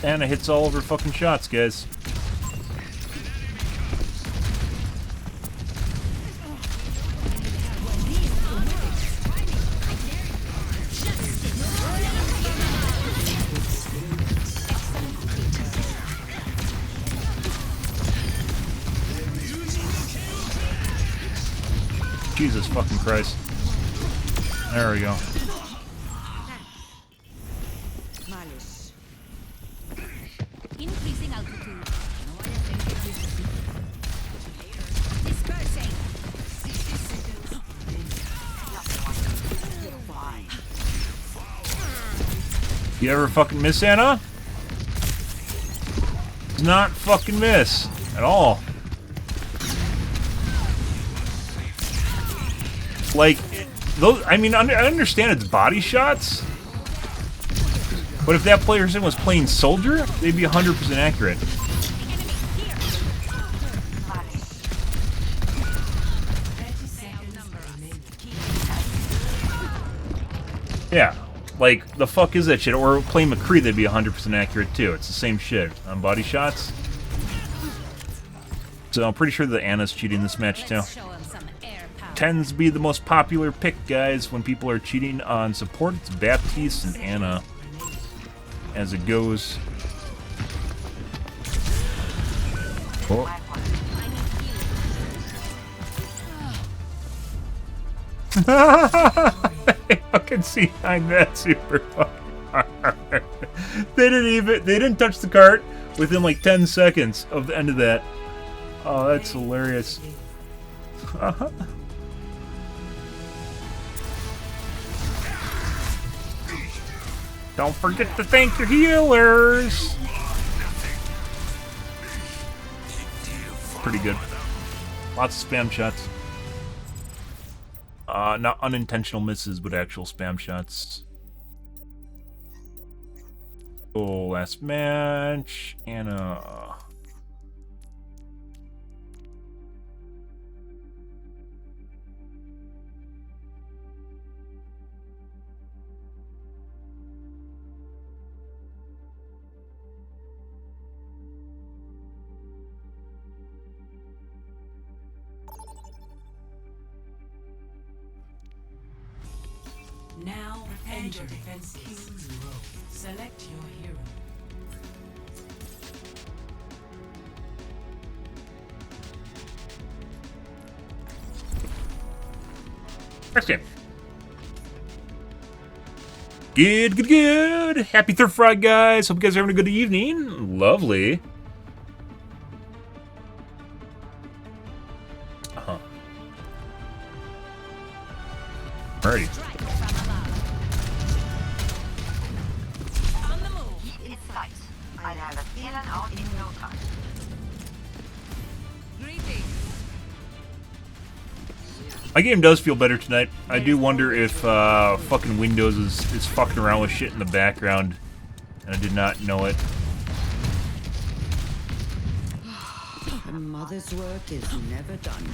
Anna hits all of her fucking shots, guys. Jesus fucking Christ. There we go. Increasing altitude. Dispersing. 60 seconds. You ever fucking miss, Anna? Does not fucking miss at all. Like, those. I mean, I understand it's body shots, but if that person was playing soldier, they'd be 100% accurate. Yeah, like, the fuck is that shit? Or playing McCree, they'd be 100% accurate too. It's the same shit on body shots. So I'm pretty sure that Anna's cheating this match too. Tends to be the most popular pick, guys, when people are cheating on support. It's Baptiste and Anna as it goes. Oh. I fucking see behind that super fucking hard. They didn't touch the cart within like 10 seconds of the end of that. Oh, that's hilarious. Don't forget to thank your healers. Pretty good. Lots of spam shots. Not unintentional misses, but actual spam shots. Oh, last match. Anna. Now enter defense King's Row. Select your hero. Next game. Good. Happy Third Friday, guys. Hope you guys are having a good evening. Lovely. Alrighty. I'll have it in and out in no time. My game does feel better tonight. I do wonder if fucking Windows is fucking around with shit in the background, and I did not know it. A mother's work is never done.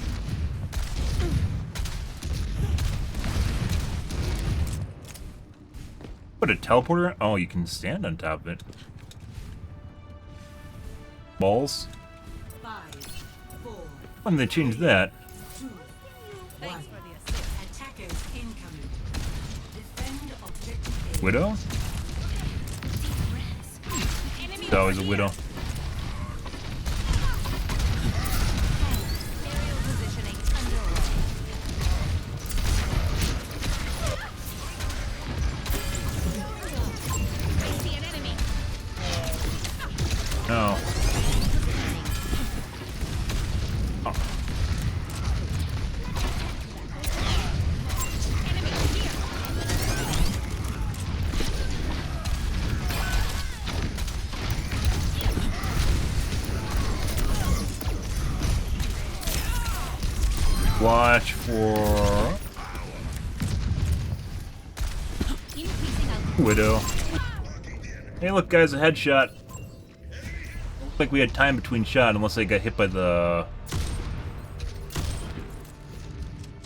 Put a teleporter? Oh, you can stand on top of it. Balls? 5, 4, When did they change that? 2, 1. Attackers incoming. Defend objective A. Widow? It's always a widow. watch for Widow. Hey, look, guys, a headshot. Looks like we had time between shot, unless I got hit by the.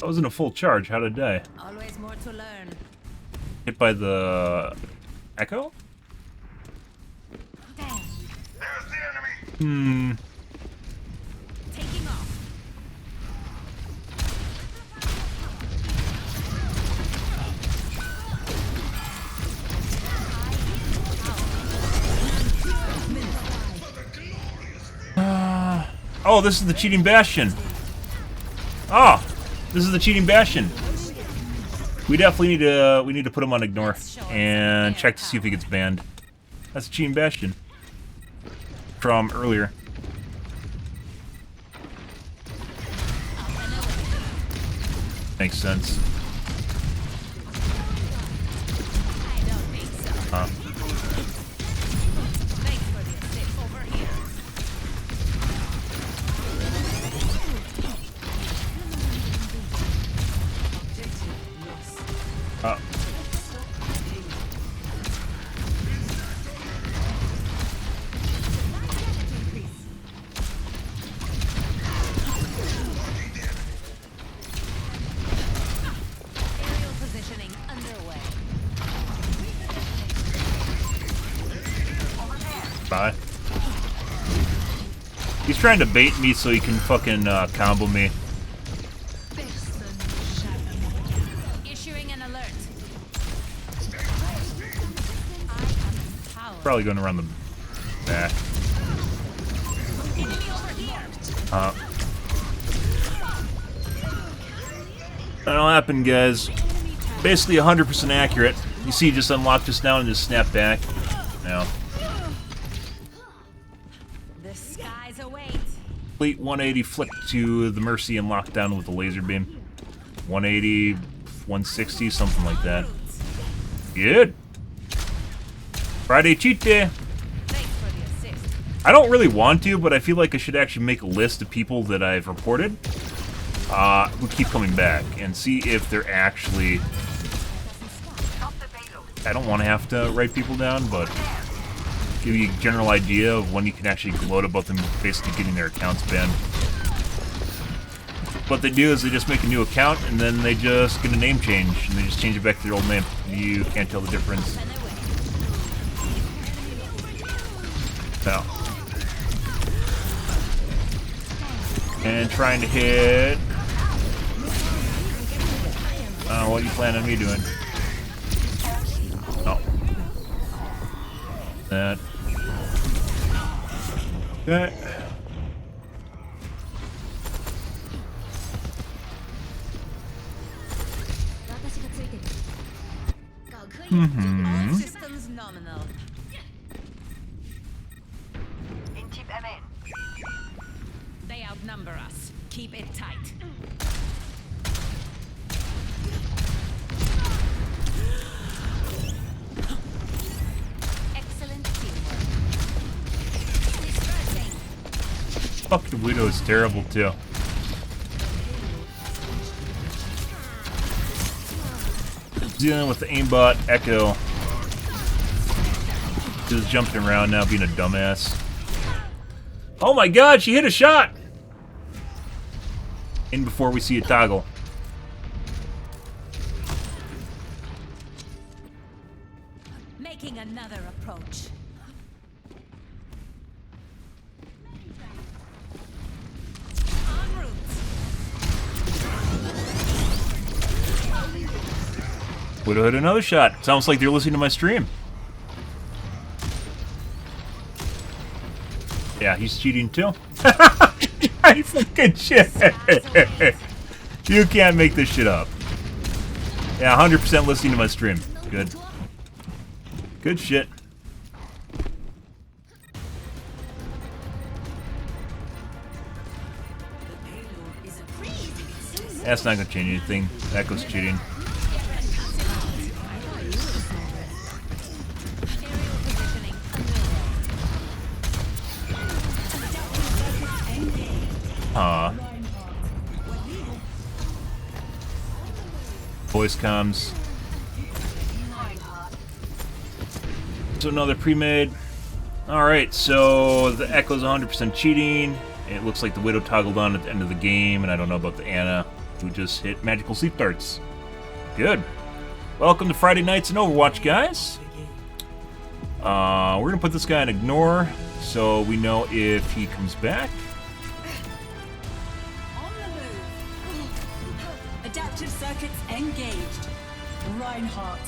I was in a full charge. How did I die? Always more to learn. Hit by the echo? Hmm. Taking off. Oh, this is the cheating bastion. Oh, this is the cheating bastion. We definitely need to put him on ignore and check to see if he gets banned. That's the cheating bastion from earlier. Makes sense. Huh. Aerial positioning underway. Bye. He's trying to bait me so he can fucking combo me. Issuing an alert. Probably going around the back. That'll happen, guys. Basically 100% accurate. You see, he just unlocked just now and just snapped back. Now. The skies await. Complete 180 flick to the Mercy and lockdown with the laser beam. 180, 160, something like that. Good. Friday cheat day. I don't really want to, but I feel like I should actually make a list of people that I've reported who keep coming back and see if they're actually... I don't want to have to write people down, but give you a general idea of when you can actually gloat about them basically getting their accounts banned. What they do is they just make a new account and then they just get a name change and they just change it back to their old name. You can't tell the difference. No. And trying to hit... what you plan on me doing? No. That. Okay. Mm-hmm. Systems nominal. They outnumber us. Keep it tight. Excellent teamwork. Dispersing. Fucking Widow is terrible too. Dealing with the aimbot Echo. Just jumping around now, being a dumbass. Oh my god, she hit a shot! In before we see a toggle. Making another approach. En route. Would've hit another shot. Sounds like they're listening to my stream. Yeah, he's cheating too. I fucking shit. You can't make this shit up. Yeah, 100% listening to my stream. Good. Good shit. That's not gonna change anything. Echo's cheating. voice comms. So another pre-made. Alright, so the Echo's 100% cheating. It looks like the Widow toggled on at the end of the game, and I don't know about the Ana, who just hit magical sleep darts. Good. Welcome to Friday nights in Overwatch, guys. We're gonna put this guy in ignore, so we know if he comes back. On the move. Adaptive circuits engaged. Reinhardt.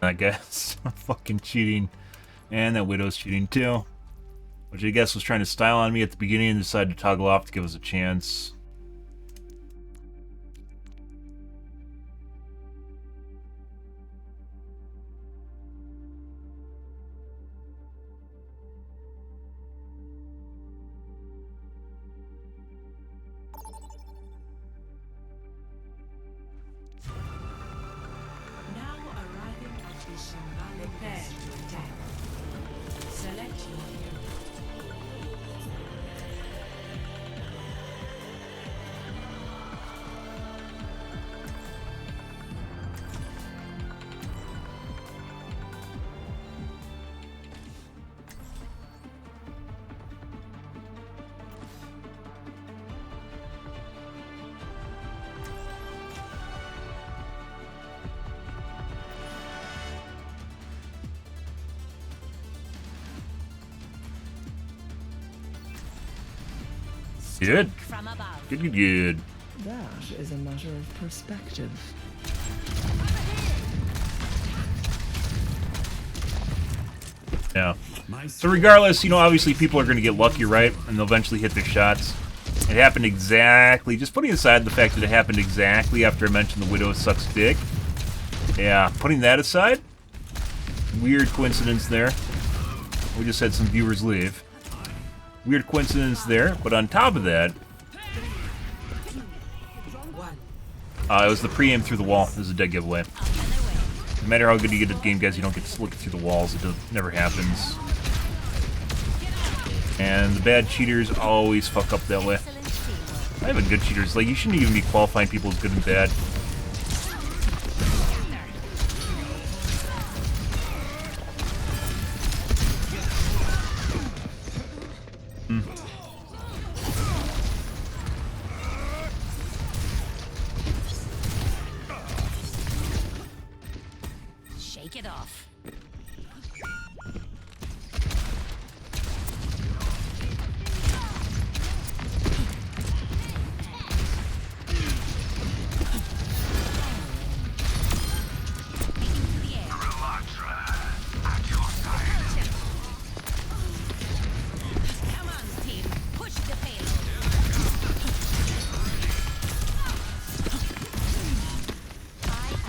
I guess. Fucking cheating. And that Widow's cheating too. Which I guess was trying to style on me at the beginning and decided to toggle off to give us a chance. Prepare to attack. Select your hero. Good. Good. That is a matter of perspective. Yeah. So regardless, you know, obviously people are going to get lucky, right? And they'll eventually hit their shots. It happened exactly, just putting aside the fact that it happened exactly after I mentioned the Widow sucks dick. Yeah, putting that aside, weird coincidence there. We just had some viewers leave. Weird coincidence there, but on top of that, it was the pre-aim through the wall. This is a dead giveaway. No matter how good you get at the game, guys, you don't get to look through the walls. It never happens. And the bad cheaters always fuck up that way. Not even good cheaters. Like, you shouldn't even be qualifying people as good and bad. Shake it off.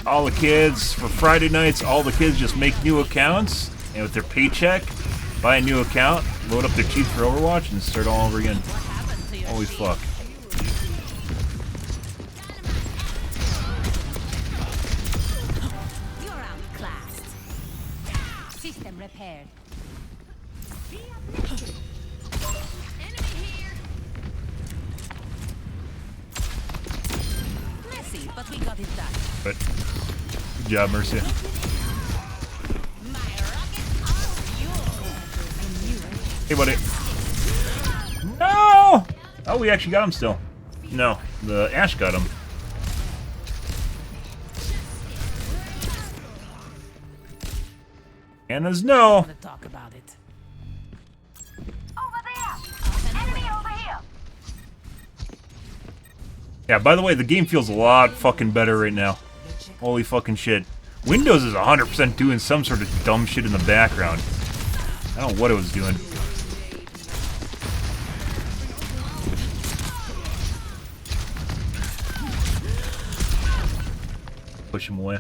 All the kids, for Friday nights, all the kids just make new accounts, and with their paycheck, buy a new account, load up their cheats for Overwatch, and start all over again. Always fuck. You're outclassed. System repaired. Enemy here. Messy, but we got it done. But good job, Mercy. Hey, buddy. No! Oh, we actually got him still. No, the Ashe got him. Anna's no. Talk about it. Yeah, by the way, the game feels a lot fucking better right now. Holy fucking shit. Windows is 100% doing some sort of dumb shit in the background. I don't know what it was doing. Push him away.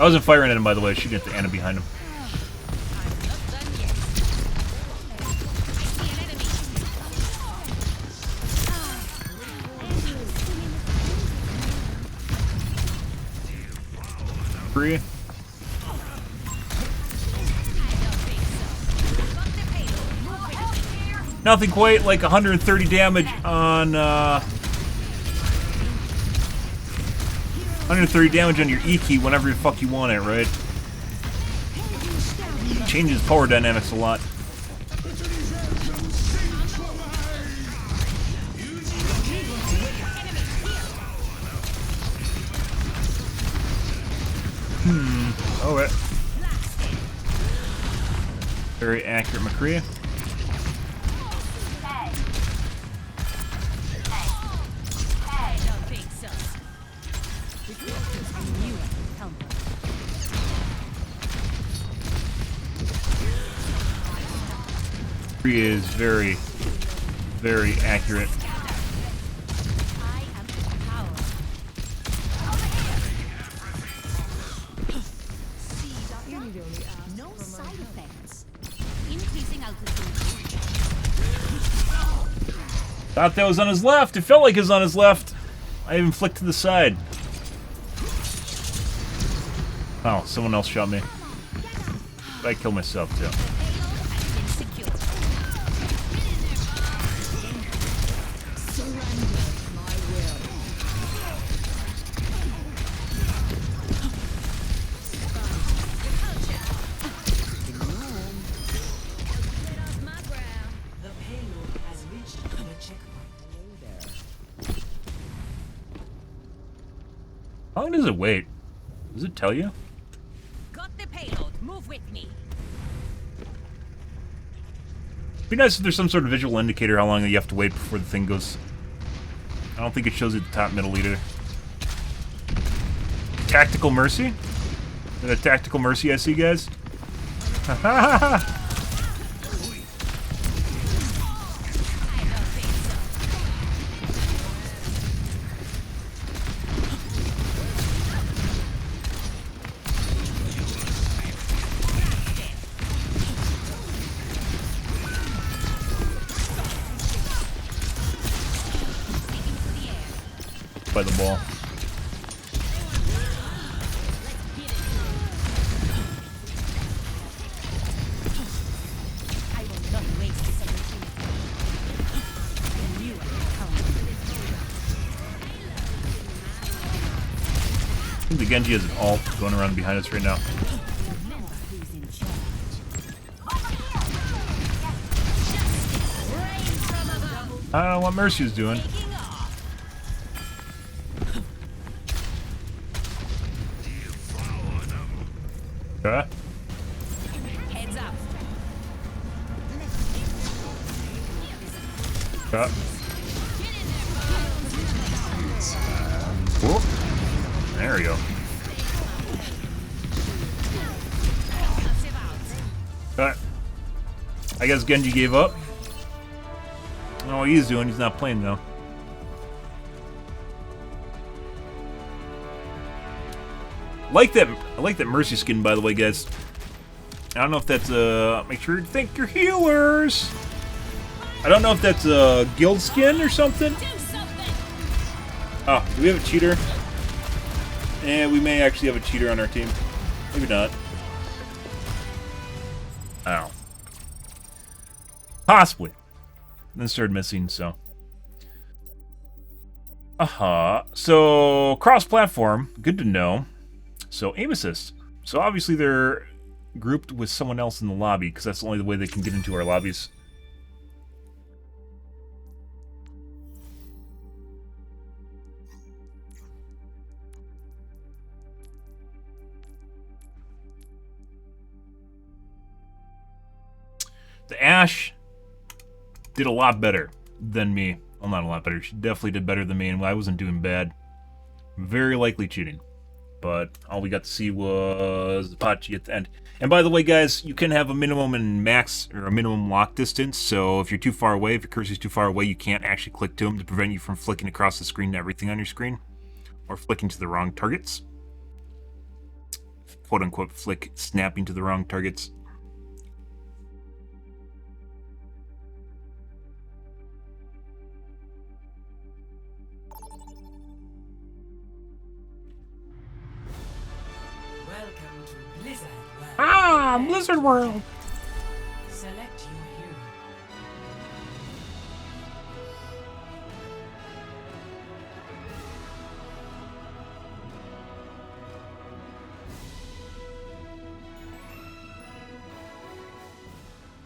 I wasn't firing at him, by the way. I was shooting at the Anna behind him. Free. Nothing quite like 130 damage on 130 damage on your E key whenever the fuck you want it, right? Changes power dynamics a lot. Alright. Very accurate McCree. He is very, very accurate. No side effects. Increasing altitude. Thought that was on his left. It felt like it was on his left. I even flicked to the side. Oh, someone else shot me. But I killed myself too. How long does it wait? Does it tell you? Got the payload. Move with me. It'd be nice if there's some sort of visual indicator how long you have to wait before the thing goes. I don't think it shows you the top middle either. Tactical Mercy? Is that a Tactical Mercy I see, guys? Ha ha ha! By the ball. I will not waste this opportunity. I think the Genji has an ult going around behind us right now. I don't know what Mercy is doing. Okay. Heads up. Okay. Whoop. There we go. Okay. I guess Genji gave up. I don't know what he's doing. He's not playing though. I like that Mercy skin, by the way, guys. I don't know if that's make sure to thank your healers. I don't know if that's a guild skin or something. Oh, do we have a cheater? Yeah, we may actually have a cheater on our team. Maybe not. Oh. Possibly. Then started missing, so. So, cross-platform. Good to know. So, aim assist. So, obviously they're grouped with someone else in the lobby, because that's the only way they can get into our lobbies. The Ashe did a lot better than me. Well, not a lot better. She definitely did better than me, and I wasn't doing bad. Very likely cheating. But all we got to see was the Pachi at the end. And by the way, guys, you can have a minimum and max, or a minimum lock distance. So if you're too far away, if your cursor's too far away, you can't actually click to them to prevent you from flicking across the screen to everything on your screen. Or flicking to the wrong targets. quote-unquote flick snapping to the wrong targets. Welcome to Blizzard World. Ah, Blizzard World. Select your hero.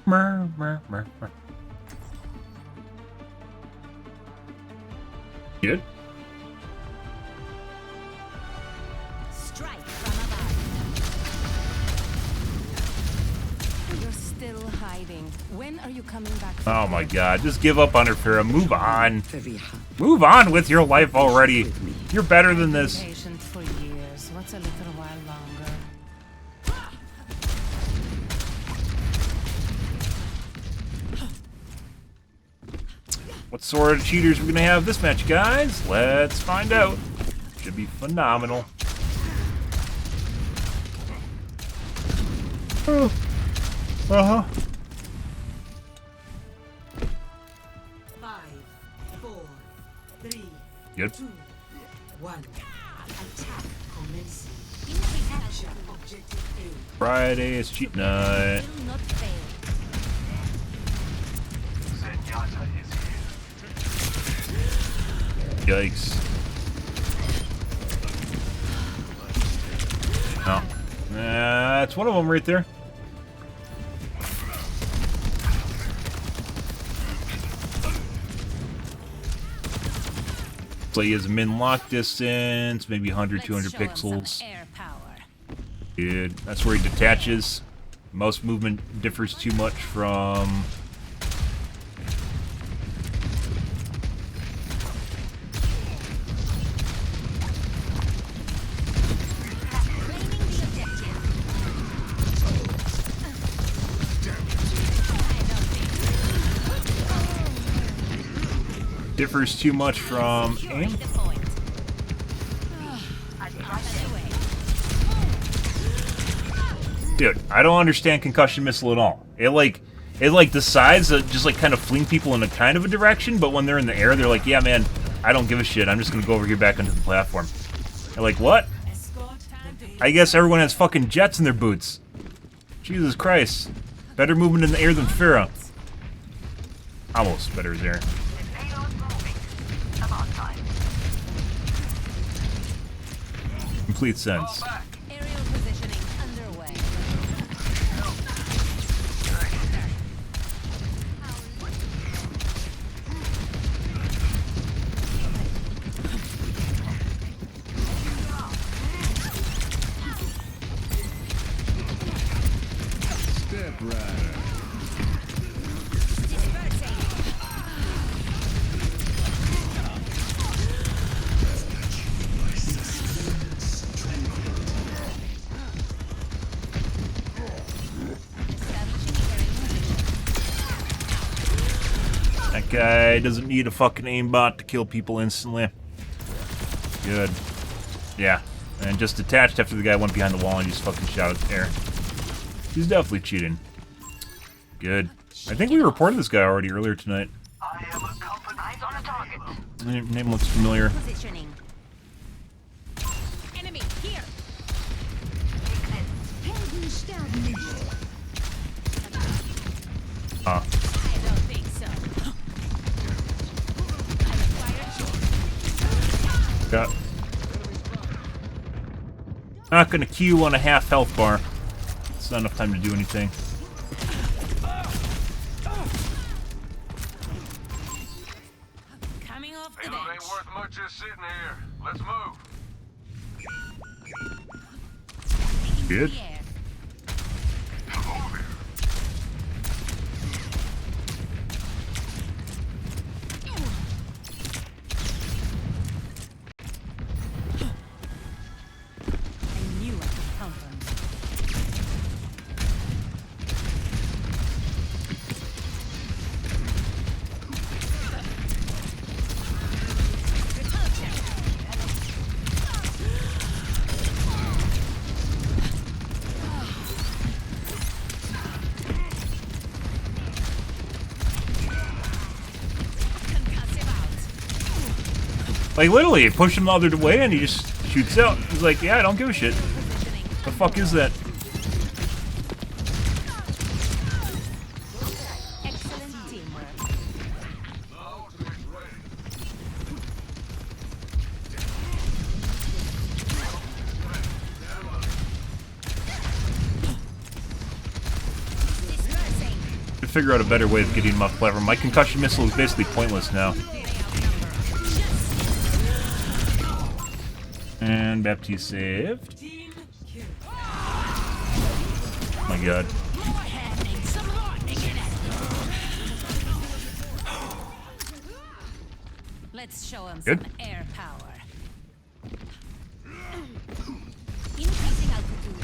Mer, mer, mer, mer. Good. Strike from above. You're still hiding. When are you coming back? Oh my god, just give up on her, Farah. Move on. Move on with your life already. You're better than this. Patient for years. What's a little while longer? What sort of cheaters we're gonna have this match, guys? Let's find out. Should be phenomenal. Oh. Uh-huh. 5, 4, 3, Good. 2, 1. Attack commencing. Capture objective A. Friday is cheat night. Will not fail. Yikes. Oh. That's one of them right there. So he has a min lock distance, maybe 100, 200 pixels. Air power. Good. That's where he detaches. Most movement differs too much from... differs too much from aim. Dude, I don't understand concussion missile at all. It decides to just like kind of fling people in a kind of a direction, but when they're in the air, they're like, yeah, man, I don't give a shit. I'm just gonna go over here back onto the platform. They're like, what? I guess everyone has fucking jets in their boots. Jesus Christ. Better movement in the air than Farah. Almost better as air. Complete sense. Aerial positioning underway. Step rider. That guy doesn't need a fucking aimbot to kill people instantly. Good. Yeah. And just detached after the guy went behind the wall and just fucking shot at the air. He's definitely cheating. Good. I think we reported this guy already earlier tonight. Name looks familiar. Positioning. Enemy here. Huh. I don't think so. Got. Not gonna queue on a half health bar. It's not enough time to do anything. Coming off the It bench. ain't worth much just sitting here. Let's move. Good. Yeah. I knew I could count on you. Repulsion. 5, Like, literally, push him the other way and he just shoots out. He's like, yeah, I don't give a shit. The fuck is that? Excellent teamwork. To figure out a better way of getting him off the platform. My concussion missile is basically pointless now. And Baptiste saved. Oh my god. Let's show him Good. some air power. Increasing altitude.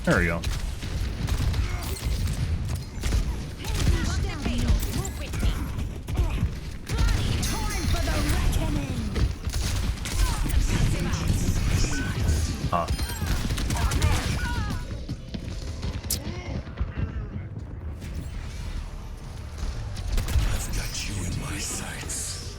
There we go. Huh. I've got you in my sights.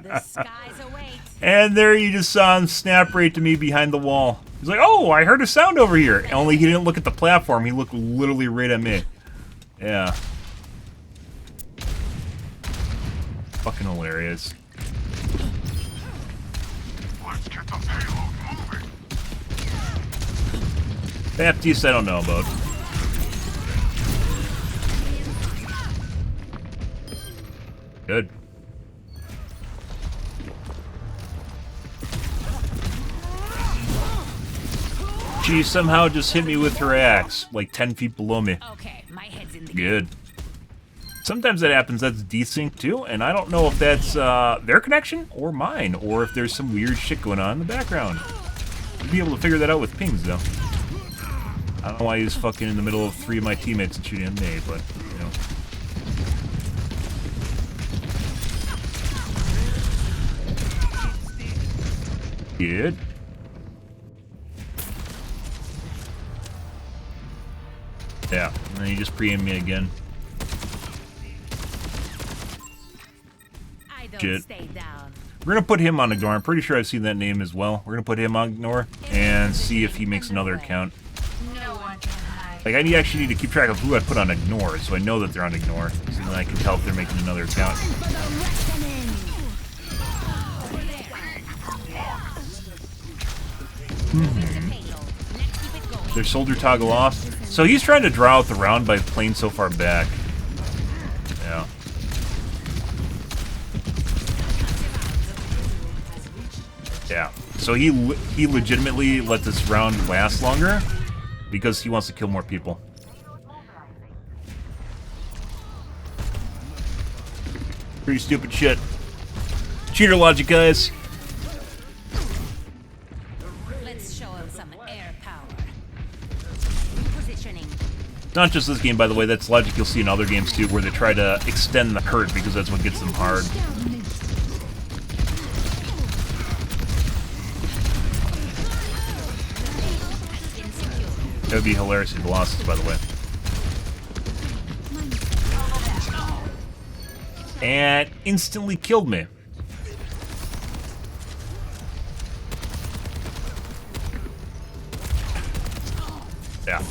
The skies await. And there you just saw him snap right to me behind the wall. He's like, oh, I heard a sound over here. Only he didn't look at the platform. He looked literally right at me. Yeah. Fucking hilarious. Let's get the payload moving. Baptiste, I don't know about. Good. She somehow just hit me with her axe, like 10 feet below me. Okay, my head's in the Good. Sometimes that happens, that's desync too, and I don't know if that's their connection or mine, or if there's some weird shit going on in the background. You'll be able to figure that out with pings, though. I don't know why he's fucking in the middle of 3 of my teammates and shooting at me, but, you know. Good. Yeah, and then he just pre-aimed me again. I don't Shit. stay down. We're gonna put him on ignore. I'm pretty sure I've seen that name as well. We're gonna put him on ignore and see if he makes another account. No one can hide. Like, I actually need to keep track of who I put on ignore, so I know that they're on ignore, so then I can tell if they're making another account. Their soldier toggle off. So he's trying to draw out the round by playing so far back. Yeah. Yeah. So he legitimately let this round last longer because he wants to kill more people. Pretty stupid shit. Cheater logic, guys. Let's show him some air power. Positioning. Not just this game, by the way. That's logic you'll see in other games, too, where they try to extend the hurt because that's what gets them hard. That would be hilarious if he lost this, by the way. And instantly killed me. Yeah.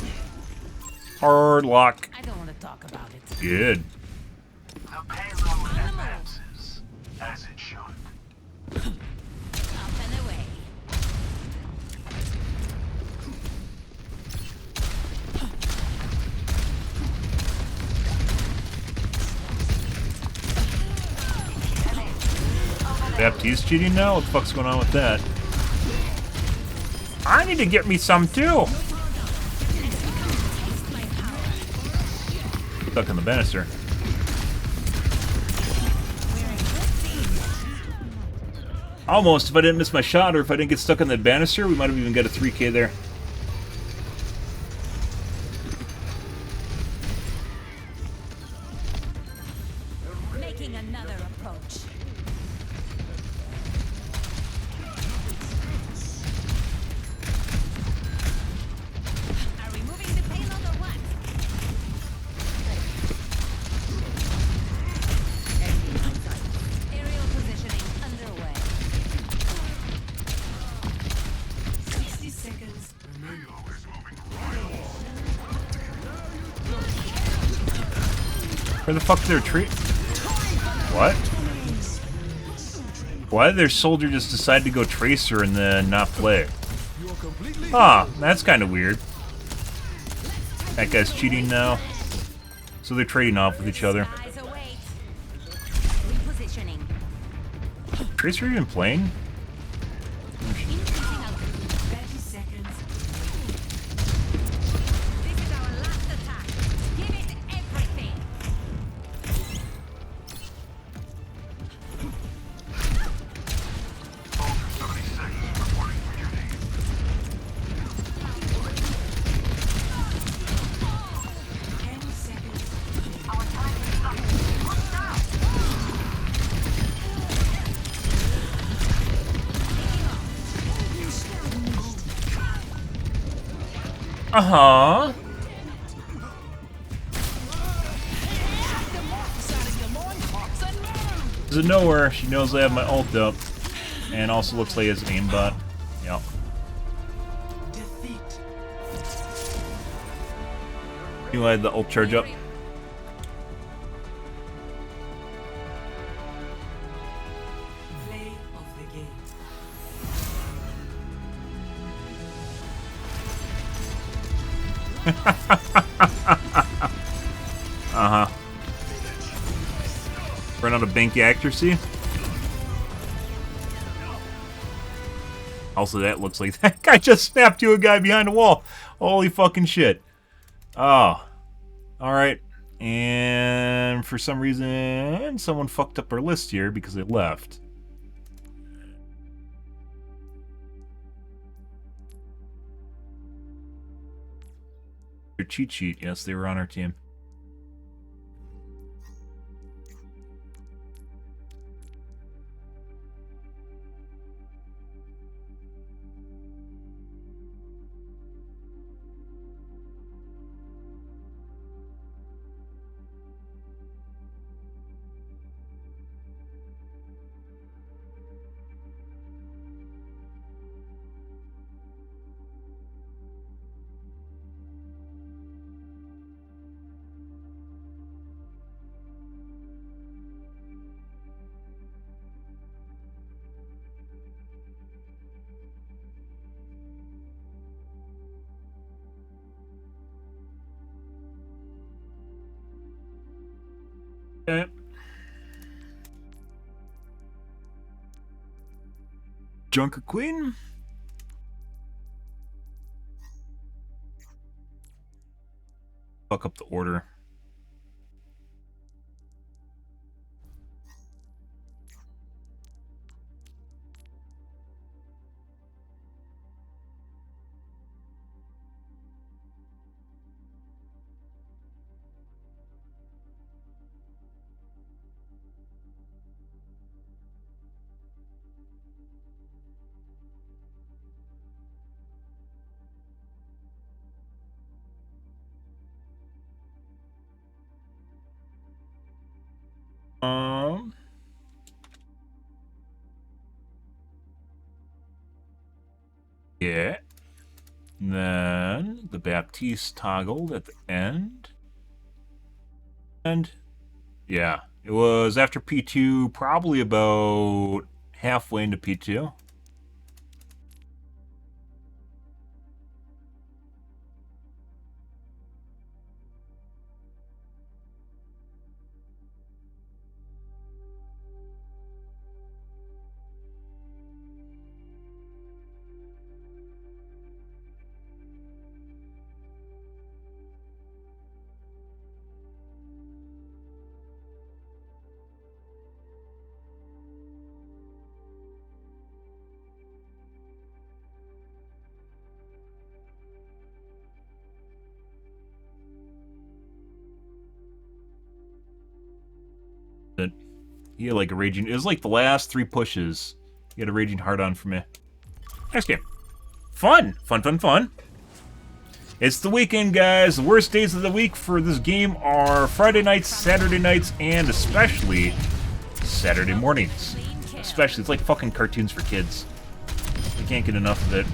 Hard lock. I don't want to talk about it. Good. The payload advances as it should. Up and away. Baptiste cheating now? What the fuck's going on with that? I need to get me some too. Stuck on the banister. Almost. If I didn't miss my shot or if I didn't get stuck on that banister, we might have even got a 3K there. Making another approach. Where the fuck did their What? Why did their soldier just decide to go Tracer and then not play? Ah, that's kind of weird. That guy's cheating now. So they're trading off with each other. Tracer even playing? Uh-huh. Doesn't know her. She knows I have my ult up. And also looks like it's an aimbot. Yep. You had the ult charge up. Uh-huh. Run out of bank accuracy. Also, that looks like that guy just snapped to a guy behind a wall. Holy fucking shit. Oh. Alright. And for some reason, someone fucked up our list here because they left. Their cheat sheet. Yes, they were on our team. Okay. Junker Queen. Fuck up the order. Yeah. Then the Baptiste toggled at the end. And yeah, it was after P2, probably about halfway into P2. He had like a raging. It was like the last 3 pushes. He had a raging hard on for me. Next game. Fun! Fun, fun, fun. It's the weekend, guys. The worst days of the week for this game are Friday nights, Saturday nights, and especially Saturday mornings. Especially, it's like fucking cartoons for kids. I can't get enough of it.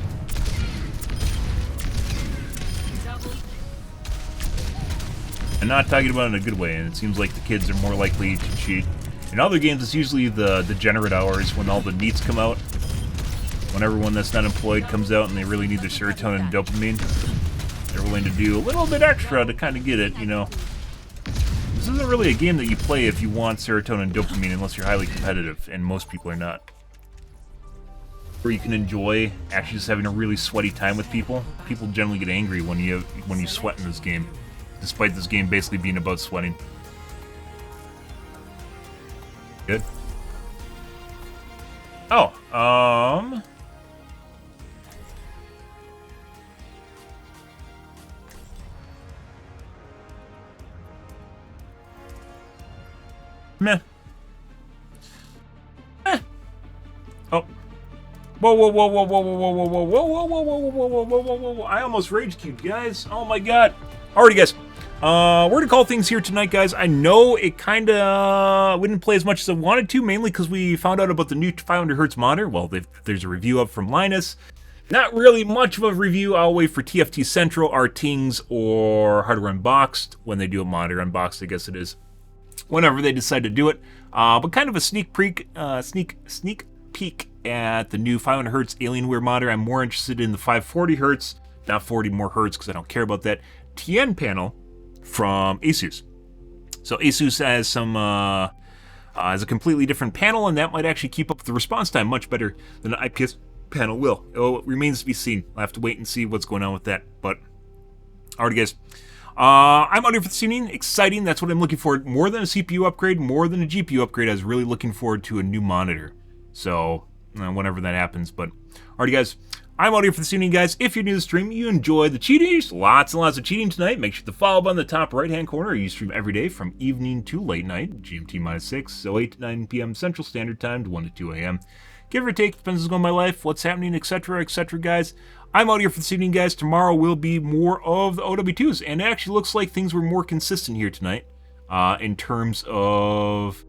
I'm not talking about it in a good way, and it seems like the kids are more likely to cheat. In other games, it's usually the degenerate hours when all the needs come out. When everyone that's not employed comes out and they really need their serotonin and dopamine, they're willing to do a little bit extra to kind of get it, you know. This isn't really a game that you play if you want serotonin and dopamine unless you're highly competitive, and most people are not. Where you can enjoy actually just having a really sweaty time with people. People generally get angry when you sweat in this game, despite this game basically being about sweating. Good. Oh, meh. Oh. Whoa, whoa, whoa, whoa, whoa, whoa, whoa, whoa, whoa, whoa, whoa, whoa, whoa, whoa, whoa, whoa, whoa, whoa. I almost rage queued, guys. Oh my god. Alrighty, guys. We're gonna call things here tonight, guys. I know it kinda we didn't play as much as I wanted to, mainly because we found out about the new 500 Hz monitor. Well, there's a review up from Linus. Not really much of a review. I'll wait for TFT Central, our Tings, or Hardware Unboxed when they do a monitor unboxed, I guess it is. Whenever they decide to do it. But kind of a sneak peek at the new 500 Hz Alienware monitor. I'm more interested in the 540 Hz, not 40 more Hertz because I don't care about that, TN panel from Asus. So Asus has has a completely different panel, and that might actually keep up with the response time much better than an IPS panel will. It remains to be seen. I'll have to wait and see what's going on with that. But, alright guys. I'm out here for this evening. Exciting. That's what I'm looking for. More than a CPU upgrade, more than a GPU upgrade. I was really looking forward to a new monitor. So, whenever that happens. But, alrighty guys. I'm out here for this evening, guys. If you're new to the stream, you enjoy the cheaties. Lots and lots of cheating tonight. Make sure to follow button in the top right-hand corner. You stream every day from evening to late night. GMT-6, so 8 to 9 p.m. Central Standard Time to 1 to 2 a.m. Give or take, depends what's going on in my life, what's happening, etc., guys. I'm out here for this evening, guys. Tomorrow will be more of the OW2s, and it actually looks like things were more consistent here tonight in terms of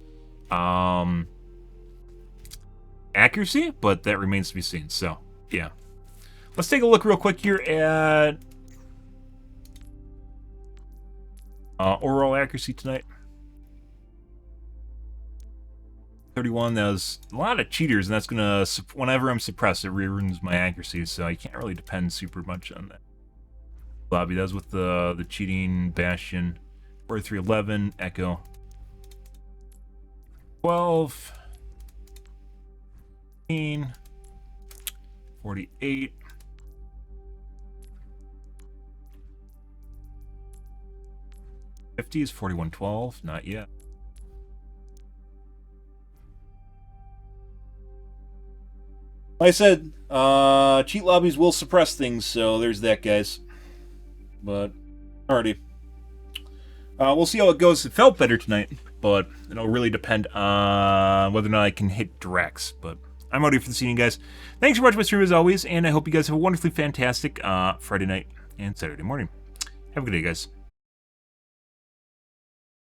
accuracy, but that remains to be seen. So, yeah. Let's take a look real quick here at overall accuracy tonight. 31, that was a lot of cheaters, and that's gonna, whenever I'm suppressed, it ruins my accuracy, so I can't really depend super much on that. Lobby, that was with the cheating, Bastion, 4311, Echo. 12, 15, 48. 50 is 4112, not yet. Like I said, cheat lobbies will suppress things, so there's that, guys. But, alrighty. We'll see how it goes. It felt better tonight, but it'll really depend on whether or not I can hit directs. But I'm out here for the evening, guys. Thanks for watching my stream as always, and I hope you guys have a wonderfully fantastic Friday night and Saturday morning. Have a good day, guys.